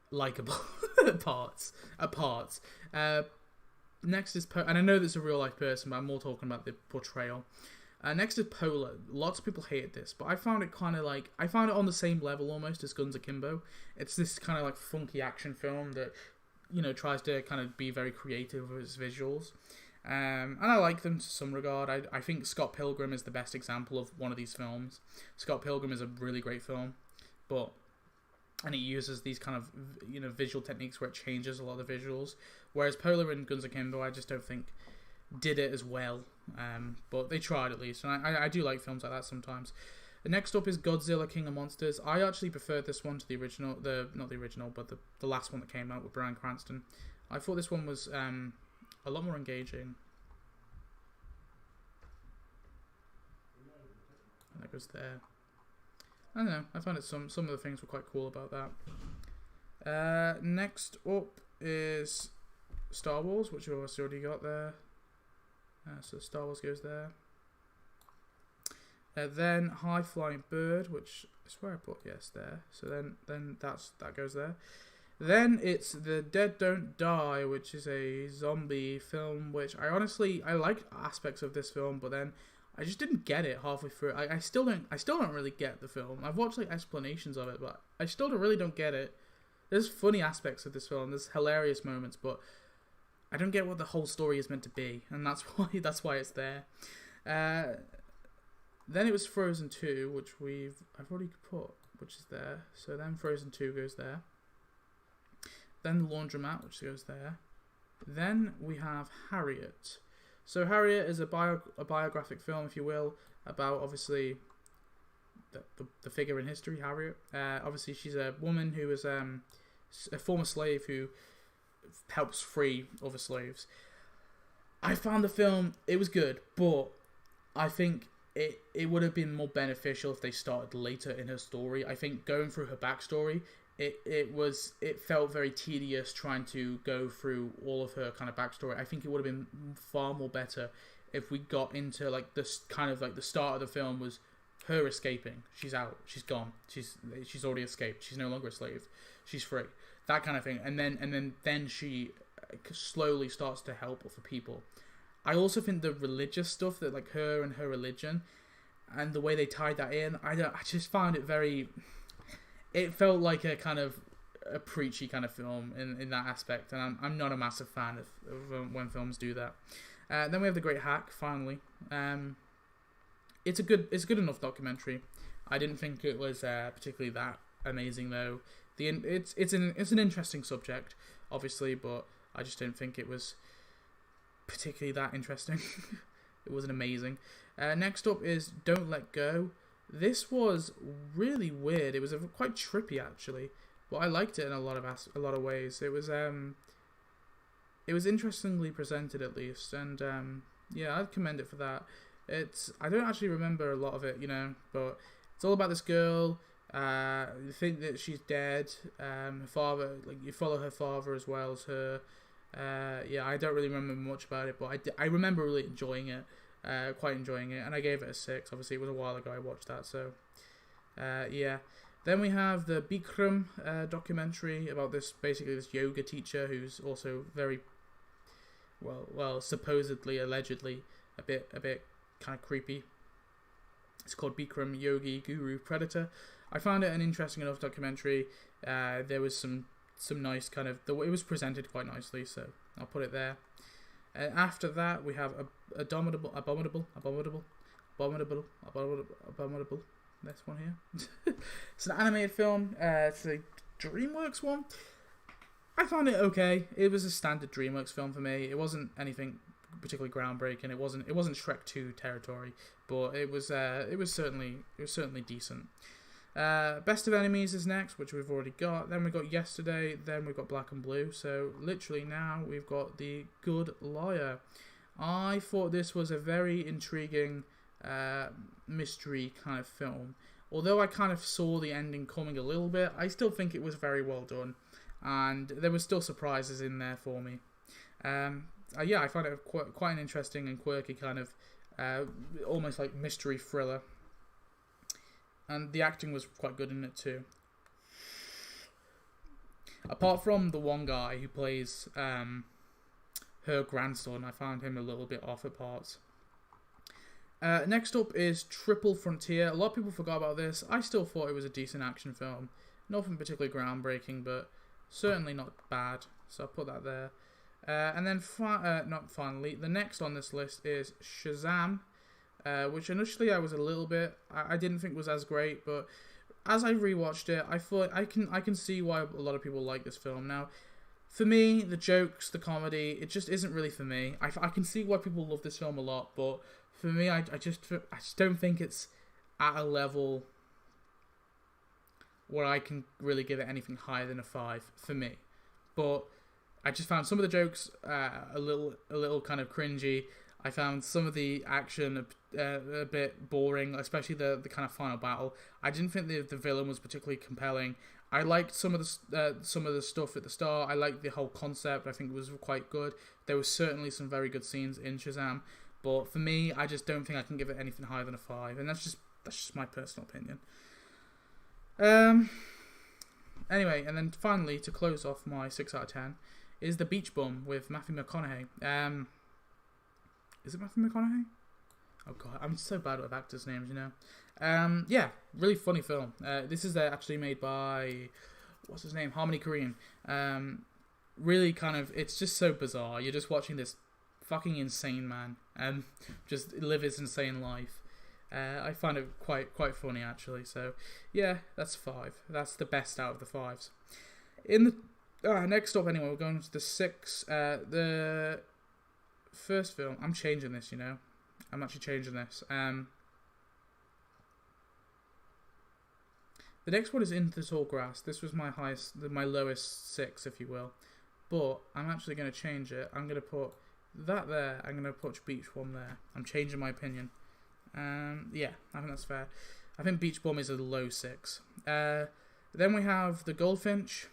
likable at parts. Next is and I know this is a real life person, but I'm more talking about the portrayal. Next is Polar. Lots of people hated this, but I found it kind of like... I found it on the same level almost as Guns Akimbo. It's this kind of like funky action film that, you know, tries to kind of be very creative with its visuals. And I like them to some regard. I think Scott Pilgrim is the best example of one of these films. Scott Pilgrim is a really great film, and it uses these kind of visual techniques where it changes a lot of the visuals. Whereas Polar and Guns Akimbo, I just don't think did it as well. But they tried at least, and I do like films like that sometimes. Next up is Godzilla King of Monsters. I actually preferred this one to the original, not the original, but the last one that came out with Bryan Cranston. I thought this one was a lot more engaging. And that goes there. I don't know. I found it some of the things were quite cool about that. Next up is Star Wars, which we've also already got there. So Star Wars goes there. Then High Flying Bird, which I swear I put yes there. So then that goes there. Then it's The Dead Don't Die, which is a zombie film, which I like aspects of this film, but then I just didn't get it halfway through. I still don't really get the film. I've watched like explanations of it, but I still really don't get it. There's funny aspects of this film, there's hilarious moments, but I don't get what the whole story is meant to be, and that's why it's there. Then it was Frozen 2, which I've already put, which is there. So then Frozen 2 goes there. Then Laundromat, which goes there. Then we have Harriet. So Harriet is a biographic film, if you will, about obviously the figure in history, Harriet. Obviously she's a woman who is a former slave who helps free other slaves. I found the film, it was good, but I think it would have been more beneficial if they started later in her story. I think going through her backstory, it felt very tedious trying to go through all of her kind of backstory. I think it would have been far more better if we got into like this kind of like the start of the film was her escaping. She's out. She's gone. She's already escaped. She's no longer a slave. She's free. That kind of thing. And then she slowly starts to help other people. I also think the religious stuff, that like her and her religion, and the way they tied that in, I just found it very. It felt like a kind of a preachy kind of film in that aspect, and I'm not a massive fan of when films do that. Then we have The Great Hack. Finally, it's a good enough documentary. I didn't think it was particularly that amazing though. It's an interesting subject, obviously, but I just didn't think it was particularly that interesting. It wasn't amazing. Next up is Don't Let Go. This was really weird. It was quite trippy actually, but I liked it in a lot of ways. It was interestingly presented at least, and yeah, I'd commend it for that. I don't actually remember a lot of it, but it's all about this girl. You think that she's dead. Her father, like you follow her father as well as her. Yeah, I don't really remember much about it, but I remember really enjoying it. Quite enjoying it, and I gave it a 6. Obviously, it was a while ago I watched that, so yeah. Then we have the Bikram documentary about this yoga teacher who's also very well, supposedly, allegedly, a bit kind of creepy. It's called Bikram Yogi Guru Predator. I found it an interesting enough documentary. There was some nice kind of it was presented quite nicely, so I'll put it there. After that, we have Abominable. This one here. It's an animated film. It's a DreamWorks one. I found it okay. It was a standard DreamWorks film for me. It wasn't anything particularly groundbreaking. It wasn't Shrek 2 territory, but it was certainly decent. Best of Enemies is next, which we've already got. Then we got Yesterday. Then we've got Black and Blue. So literally now we've got The Good Liar. I thought this was a very intriguing mystery kind of film. Although I kind of saw the ending coming a little bit, I still think it was very well done, and there were still surprises in there for me. Yeah, I found it quite an interesting and quirky kind of almost like mystery thriller. And the acting was quite good in it too. Apart from the one guy who plays her grandson, I found him a little bit off at parts. Next up is Triple Frontier. A lot of people forgot about this. I still thought it was a decent action film. Nothing particularly groundbreaking, but certainly not bad. So I'll put that there. And then, not finally, the next on this list is Shazam, which initially I was a little bit, I didn't think was as great, but as I rewatched it, I thought I can see why a lot of people like this film. Now, for me, the jokes, the comedy, it just isn't really for me. I can see why people love this film a lot, but for me, I just don't think it's at a level where I can really give it anything higher than a 5 for me. But I just found some of the jokes a little kind of cringy. I found some of the action a bit boring, especially the kind of final battle. I didn't think the villain was particularly compelling. I liked some of the stuff at the start. I liked the whole concept. I think it was quite good. There was certainly some very good scenes in Shazam, but for me, I just don't think I can give it anything higher than a 5, and that's just my personal opinion. Anyway, and then finally, to close off my 6 out of 10, is The Beach Bum with Matthew McConaughey. Is it Matthew McConaughey? Oh god, I'm so bad with actors' names, you know. Yeah, really funny film. This is actually made by, what's his name? Harmony Korine. Really kind of, it's just so bizarre. You're just watching this fucking insane man just live his insane life. I find it quite funny actually. So yeah, that's 5. That's the best out of the 5s. In the next up, anyway, we're going to the 6. The first film. I'm changing this, you know. I'm actually changing this. The next one is Into the Tall Grass. This was my lowest 6, if you will. But I'm actually going to change it. I'm going to put that there. I'm going to put Beach Bum there. I'm changing my opinion. Yeah, I think that's fair. I think Beach Bum is a low 6. Then we have The Goldfinch.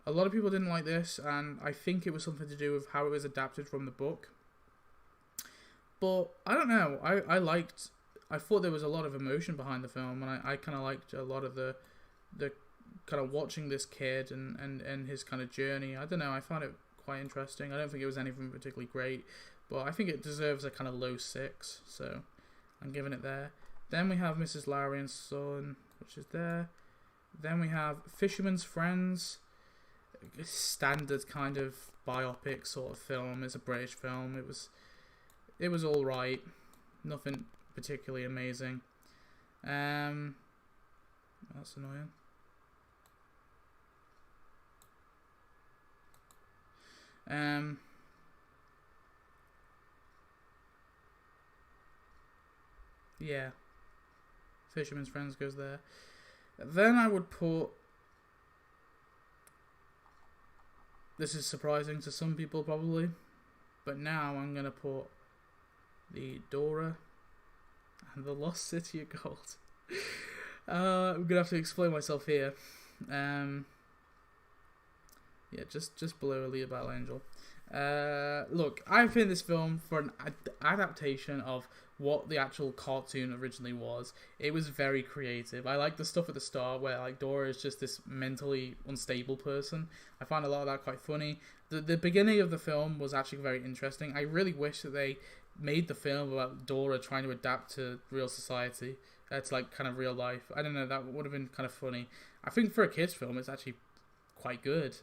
A lot of people didn't like this, and I think it was something to do with how it was adapted from the book. But I don't know. I thought there was a lot of emotion behind the film, and I kind of liked a lot of the kind of watching this kid and his kind of journey. I don't know. I found it quite interesting. I don't think it was anything particularly great, but I think it deserves a kind of low 6, so I'm giving it there. Then we have Mrs. Lowry and Son, which is there. Then we have Fisherman's Friends. Standard kind of biopic sort of film. It's a British film. It was all right. Nothing particularly amazing. That's annoying. Yeah. Fisherman's Friends goes there. Then I would put, this is surprising to some people probably, but now I'm going to put the Dora and the Lost City of Gold. I'm going to have to explain myself here. Yeah, just below Alita Battle Angel. Look, I think this film, for an adaptation of what the actual cartoon originally was, it was very creative. I like the stuff at the start where like Dora is just this mentally unstable person. I find a lot of that quite funny. The beginning of the film was actually very interesting. I really wish that they made the film about Dora trying to adapt to real society. That's like kind of real life. I don't know, that would have been kind of funny. I think for a kids film it's actually quite good.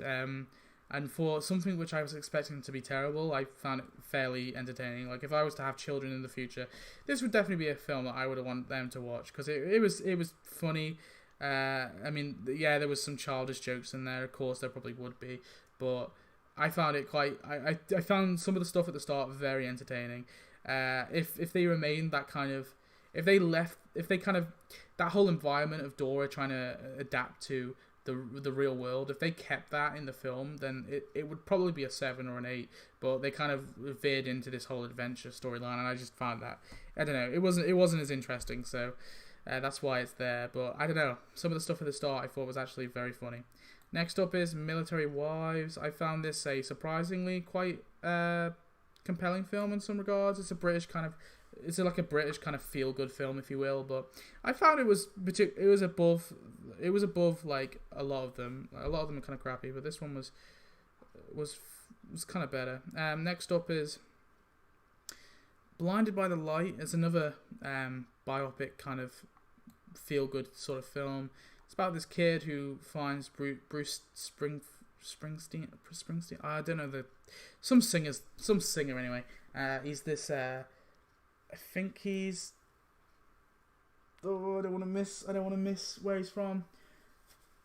And for something which I was expecting to be terrible, I found it fairly entertaining. Like, if I was to have children in the future, this would definitely be a film that I would want them to watch, because it was funny. I mean, yeah, there was some childish jokes in there, of course there probably would be, but I found it quite, I found some of the stuff at the start very entertaining. If they remained that kind of, if they kind of, that whole environment of Dora trying to adapt to the real world, if they kept that in the film, then it would probably be a 7 or an 8, but they kind of veered into this whole adventure storyline, and I just found that, I don't know, it wasn't as interesting, so that's why it's there. But I don't know, some of the stuff at the start I thought was actually very funny. Next up is Military Wives. I found this a surprisingly quite compelling film in some regards. It's a British kind of, it's like a British kind of feel-good film, if you will, but I found it was above like a lot of them. A lot of them are kind of crappy, but this one was kind of better. Next up is Blinded by the Light. It's another biopic kind of feel-good sort of film. It's about this kid who finds Bruce Springsteen. I don't know some singer anyway. He's this. I think he's. Oh, I don't want to miss where he's from.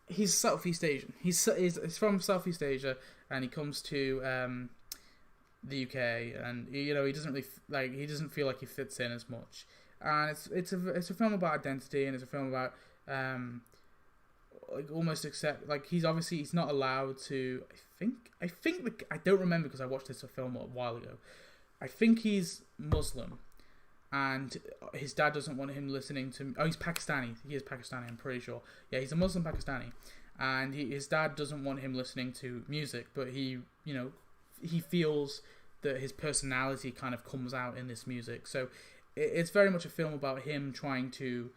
He's Southeast Asian. He's from Southeast Asia, and he comes to the UK, and he doesn't really he doesn't feel like he fits in as much. And it's a film about identity, and it's a film about almost accept, he's not allowed to. I don't remember because I watched this film a while ago. I think he's Muslim, and his dad doesn't want him listening to. Oh, he's Pakistani. He is Pakistani. I'm pretty sure. Yeah, he's a Muslim Pakistani, and his dad doesn't want him listening to music, but he feels that his personality kind of comes out in this music. So it's very much a film about him trying to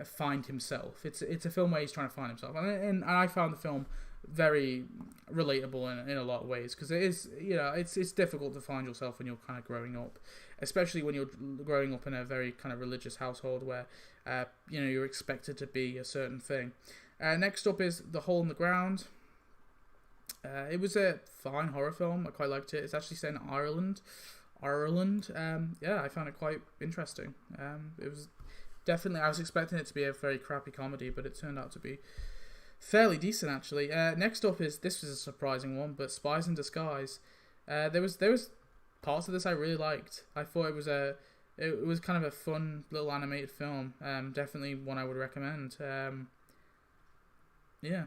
find himself. It's a film where he's trying to find himself, and I found the film very relatable in a lot of ways, because it is, it's difficult to find yourself when you're kind of growing up, especially when you're growing up in a very kind of religious household where you're expected to be a certain thing. Next up is The Hole in the Ground. It was a fine horror film. I quite liked it. It's actually set in Ireland. I found it quite interesting. It was definitely, I was expecting it to be a very crappy comedy, but it turned out to be fairly decent, actually. Next up is, this was a surprising one, but Spies in Disguise. There was parts of this I really liked. I thought it was kind of a fun little animated film. Definitely one I would recommend. Yeah,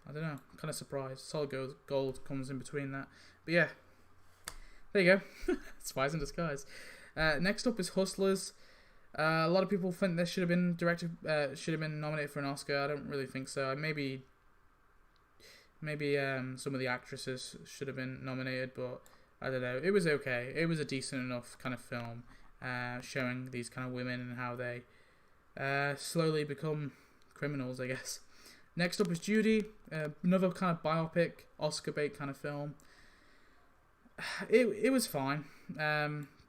I don't know, kind of surprised. Solid Gold comes in between that, but yeah, there you go. Spies in Disguise. Next up is Hustlers. A lot of people think this should have been nominated for an Oscar. I don't really think so. Maybe some of the actresses should have been nominated, but I don't know. It was okay. It was a decent enough kind of film, showing these kind of women and how they slowly become criminals, I guess. Next up is Judy, another kind of biopic, Oscar bait kind of film. It was fine.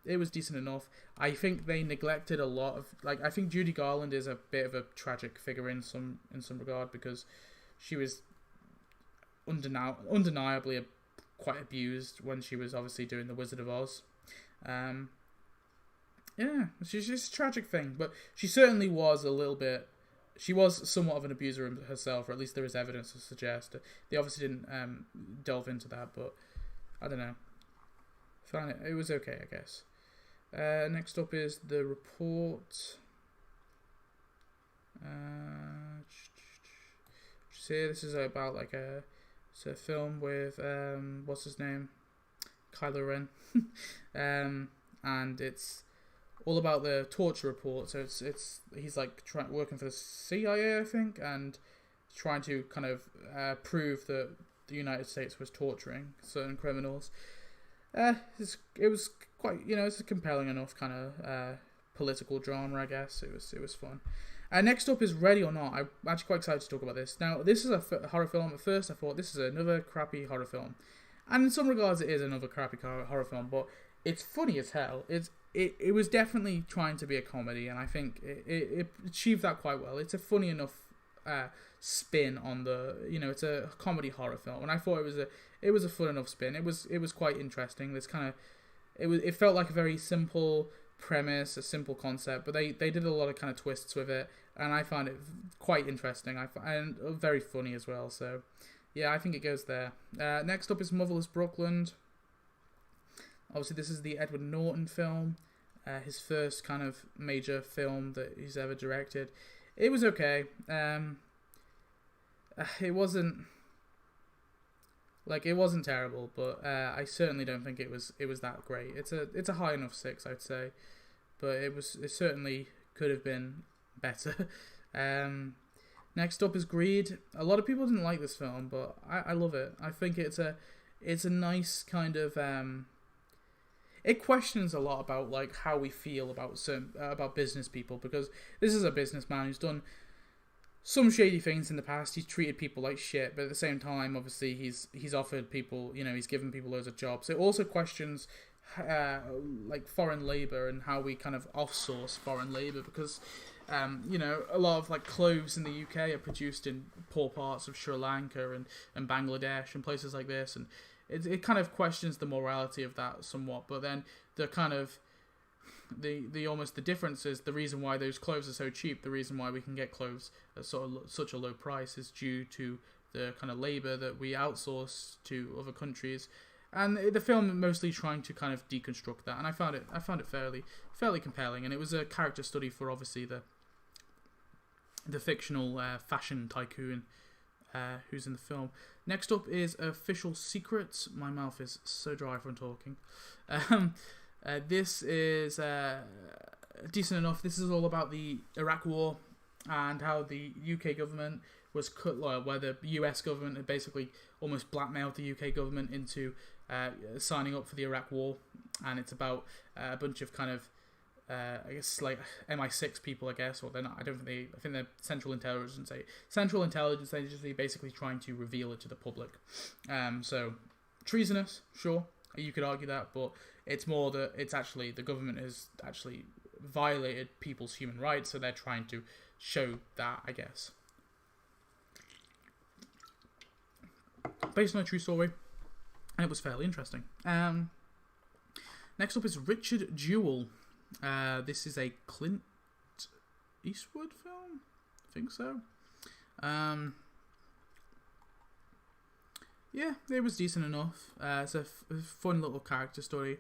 It was decent enough. I think they neglected a lot of, I think Judy Garland is a bit of a tragic figure in some regard, because she was undeniably quite abused when she was obviously doing The Wizard of Oz. Yeah, she's just a tragic thing, but she certainly was she was somewhat of an abuser herself, or at least there is evidence to suggest. They obviously didn't delve into that, but I don't know. It was okay, I guess. Next up is The Report. See, this is about it's a film with what's his name, Kylo Ren, and it's all about the torture report. So he's working for the CIA, I think, and trying to kind of prove that the United States was torturing certain criminals. It was quite, it's a compelling enough kind of political drama, I guess. It was fun. Next up is Ready or Not. I'm actually quite excited to talk about this. Now, this is a horror film. At first, I thought this is another crappy horror film, and in some regards, it is another crappy horror film. But it's funny as hell. It was definitely trying to be a comedy, and I think it achieved that quite well. It's a funny enough spin on the, it's a comedy horror film, and I thought it was a fun enough spin. It was quite interesting. This kind of it felt like a very simple premise, a simple concept, but they did a lot of kind of twists with it, and I found it quite interesting. And very funny as well. So yeah, I think it goes there. Next up is Motherless Brooklyn. Obviously, this is the Edward Norton film, his first kind of major film that he's ever directed. It was okay. It wasn't terrible, but I certainly don't think it was that great. It's a high enough 6, I'd say, but it certainly could have been better. Next up is Greed. A lot of people didn't like this film, but I love it. I think it's a nice kind of it questions a lot about how we feel about business people, because this is a businessman who's done some shady things in the past. He's treated people like shit, but at the same time, obviously, he's offered people, he's given people loads of jobs. It also questions foreign labor and how we kind of offsource foreign labor, because You know, a lot of like cloves in the UK are produced in poor parts of Sri Lanka and Bangladesh and places like this, and it kind of questions the morality of that somewhat. But then the kind of the almost the difference is the reason why those cloves are so cheap. The reason why we can get cloves at such a low price is due to the kind of labor that we outsource to other countries. And the film mostly trying to kind of deconstruct that, and I found it fairly compelling. And it was a character study for obviously the fictional fashion tycoon who's in the film. Next up is Official Secrets. My mouth is so dry from talking. This is decent enough. This is all about the Iraq War and how the UK government was cut, where the US government had basically almost blackmailed the UK government into signing up for the Iraq War. And it's about a bunch of kind of I guess like MI6 people, I guess, or they're not. I think they're Central Intelligence. Central Intelligence Agency, basically trying to reveal it to the public. So treasonous, sure, you could argue that, but it's more that it's actually the government has actually violated people's human rights, so they're trying to show that, I guess. Based on a true story, and it was fairly interesting. Next up is Richard Jewell. This is a Clint Eastwood film? I think so. Yeah, it was decent enough. It's a fun little character story.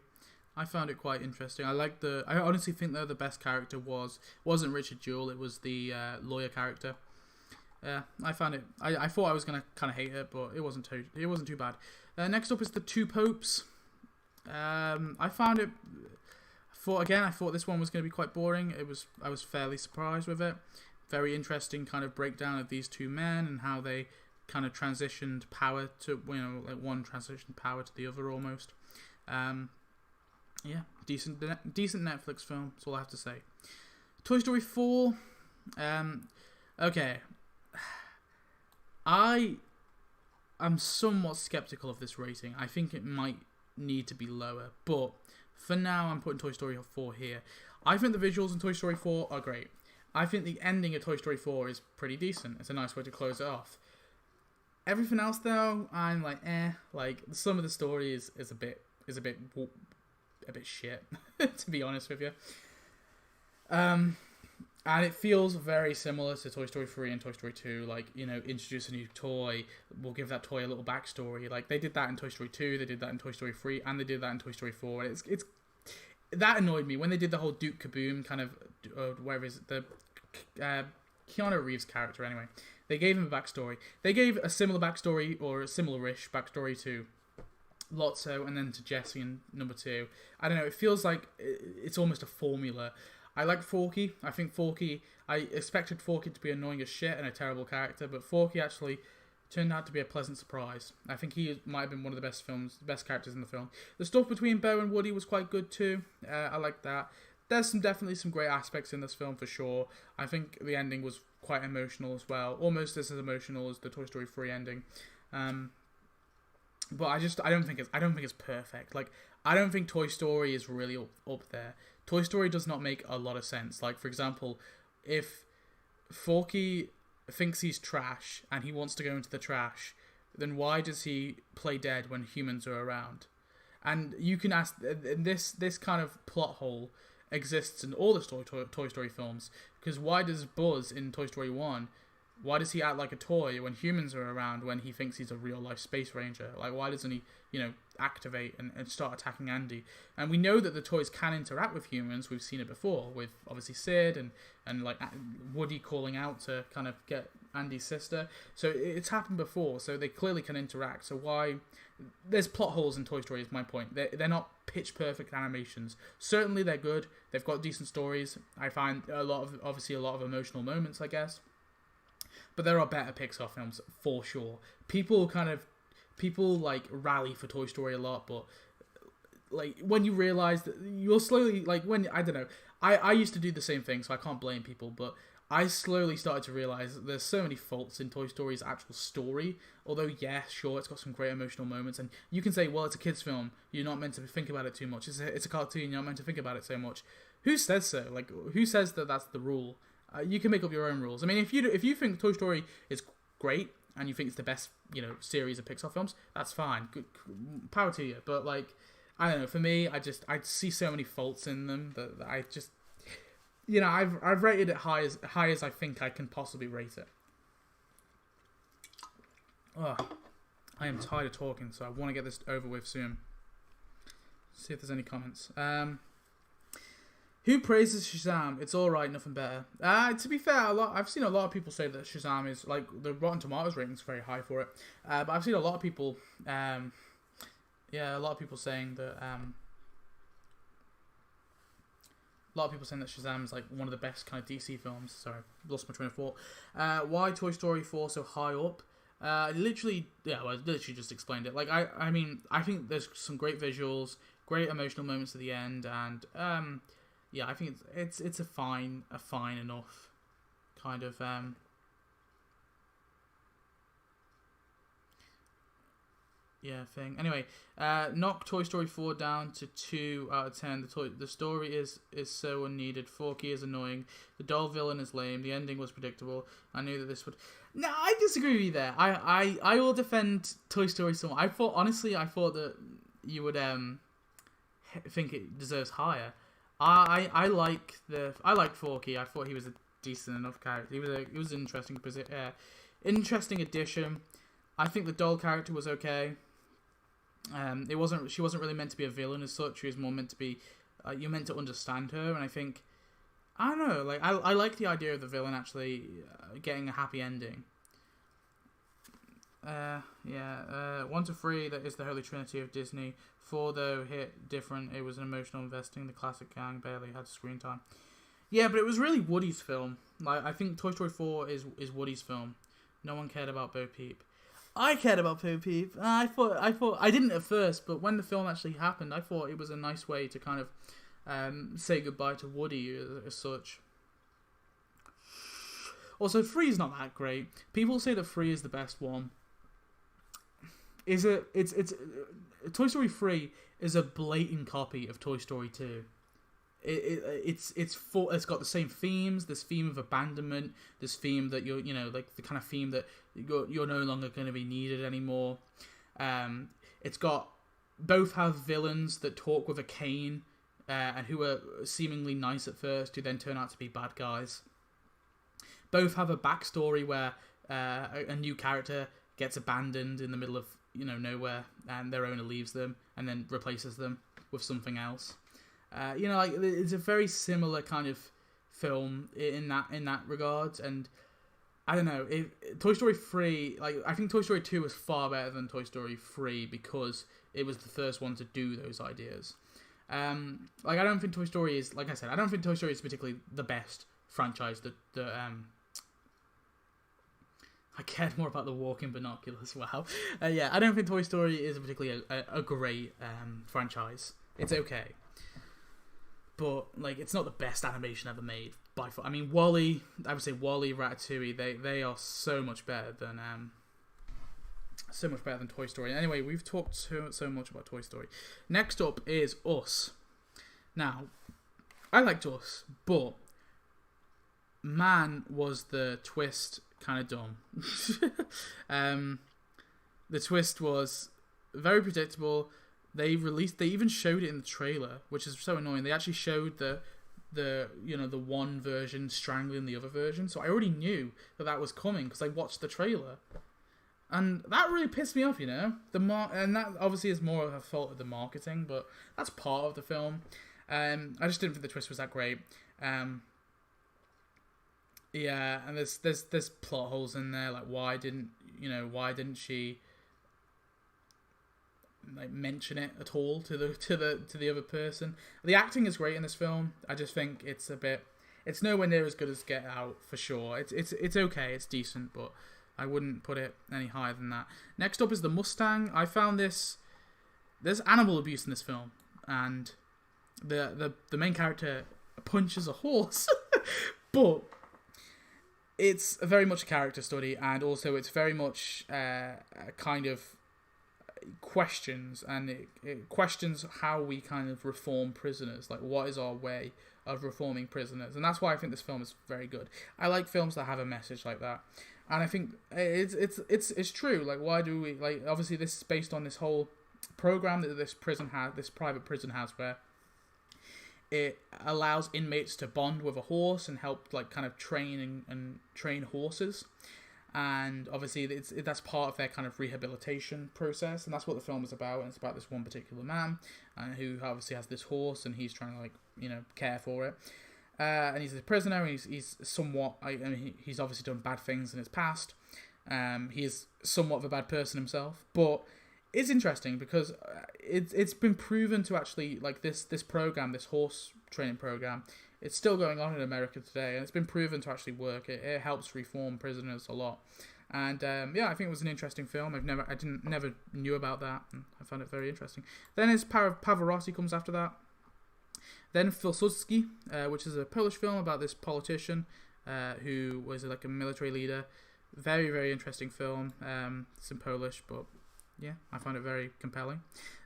I found it quite interesting. I honestly think though the best character wasn't Richard Jewell. It was the lawyer character. I found it. I thought I was gonna kind of hate it, but it wasn't too bad. Next up is The Two Popes. I found it. I thought this one was going to be quite boring. I was fairly surprised with it. Very interesting kind of breakdown of these two men and how they kind of transitioned power to, like one transitioned power to the other almost. Yeah, decent Netflix film. That's all I have to say. Toy Story 4. Okay. I am somewhat skeptical of this rating. I think it might need to be lower, but for now, I'm putting Toy Story 4 here. I think the visuals in Toy Story 4 are great. I think the ending of Toy Story 4 is pretty decent. It's a nice way to close it off. Everything else, though, I'm like, Like, some of the story is a bit shit, to be honest with you. And it feels very similar to Toy Story 3 and Toy Story 2. Like, introduce a new toy. We'll give that toy a little backstory. Like, they did that in Toy Story 2, they did that in Toy Story 3, and they did that in Toy Story 4. And it's that annoyed me when they did the whole Duke Kaboom kind of, whatever is it, the Keanu Reeves character anyway. They gave him a backstory. They gave a similar backstory, or a similar-ish backstory to Lotso and then to Jessie in number 2. I don't know, it feels like it's almost a formula. I like Forky. I expected Forky to be annoying as shit and a terrible character, but Forky actually turned out to be a pleasant surprise. I think he might have been one of the best characters in the film. The stuff between Bo and Woody was quite good too. I like that. There's definitely some great aspects in this film for sure. I think the ending was quite emotional as well, almost as emotional as the Toy Story 3 ending. But I don't think it's perfect. Like, I don't think Toy Story is really up there. Toy Story does not make a lot of sense. Like, for example, if Forky thinks he's trash and he wants to go into the trash, then why does he play dead when humans are around? And you can ask, this kind of plot hole exists in all the Toy Story films, because why does Buzz in Toy Story 1, why does he act like a toy when humans are around when he thinks he's a real-life space ranger? Like, why doesn't he, activate and start attacking Andy? And we know that the toys can interact with humans. We've seen it before with, obviously, Sid and like, Woody calling out to kind of get Andy's sister. So it's happened before, so they clearly can interact. So why... There's plot holes in Toy Story is my point. They're not pitch-perfect animations. Certainly they're good. They've got decent stories. I find a lot of emotional moments, I guess. But there are better Pixar films for sure. People like rally for Toy Story a lot, but like when you realize that you'll slowly, like, when, I don't know, I used to do the same thing, so I can't blame people, but I slowly started to realize that there's so many faults in Toy Story's actual story. Although, yeah, sure, it's got some great emotional moments, and you can say, well, it's a kid's film, you're not meant to think about it too much. It's a cartoon, you're not meant to think about it so much. Who says so? Like, who says that that's the rule? You can make up your own rules. I mean, if you think Toy Story is great and you think it's the best, series of Pixar films, that's fine. Good power to you. But like, I don't know. For me, I see so many faults in them that I just, I've rated it high as I think I can possibly rate it. Ugh. I am tired of talking, so I want to get this over with soon. See if there's any comments. Who praises Shazam? It's alright, nothing better. To be fair, I've seen a lot of people say that Shazam is, like, the Rotten Tomatoes rating is very high for it. But I've seen a lot of people, a lot of people saying that, Shazam is, like, one of the best kind of DC films. Sorry, lost my train of thought. Why Toy Story 4 so high up? I literally just explained it. Like, I mean, I think there's some great visuals, great emotional moments at the end, and I think it's a fine enough kind of thing. Anyway, knock Toy Story 4 down to 2 out of 10. The story is so unneeded. Forky is annoying. The doll villain is lame. The ending was predictable. I knew that this would. No, I disagree with you there. I will defend Toy Story somewhat. I thought that you would think it deserves higher. I liked Forky. I thought he was a decent enough character. He was an interesting addition. I think the doll character was okay. She wasn't really meant to be a villain as such. She was more meant to be. You're meant to understand her, and I think. I don't know. Like I like the idea of the villain actually getting a happy ending. 1 to 3, that is the Holy Trinity of Disney. 4 though hit different. It was an emotional investing. The classic gang barely had screen time. Yeah, but it was really Woody's film. Like I think Toy Story 4 is Woody's film. No one cared about Bo Peep. I cared about Bo Peep. I thought I didn't at first, but when the film actually happened, I thought it was a nice way to kind of say goodbye to Woody as such. Also, 3 is not that great. People say that 3 is the best one. It's Toy Story 3 is a blatant copy of Toy Story 2. It's got the same themes. This theme of abandonment. This theme that like the kind of theme that you're no longer going to be needed anymore. It's got both have villains that talk with a cane. And who are seemingly nice at first, who then turn out to be bad guys. Both have a backstory where a new character gets abandoned in the middle of nowhere, and their owner leaves them and then replaces them with something else. It's a very similar kind of film in that regard, and I don't know if Toy Story 3. Like I think Toy Story 2 was far better than Toy Story 3 because it was the first one to do those ideas. I don't think Toy Story is, like I said, I don't think Toy Story is particularly the best franchise. I cared more about the walking binoculars. Wow. I don't think Toy Story is particularly a great franchise. It's okay, but like it's not the best animation ever made by far. I mean, WALL-E. I would say WALL-E, Ratatouille. They are so much better than Toy Story. Anyway, we've talked so much about Toy Story. Next up is Us. Now, I liked Us, but man, was the twist kind of dumb. The twist was very predictable. They even showed it in the trailer, which is so annoying. They actually showed the one version strangling the other version, so I already knew that was coming because I watched the trailer. And that really pissed me off, and that obviously is more of a fault of the marketing, but that's part of the film. I just didn't think the twist was that great. And there's plot holes in there, like why didn't she like mention it at all to the other person? The acting is great in this film. I just think it's nowhere near as good as Get Out for sure. It's okay, it's decent, but I wouldn't put it any higher than that. Next up is The Mustang. I found there's animal abuse in this film, and the main character punches a horse, but it's very much a character study, and also it's very much kind of questions, and it questions how we kind of reform prisoners. Like, what is our way of reforming prisoners? And that's why I think this film is very good. I like films that have a message like that, and I think it's true. Like, why do we, like, obviously this is based on this whole program that this private prison has, where it allows inmates to bond with a horse and help, like, kind of train and train horses. And obviously that's part of their kind of rehabilitation process, and that's what the film is about. And it's about this one particular man who obviously has this horse, and he's trying to, like, you know, care for it. And he's a prisoner, and he's somewhat, I mean, he's obviously done bad things in his past. He is somewhat of a bad person himself, but it's interesting because it's been proven to actually, like, this program, this horse training program, it's still going on in America today, and it's been proven to actually work. It helps reform prisoners a lot, and yeah, I think it was an interesting film. I never knew about that, and I found it very interesting. Then Pavarotti comes after that. Then Pilsudski, which is a Polish film about this politician who was, like, a military leader. Very, very interesting film. It's in Polish, but yeah, I found it very compelling.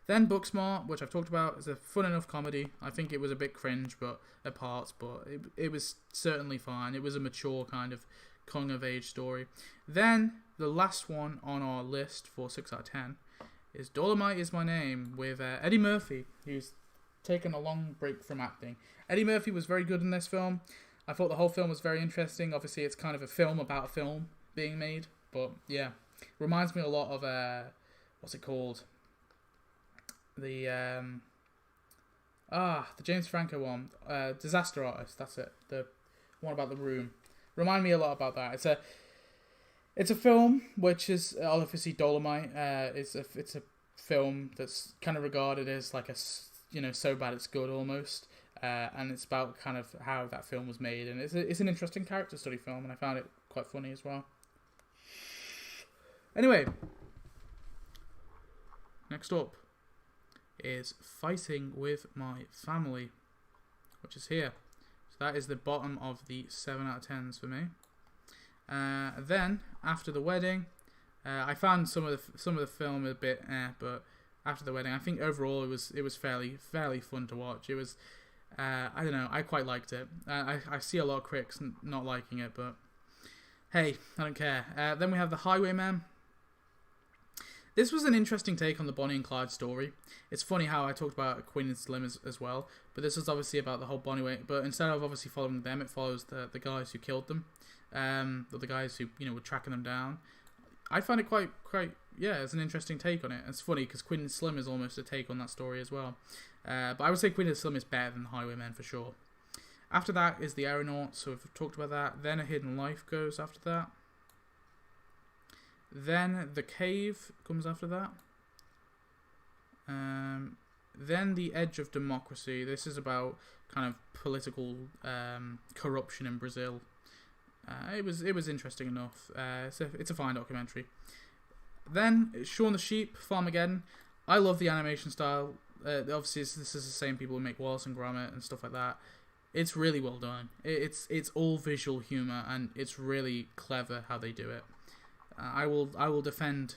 Then Booksmart, which I've talked about, is a fun enough comedy. I think it was a bit cringe, but at parts, but it was certainly fine. It was a mature kind of coming of age story. Then the last one on our list for 6 out of 10 is Dolomite Is My Name, with Eddie Murphy, who's taken a long break from acting. Eddie Murphy was very good in this film. I thought the whole film was very interesting. Obviously, it's kind of a film about a film being made, but yeah, reminds me a lot of what's it called? The James Franco one, Disaster Artist. That's it. The one about the room. Remind me a lot about that. It's a film which is obviously Dolomite. It's a film that's kind of regarded as like a, you know, so bad it's good almost. And it's about kind of how that film was made, and it's an interesting character study film, and I found it quite funny as well. Anyway, next up is Fighting With My Family, which is here. So that is the bottom of the 7 out of 10s for me. Then After the Wedding, I found some of the film a bit but After the Wedding, I think overall it was fairly fun to watch. It was I don't know, I quite liked it. I see a lot of critics not liking it, but hey, I don't care. Then we have The Highwayman. This was an interesting take on the Bonnie and Clyde story. It's funny how I talked about Quinn and Slim as well, but this is obviously about the whole Bonnie way. But instead of obviously following them, it follows the guys who killed them, or the guys who, you know, were tracking them down. I find it quite yeah, it's an interesting take on it. It's funny because Quinn and Slim is almost a take on that story as well. But I would say Quinn and Slim is better than The Highwaymen for sure. After that is The Aeronaut, so we've talked about that. Then A Hidden Life goes after that. Then The Cave comes after that. Then The Edge of Democracy. This is about kind of political corruption in Brazil. It was interesting enough. It's a fine documentary. Then Shaun the Sheep, Farmageddon. I love the animation style. Obviously, this is the same people who make Wallace and Gromit and stuff like that. It's really well done. It's all visual humor, and it's really clever how they do it. I will defend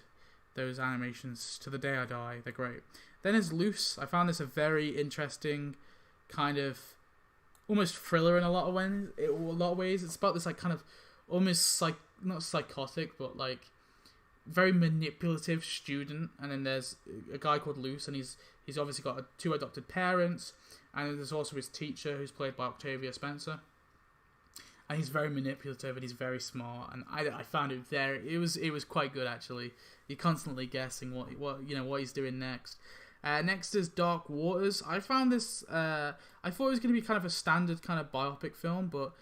those animations to the day I die. They're great. Then is Loose. I found this a very interesting kind of almost thriller in a lot of ways. It's about this, like, kind of almost not psychotic, but like very manipulative student. And then there's a guy called Loose, and he's obviously got 2 adopted parents, and there's also his teacher, who's played by Octavia Spencer. And he's very manipulative, and he's very smart, and I found it it was quite good actually. You're constantly guessing what he's doing next. Next is Dark Waters. I found this. I thought it was going to be kind of a standard kind of biopic film, but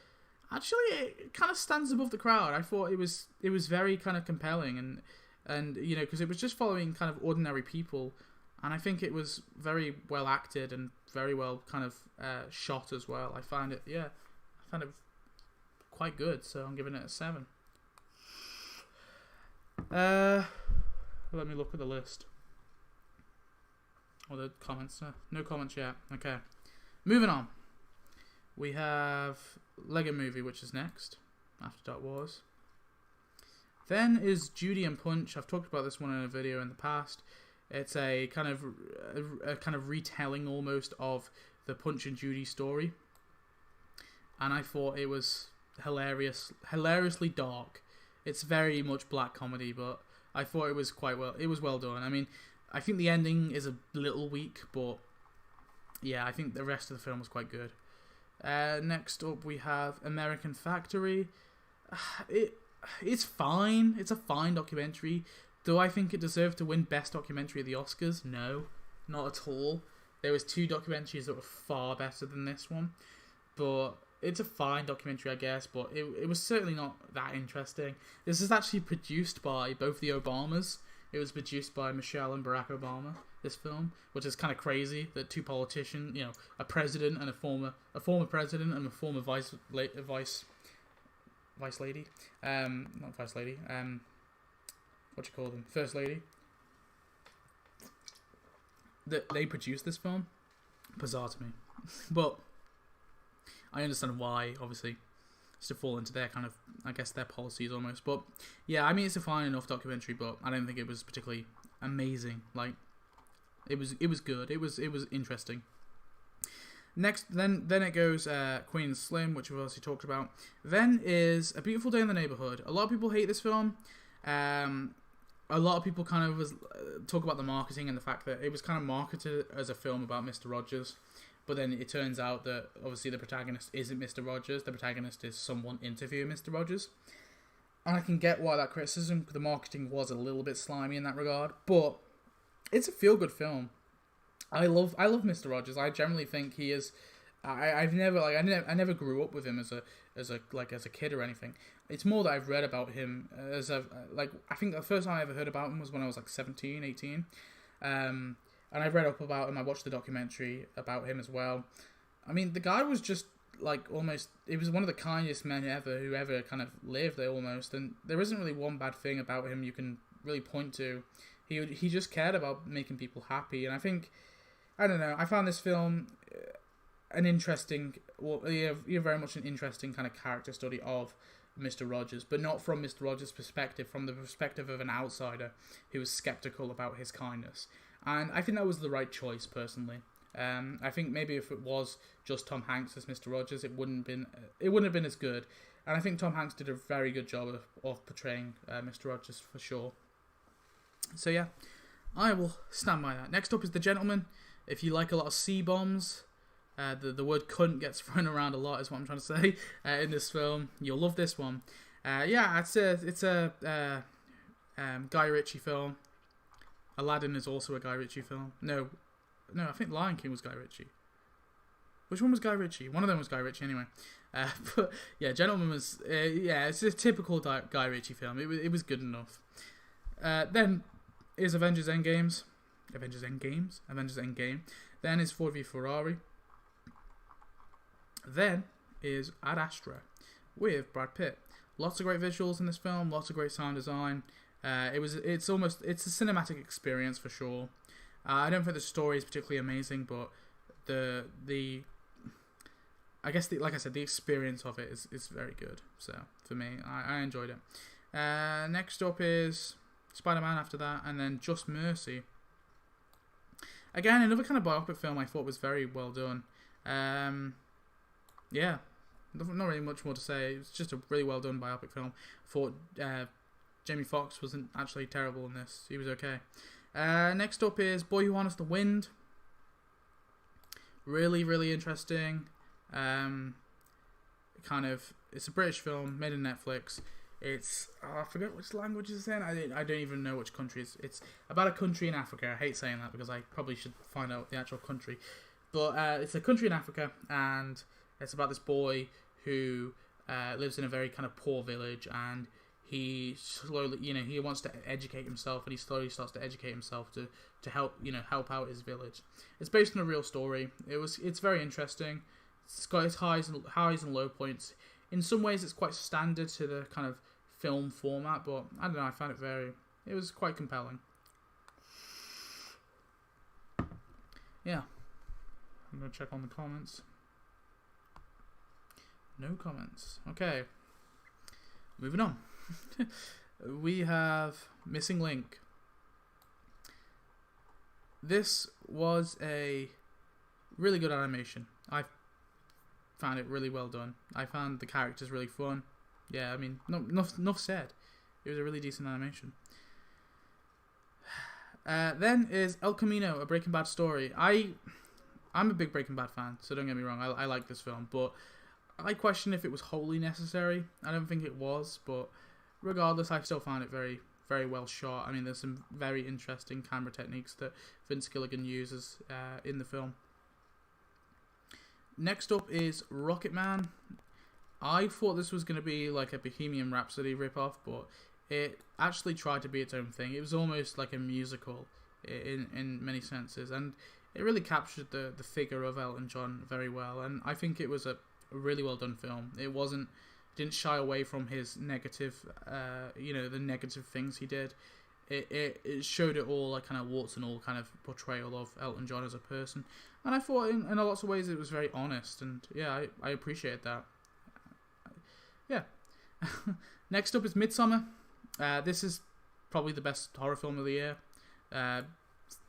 actually it kind of stands above the crowd. I thought it was very kind of compelling, and you know, because it was just following kind of ordinary people, and I think it was very well acted and very well kind of shot as well. I found it quite good, so I'm giving it a 7. Let me look at the list. Or the comments. No comments yet. Okay. Moving on. We have Lego Movie, which is next, after Dark Wars. Then is Judy and Punch. I've talked about this one in a video in the past. It's a kind of retelling almost of the Punch and Judy story, and I thought it was hilariously dark. It's very much black comedy, but I thought it was well done. I mean, I think the ending is a little weak, but yeah, I think the rest of the film was quite good. Next up, we have American Factory. It's fine. It's a fine documentary. Do I think it deserved to win Best Documentary at the Oscars? No, not at all. There was 2 documentaries that were far better than this one, but it's a fine documentary, I guess, but it was certainly not that interesting. This is actually produced by both the Obamas. It was produced by Michelle and Barack Obama, this film, which is kind of crazy that 2 politicians, a president and a former president and a former vice lady, not vice lady, what do you call them, first lady, that they produced this film. Bizarre to me, but I understand why, obviously, it's to fall into their kind of, I guess, their policies almost. But yeah, I mean, it's a fine enough documentary, but I don't think it was particularly amazing. Like, it was good. It was interesting. Next, then it goes Queen and Slim, which we've obviously talked about. Then is A Beautiful Day in the Neighborhood. A lot of people hate this film. A lot of people kind of talk about the marketing and the fact that it was kind of marketed as a film about Mr. Rogers. But then it turns out that obviously the protagonist isn't Mr. Rogers. The protagonist is someone interviewing Mr. Rogers. And I can get why that criticism, the marketing was a little bit slimy in that regard. But it's a feel-good film. I love Mr. Rogers. I generally think he is. I never grew up with him as a kid or anything. It's more that I've read about him I think the first time I ever heard about him was when I was like 17, 18. And I read up about him. I watched the documentary about him as well. I mean, the guy was just he was one of the kindest men who ever kind of lived there almost. And there isn't really one bad thing about him you can really point to. He just cared about making people happy. And I don't know, I found this film very much an interesting kind of character study of Mr. Rogers, but not from Mr. Rogers' perspective, from the perspective of an outsider who was skeptical about his kindness. And I think that was the right choice, personally. I think maybe if it was just Tom Hanks as Mr. Rogers, it wouldn't have been as good. And I think Tom Hanks did a very good job of portraying Mr. Rogers for sure. So yeah, I will stand by that. Next up is The Gentleman. If you like a lot of C-bombs, the word cunt gets thrown around a lot, is what I'm trying to say, in this film. You'll love this one. Yeah, it's a Guy Ritchie film. Aladdin is also a Guy Ritchie film. No, I think Lion King was Guy Ritchie. Which one was Guy Ritchie? One of them was Guy Ritchie anyway. But yeah, Gentleman was, it's a typical Guy Ritchie film. It was good enough. Then is Avengers Endgame. Then is Ford v Ferrari. Then is Ad Astra with Brad Pitt. Lots of great visuals in this film. Lots of great sound design. It's a cinematic experience for sure. I don't think the story is particularly amazing, but like I said, the experience of it is very good. So for me, I enjoyed it. Next up is Spider-Man after that, and then Just Mercy. Again, another kind of biopic film I thought was very well done. Yeah, not really much more to say. It was just a really well done biopic film. I thought Jamie Foxx wasn't actually terrible in this. He was okay. Next up is Boy Who Harnessed the Wind. Really, really interesting. It's a British film made in Netflix. It's I forget which language it's in. I don't even know which country it's about a country in Africa. I hate saying that because I probably should find out the actual country. But it's a country in Africa, and it's about this boy who lives in a very kind of poor village, and he slowly, he wants to educate himself, and he slowly starts to educate himself to help out his village. It's based on a real story. It's very interesting. It's got its highs and low points. In some ways, it's quite standard to the kind of film format, but I don't know. I found it was quite compelling. Yeah, I'm gonna check on the comments. No comments. Okay, moving on. We have Missing Link. this was a really good animation. I found it really well done. I found the characters really fun. Yeah, I mean, enough said. It was a really decent animation. Then is El Camino, a Breaking Bad story. I'm a big Breaking Bad fan, so don't get me wrong. I like this film, but I question if it was wholly necessary. I don't think it was, but regardless, I still found it very, very well shot. I mean, there's some very interesting camera techniques that Vince Gilligan uses in the film. Next up is Rocket Man. I thought this was going to be like a Bohemian Rhapsody ripoff, but it actually tried to be its own thing. It was almost like a musical in many senses, and it really captured the figure of Elton John very well. And I think it was a really well done film. It didn't shy away from his negative, the negative things he did. It showed it all, like kind of warts and all kind of portrayal of Elton John as a person. And I thought in lots of ways it was very honest, and yeah, I appreciate that. Yeah. Next up is Midsommar. This is probably the best horror film of the year.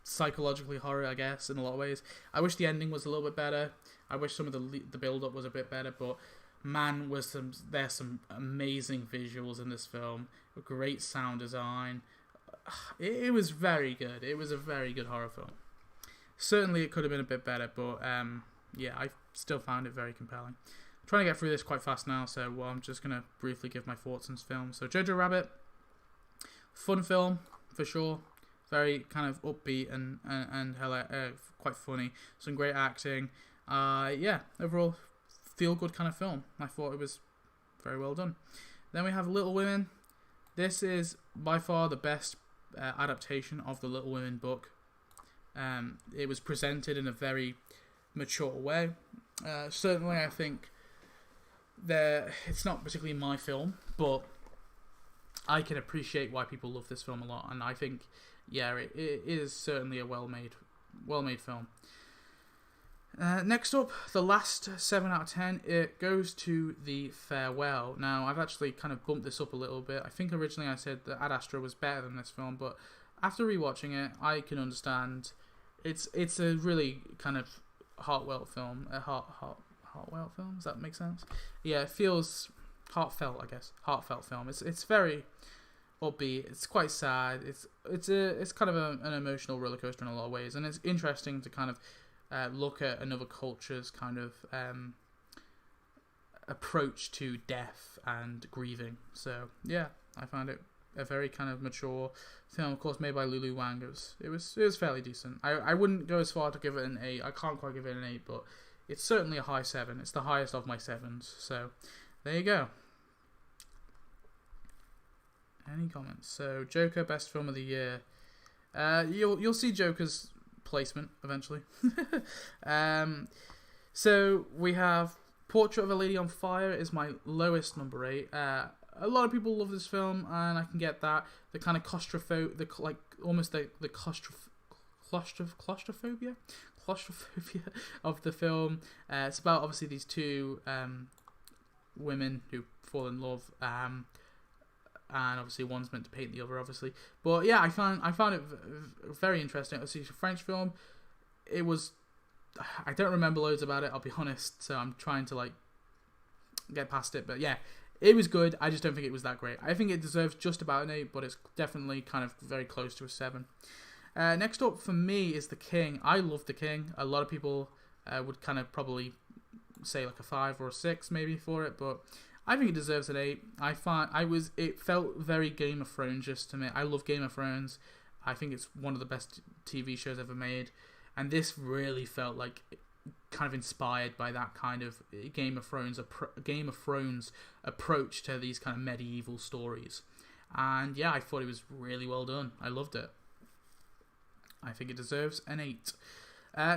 Psychologically horror, I guess, in a lot of ways. I wish the ending was a little bit better. I wish some of the build-up was a bit better, but man, there's some amazing visuals in this film. Great sound design. It was very good. It was a very good horror film. Certainly it could have been a bit better, but yeah, I still found it very compelling. I'm trying to get through this quite fast now, so I'm just going to briefly give my thoughts on this film. So Jojo Rabbit, fun film, for sure. Very kind of upbeat and quite funny. Some great acting. Yeah, overall, feel-good kind of film. I thought it was very well done. Then we have Little Women. This is by far the best adaptation of the Little Women book. It was presented in a very mature way. Certainly, I think it's not particularly my film, but I can appreciate why people love this film a lot, and I think, yeah, it is certainly a well-made film. Next up, the last 7 out of 10, it goes to The Farewell. Now, I've actually kind of bumped this up a little bit. I think originally I said that Ad Astra was better than this film, but after rewatching it, I can understand. It's a really kind of heartfelt film. Heartfelt film? Does that make sense? Yeah, it feels heartfelt, I guess. Heartfelt film. It's very upbeat. It's quite sad. It's kind of an emotional roller coaster in a lot of ways, and it's interesting to kind of look at another culture's kind of approach to death and grieving. So yeah, I found it a very kind of mature film, of course, made by Lulu Wang. It was fairly decent. I wouldn't go as far to give it an 8. I can't quite give it an 8, but it's certainly a high 7. It's the highest of my 7s. So there you go. Any comments? So Joker, best film of the year. You'll see Joker's placement eventually. So we have Portrait of a Lady on Fire is my lowest, number 8. A lot of people love this film, and I can get that. The kind of claustrophobia of the film. It's about obviously these two women who fall in love, and obviously one's meant to paint the other, obviously. But yeah, I found it very interesting. It's a French film. I don't remember loads about it, I'll be honest, so I'm trying to like get past it. But yeah, it was good. I just don't think it was that great. I think it deserves just about an 8, but it's definitely kind of very close to a 7. Next up for me is The King. I love The King. A lot of people would kind of probably say like a 5 or a 6 maybe for it, but I think it deserves an 8. It felt very Game of Thrones just to me. I love Game of Thrones. I think it's one of the best TV shows ever made, and this really felt like kind of inspired by that kind of Game of Thrones approach to these kind of medieval stories. And yeah, I thought it was really well done. I loved it. I think it deserves an 8.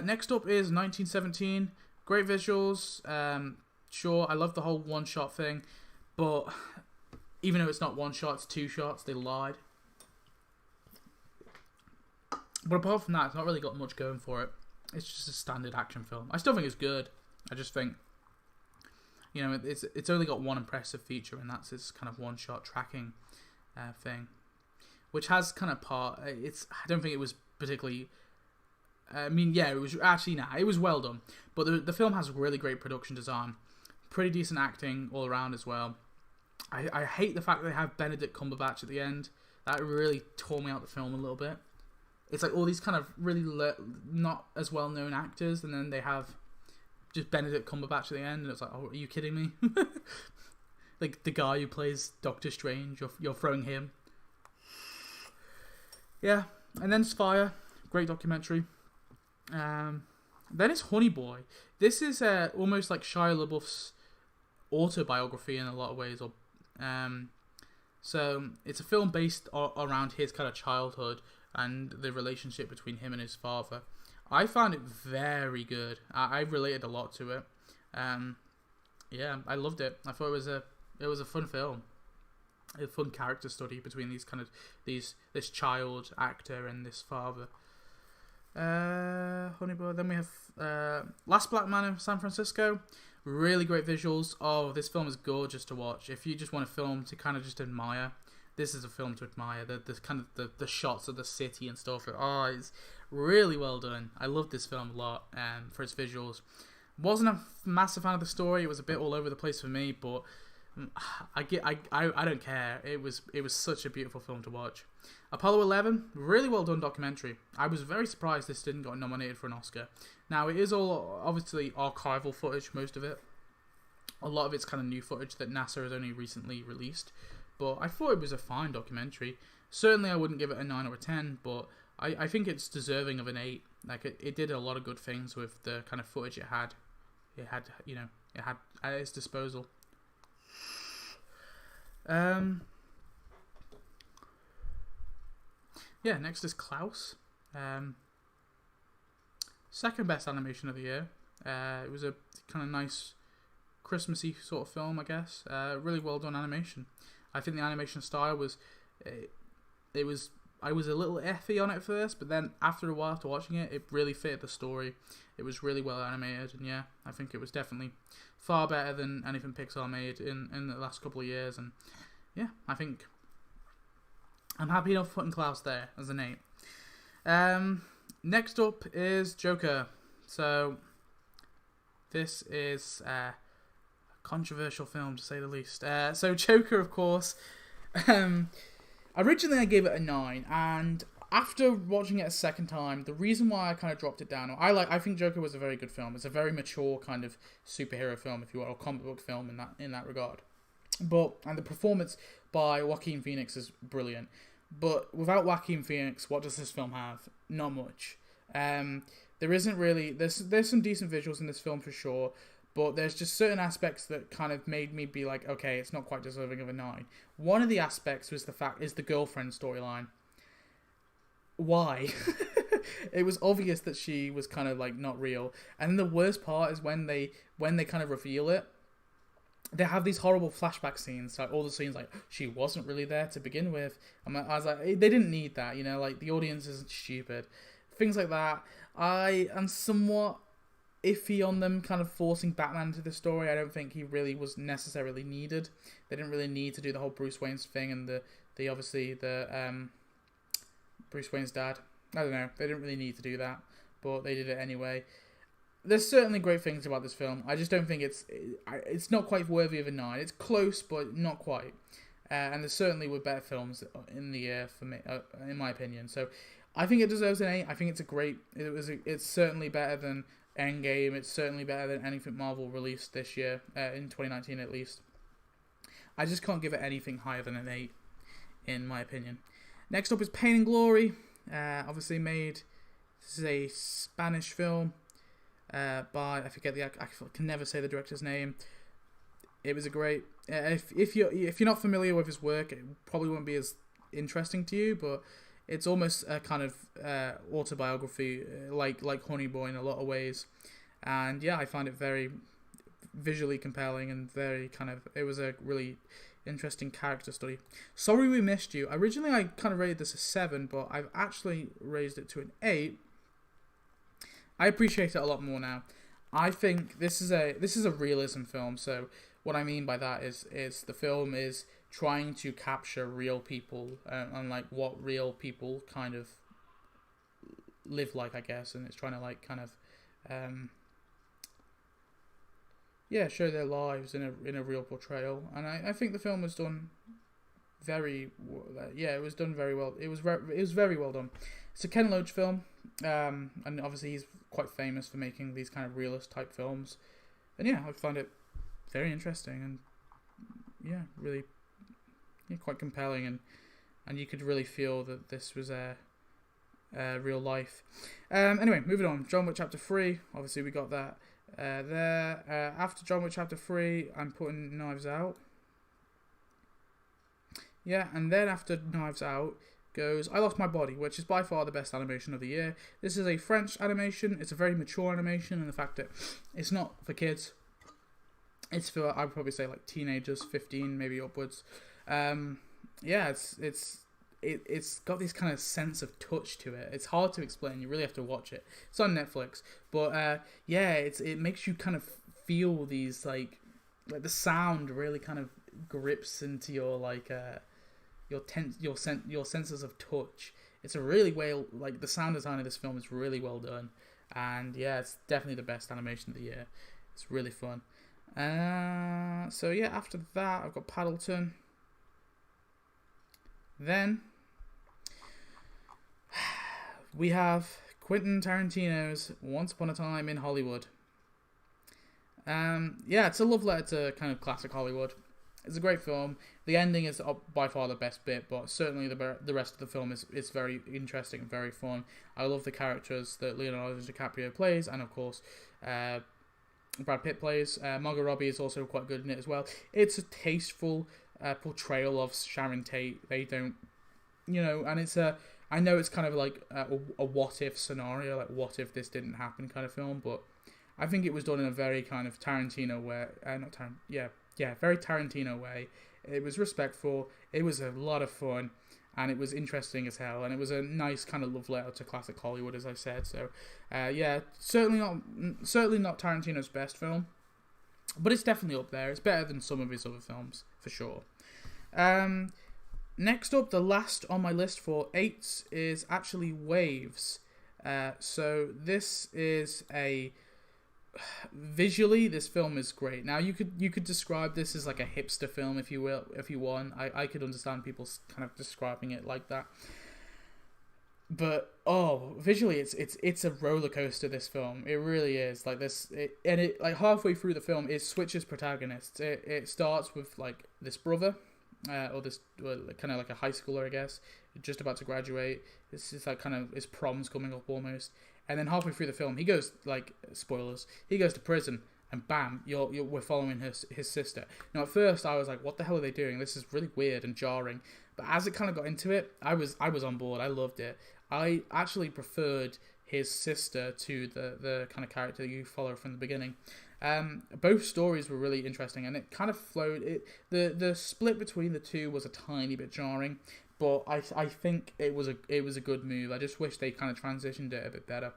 Next up is 1917. Great visuals. Sure, I love the whole one-shot thing, but even though it's not one shot, it's 2 shots. They lied. But apart from that, it's not really got much going for it. It's just a standard action film. I still think it's good. I just think, it's only got one impressive feature, and that's its kind of one-shot tracking thing, which has kind of I don't think it was particularly I mean, yeah, it was actually it was well done, but the film has really great production design, pretty decent acting all around as well. I hate the fact that they have Benedict Cumberbatch at the end. That really tore me out the film a little bit. It's like all these kind of really not as well known actors, and then they have just Benedict Cumberbatch at the end, and it's like, oh, are you kidding me? Like the guy who plays Doctor Strange, you're throwing him. Yeah, and then Spire, great documentary. Then it's Honey Boy. This is almost like Shia LaBeouf's autobiography in a lot of ways, or so it's a film based around his kind of childhood and the relationship between him and his father. I found it very good. I related a lot to it. Yeah, I loved it. I thought it was a fun film, a fun character study between this child actor and this father. Honey Boy. Then we have Last Black Man in San Francisco. Really great visuals. Oh, this film is gorgeous to watch. If you just want a film to kind of just admire, this is a film to admire. The kind of the shots of the city and stuff. Oh, it's really well done. I love this film a lot for its visuals. Wasn't a massive fan of the story. It was a bit all over the place for me, but I don't care. It was such a beautiful film to watch. Apollo 11, really well done documentary. I was very surprised this didn't get nominated for an Oscar. Now, it is all obviously archival footage, most of it. A lot of it's kind of new footage that NASA has only recently released. But I thought it was a fine documentary. Certainly I wouldn't give it a 9 or a 10, but I think it's deserving of an 8. Like, it did a lot of good things with the kind of footage it had. It had at its disposal. Yeah, next is Klaus. Second best animation of the year. It was a kind of nice Christmassy sort of film, I guess. Really well done animation. I think the animation style was, I was a little iffy on it first, but then after a while after watching it, it really fitted the story. It was really well animated, and yeah, I think it was definitely far better than anything Pixar made in the last couple of years, and yeah, I think I'm happy enough putting Klaus there as an 8. Next up is Joker. So this is a controversial film, to say the least. So Joker, of course. Originally I gave it a 9, and after watching it a second time, the reason why I kind of dropped it down, I think Joker was a very good film. It's a very mature kind of superhero film, if you will, or comic book film in that regard. And the performance by Joaquin Phoenix is brilliant. But without Joaquin Phoenix, what does this film have? Not much. There isn't really. There's some decent visuals in this film for sure, but there's just certain aspects that kind of made me be like, okay, it's not quite deserving of a 9. One of the aspects is the girlfriend storyline. Why? It was obvious that she was kind of like not real, and the worst part is when they kind of reveal it. They have these horrible flashback scenes, like all the scenes like she wasn't really there to begin with. I was like, they didn't need that, like the audience isn't stupid. Things like that. I am somewhat iffy on them kind of forcing Batman into the story. I don't think he really was necessarily needed. They didn't really need to do the whole Bruce Wayne's thing and the Bruce Wayne's dad. I don't know. They didn't really need to do that, but they did it anyway. There's certainly great things about this film. I just don't think it's not quite worthy of a 9. It's close, but not quite. And there certainly were better films in the year for me, in my opinion. So I think it deserves an 8. I think it's certainly better than Endgame. It's certainly better than anything Marvel released this year, in 2019 at least. I just can't give it anything higher than an 8, in my opinion. Next up is Pain and Glory. Obviously made. This is a Spanish film. By I can never say the director's name. It was a great. If you're not familiar with his work, it probably won't be as interesting to you. But it's almost a kind of autobiography, like Honey Boy in a lot of ways. And yeah, I find it very visually compelling and very kind of. It was a really interesting character study. Sorry We Missed You. Originally, I kind of rated this a 7, but I've actually raised it to an 8. I appreciate it a lot more now. I think this is a realism film. So what I mean by that is the film is trying to capture real people and like what real people kind of live like, I guess, and it's trying to like kind of show their lives in a real portrayal. And I think the film was done it was done very well. It was very well done. It's a Ken Loach film, and obviously he's quite famous for making these kind of realist type films. And I find it very interesting and really quite compelling, and you could really feel that this was real life. Anyway, moving on. John Wick Chapter 3. Obviously, we got that there. After John Wick Chapter 3, I'm putting Knives Out. Yeah, and then after Knives Out goes I Lost My Body, which is by far the best animation of the year. This is a French animation. It's a very mature animation in the fact that it's not for kids. It's for, I would probably say, like teenagers, 15 maybe upwards. It's got this kind of sense of touch to it. It's hard to explain. You really have to watch it. It's on Netflix, but it makes you kind of feel these like the sound really kind of grips into your like your senses of touch. It's a really well, like, the sound design of this film is really well done, and it's definitely the best animation of the year. It's really fun. After that I've got Paddleton. Then we have Quentin Tarantino's Once Upon a Time in Hollywood. It's a love letter to kind of classic Hollywood. It's a great film. The ending is by far the best bit, but certainly the rest of the film is very interesting and very fun. I love the characters that Leonardo DiCaprio plays, and of course Brad Pitt plays. Margot Robbie is also quite good in it as well. It's a tasteful portrayal of Sharon Tate. They don't, and it's I know it's kind of like a what if scenario, like what if this didn't happen kind of film, but I think it was done in a very kind of Tarantino way. Very Tarantino way. It was respectful. It was a lot of fun, and it was interesting as hell. And it was a nice kind of love letter to classic Hollywood, as I said. So, certainly not Tarantino's best film, but it's definitely up there. It's better than some of his other films for sure. Next up, the last on my list for 8s is actually Waves. So this is visually, this film is great. Now you could describe this as like a hipster film, if you will, if you want. I could understand people kind of describing it like that. But visually, it's a roller coaster. This film, it really is. Like this, like halfway through the film, it switches protagonists. It starts with like this brother, or this kind of like a high schooler, I guess, just about to graduate. This is like kind of his prom's coming up almost. And then halfway through the film, he goes, like, spoilers, he goes to prison, and bam, we're following his sister. Now, at first, I was like, what the hell are they doing? This is really weird and jarring. But as it kind of got into it, I was on board. I loved it. I actually preferred his sister to the kind of character you follow from the beginning. Both stories were really interesting, and it kind of flowed. The split between the two was a tiny bit jarring, but I think it was a good move. I just wish they kind of transitioned it a bit better.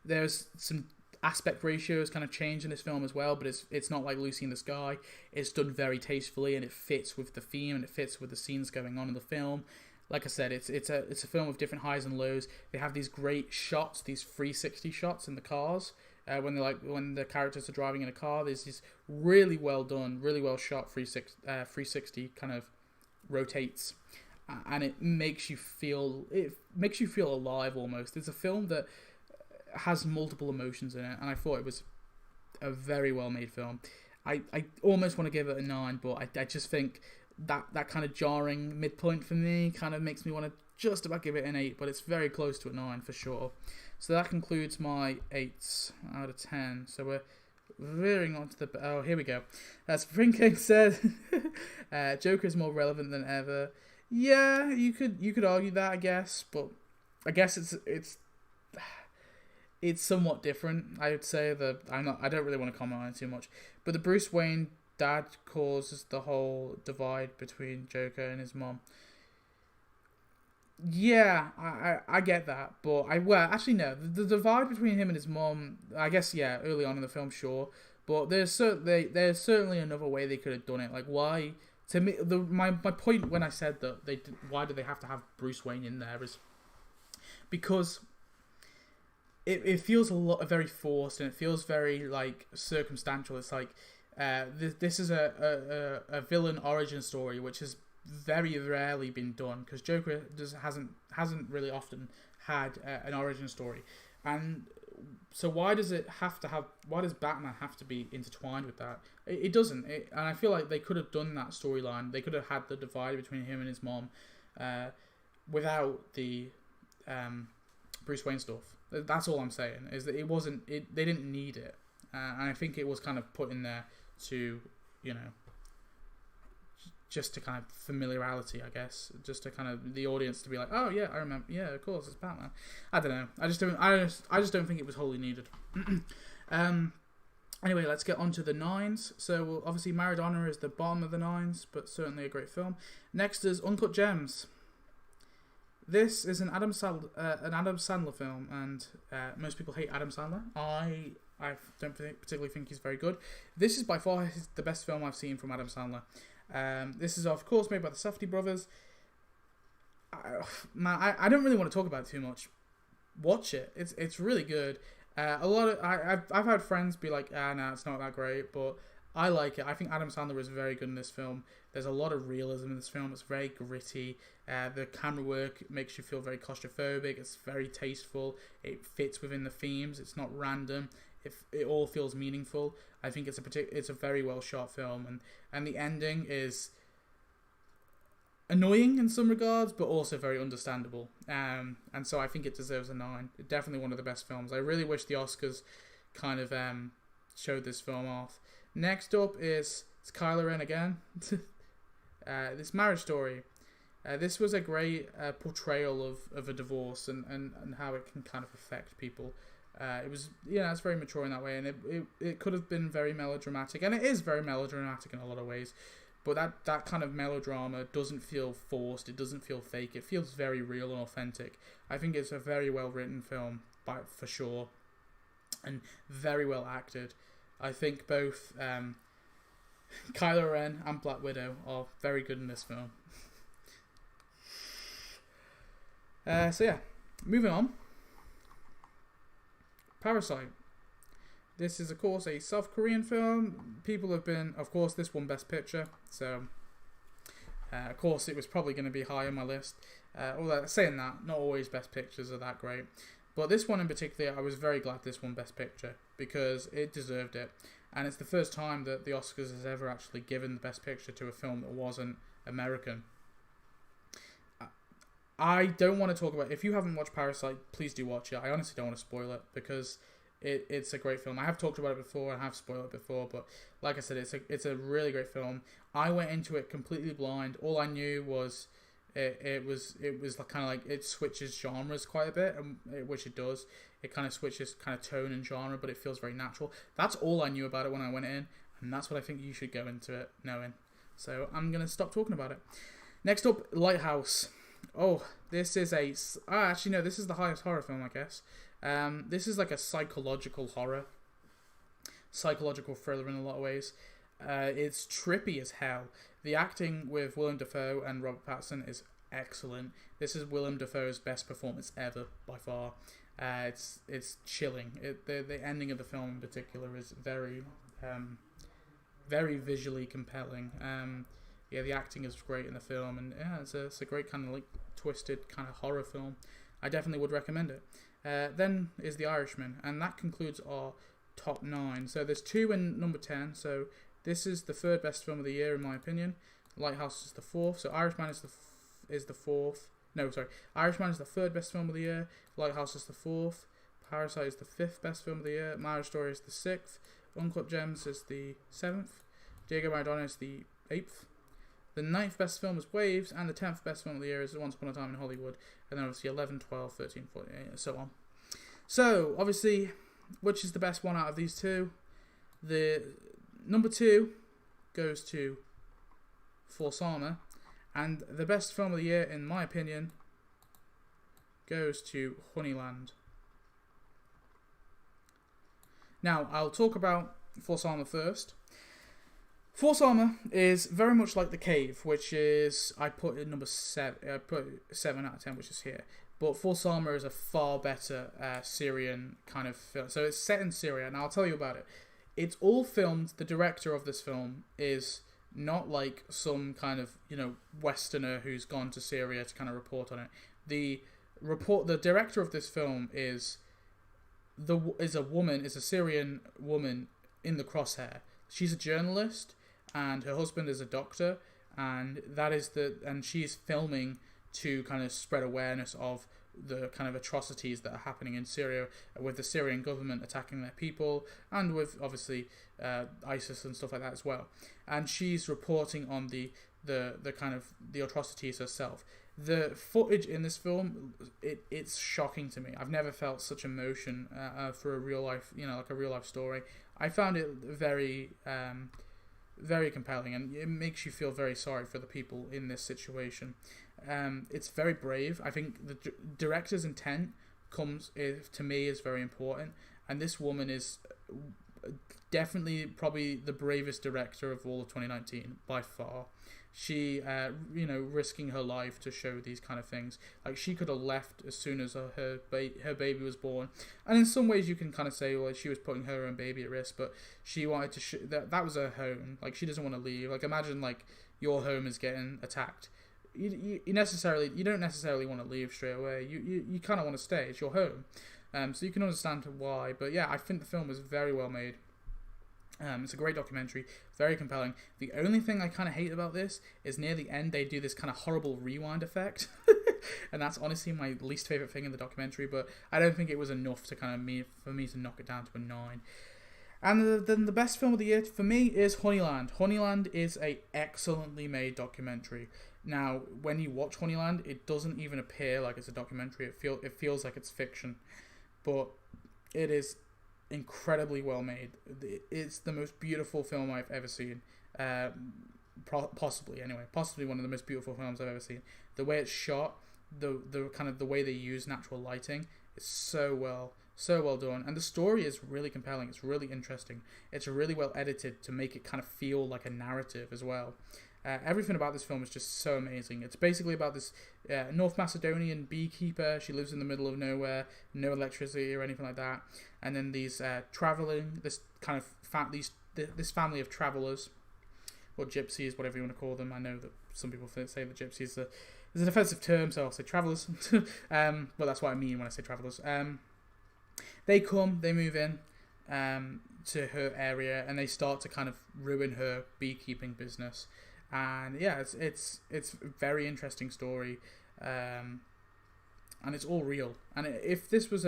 There's some aspect ratios kind of change in this film as well, but it's not like Lucy in the Sky. It's done very tastefully, and it fits with the theme, and it fits with the scenes going on in the film. Like I said, it's a film with different highs and lows. They have these great shots, these 360 shots in the cars. When the characters are driving in a car, there's this really well done, really well shot 360 kind of rotates, and it makes you feel alive almost. It's a film that has multiple emotions in it, and I thought it was a very well made film. I almost want to give it a 9, but I just think that kind of jarring midpoint for me kind of makes me want to just about give it an 8, but it's very close to a 9 for sure. So that concludes my 8s out of 10. So we're veering on to here we go. As Spring King said, Joker is more relevant than ever. Yeah, you could argue that, I guess, but I guess it's somewhat different. I would say that I don't really want to comment on it too much, but the Bruce Wayne dad causes the whole divide between Joker and his mom. Yeah, I get that, but actually no, the divide between him and his mom, I guess, early on in the film, sure, but there's certainly another way they could have done it. Like, why? To me, my point when I said that why do they have to have Bruce Wayne in there is because it feels very forced, and it feels very like circumstantial. It's like this is a villain origin story, which has very rarely been done, because Joker hasn't really often had an origin story, and so why does Batman have to be intertwined with that? It doesn't, and I feel like they could have done that storyline. They could have had the divide between him and his mom without the Bruce Wayne stuff. That's all I'm saying, is that they didn't need it, and I think it was kind of put in there to, just to kind of familiarity, I guess, just to kind of the audience to be like, oh yeah, I remember, yeah, of course, it's Batman. I don't know. I just don't think it was wholly needed. Anyway, let's get on to the 9s. So obviously Maradona is the bottom of the 9s, but certainly a great film. Next is Uncut Gems. This is an Adam Sandler film, and most people hate Adam Sandler. I don't particularly think he's very good. This is by far the best film I've seen from Adam Sandler. This is of course made by the Safdie brothers. I don't really want to talk about it too much. Watch it. It's really good. I've had friends be like, no, it's not that great, but I like it. I think Adam Sandler is very good in this film. There's a lot of realism in this film. It's very gritty. The camera work makes you feel very claustrophobic. It's very tasteful. It fits within the themes. It's not random. It all feels meaningful. I think it's a very well shot film, and the ending is annoying in some regards, but also very understandable. And so I think it deserves a 9. It's definitely one of the best films. I really wish the Oscars kind of showed this film off. Next up is Kylo Ren again. This Marriage Story. This was a great portrayal of a divorce and how it can kind of affect people. It was, it's very mature in that way, and it could have been very melodramatic, and it is very melodramatic in a lot of ways, but that kind of melodrama doesn't feel forced, it doesn't feel fake, it feels very real and authentic. I think it's a very well written film, for sure, and very well acted. I think both Kylo Ren and Black Widow are very good in this film. So yeah, moving on. Parasite. This is, of course, a South Korean film. People have been, of course, this won Best Picture, so of course it was probably going to be high on my list. Although saying that, not always Best Pictures are that great, but this one in particular, I was very glad this won Best Picture because it deserved it, and it's the first time that the Oscars has ever actually given the Best Picture to a film that wasn't American. I don't want to talk about. If you haven't watched Parasite, please do watch it. I honestly don't want to spoil it because it's a great film. I have talked about it before and I have spoiled it before, but like I said, it's a really great film. I went into it completely blind. All I knew was it was kind of like it switches genres quite a bit, which it does. It kind of switches kind of tone and genre, but it feels very natural. That's all I knew about it when I went in, and that's what I think you should go into it knowing. So I'm gonna stop talking about it. Next up, Lighthouse. Oh, this is this is the highest horror film, I guess. This is like a psychological thriller in a lot of ways. It's trippy as hell. The acting with Willem Dafoe and Robert Pattinson is excellent. This is Willem Dafoe's best performance ever, by far. It's chilling. The ending of the film in particular is very visually compelling. The acting is great in the film, and it's a great kind of like twisted kind of horror film. I definitely would recommend it. Then is The Irishman, and that concludes our top 9. So there's 2 in number 10. So this is the 3rd best film of the year in my opinion. Lighthouse is the 4th. So Irishman is the 4th. No, sorry. Irishman is the 3rd best film of the year. Lighthouse is the 4th. Parasite is the 5th best film of the year. Marriage Story is the 6th. Uncut Gems is the 7th. Diego Maradona is the 8th. The 9th best film is Waves, and the 10th best film of the year is Once Upon a Time in Hollywood, and then obviously 11, 12, 13, 14, and so on. So, obviously, which is the best one out of these 2? The number 2 goes to Force Armor, and the best film of the year, in my opinion, goes to Honeyland. Now, I'll talk about Force Armor first. Force Armor is very much like The Cave, which is I put in number 7. I put 7 out of 10, which is here. But Full Salma is a far better Syrian kind of film. So it's set in Syria, and I'll tell you about it. It's all filmed. The director of this film is not like some kind of Westerner who's gone to Syria to kind of report on it. The director of this film is a Syrian woman in the crosshair. She's a journalist, and her husband is a doctor, and she's filming to kind of spread awareness of the kind of atrocities that are happening in Syria with the Syrian government attacking their people, and with obviously ISIS and stuff like that as well. And she's reporting on the kind of the atrocities herself. The footage in this film, it's shocking to me. I've never felt such emotion for a real life, like a real life story. I found it very, very compelling, and it makes you feel very sorry for the people in this situation. It's very brave. I think the director's intent to me is very important, and this woman is definitely probably the bravest director of all of 2019 by far. She, risking her life to show these kind of things. Like, she could have left as soon as her baby was born, and in some ways you can kind of say, well, she was putting her own baby at risk, but she wanted to that was her home. Like, she doesn't want to leave. Like, imagine like your home is getting attacked. You don't necessarily want to leave straight away. You kind of want to stay. It's your home, so you can understand why. But yeah, I think the film was very well made. It's a great documentary, very compelling. The only thing I kind of hate about this is near the end they do this kind of horrible rewind effect, and that's honestly my least favorite thing in the documentary. But I don't think it was enough to kind of for me to knock it down to a 9. And then the best film of the year for me is Honeyland. Honeyland is a excellently made documentary. Now, when you watch Honeyland, it doesn't even appear like it's a documentary. It feels like it's fiction, but it is incredibly well made. It's the most beautiful film I've ever seen. Possibly one of the most beautiful films I've ever seen. The way it's shot, the kind of the way they use natural lighting is so well done, and the story is really compelling. It's really interesting. It's really well edited to make it kind of feel like a narrative as well. Everything about this film is just so amazing. It's basically about this North Macedonian beekeeper. She lives in the middle of nowhere, no electricity or anything like that. And then these this family of travelers, or gypsies, whatever you want to call them. I know that some people say that gypsies is an offensive term, so I'll say travelers. Well, that's what I mean when I say travelers. They move in to her area, and they start to kind of ruin her beekeeping business. And yeah, it's a very interesting story, and it's all real. And if this was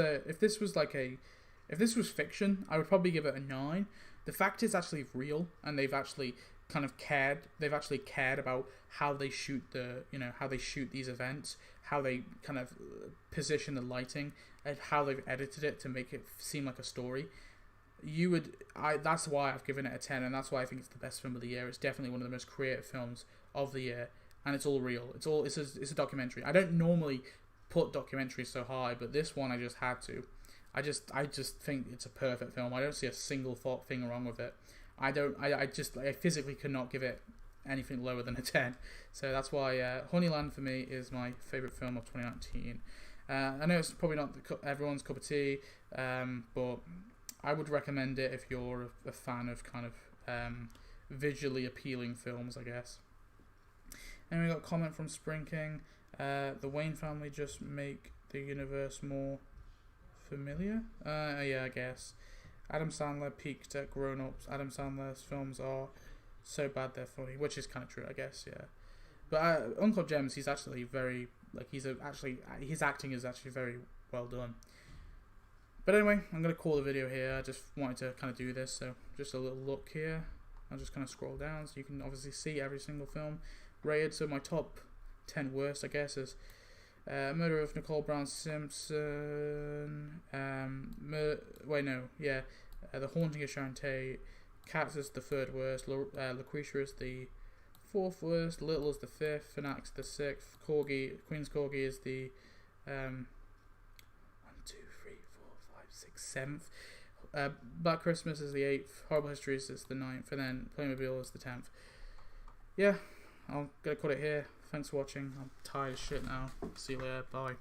fiction, I would probably give it a 9. The fact it's actually real, and they've actually kind of cared. They've actually cared about how they shoot how they shoot these events, how they kind of position the lighting, and how they've edited it to make it seem like a story. That's why I've given it a 10, and that's why I think it's the best film of the year. It's definitely one of the most creative films of the year, and it's all real. It's a documentary. I don't normally put documentaries so high, but this one I just had to. I just think it's a perfect film. I don't see a single thing wrong with it. I physically could not give it anything lower than a 10. So that's why Honeyland for me is my favourite film of 2019. I know it's probably not everyone's cup of tea, but I would recommend it if you're a fan of kind of visually appealing films, I guess. And we got a comment from Spring King. The Wayne family just make the universe more familiar? Yeah, I guess. Adam Sandler peaked at Grown Ups. Adam Sandler's films are so bad they're funny, which is kind of true, I guess, yeah. But Uncle James, he's actually very, his acting is actually very well done. But anyway, I'm going to call the video here. I just wanted to kind of do this, so just a little look here. I'll just kind of scroll down so you can obviously see every single film rated. So my top 10 worst, I guess, is Murder of Nicole Brown Simpson, The Haunting of Sharon Tate, Cats is the 3rd worst, Lucretia is the 4th worst, Little is the 5th, Fanatics the 6th, Queen's Corgi is the 7th, Black Christmas is the 8th, Horrible Histories is the 9th, and then Playmobil is the 10th. Yeah, I'm gonna cut it here. Thanks for watching. I'm tired as shit now. See you later. Bye.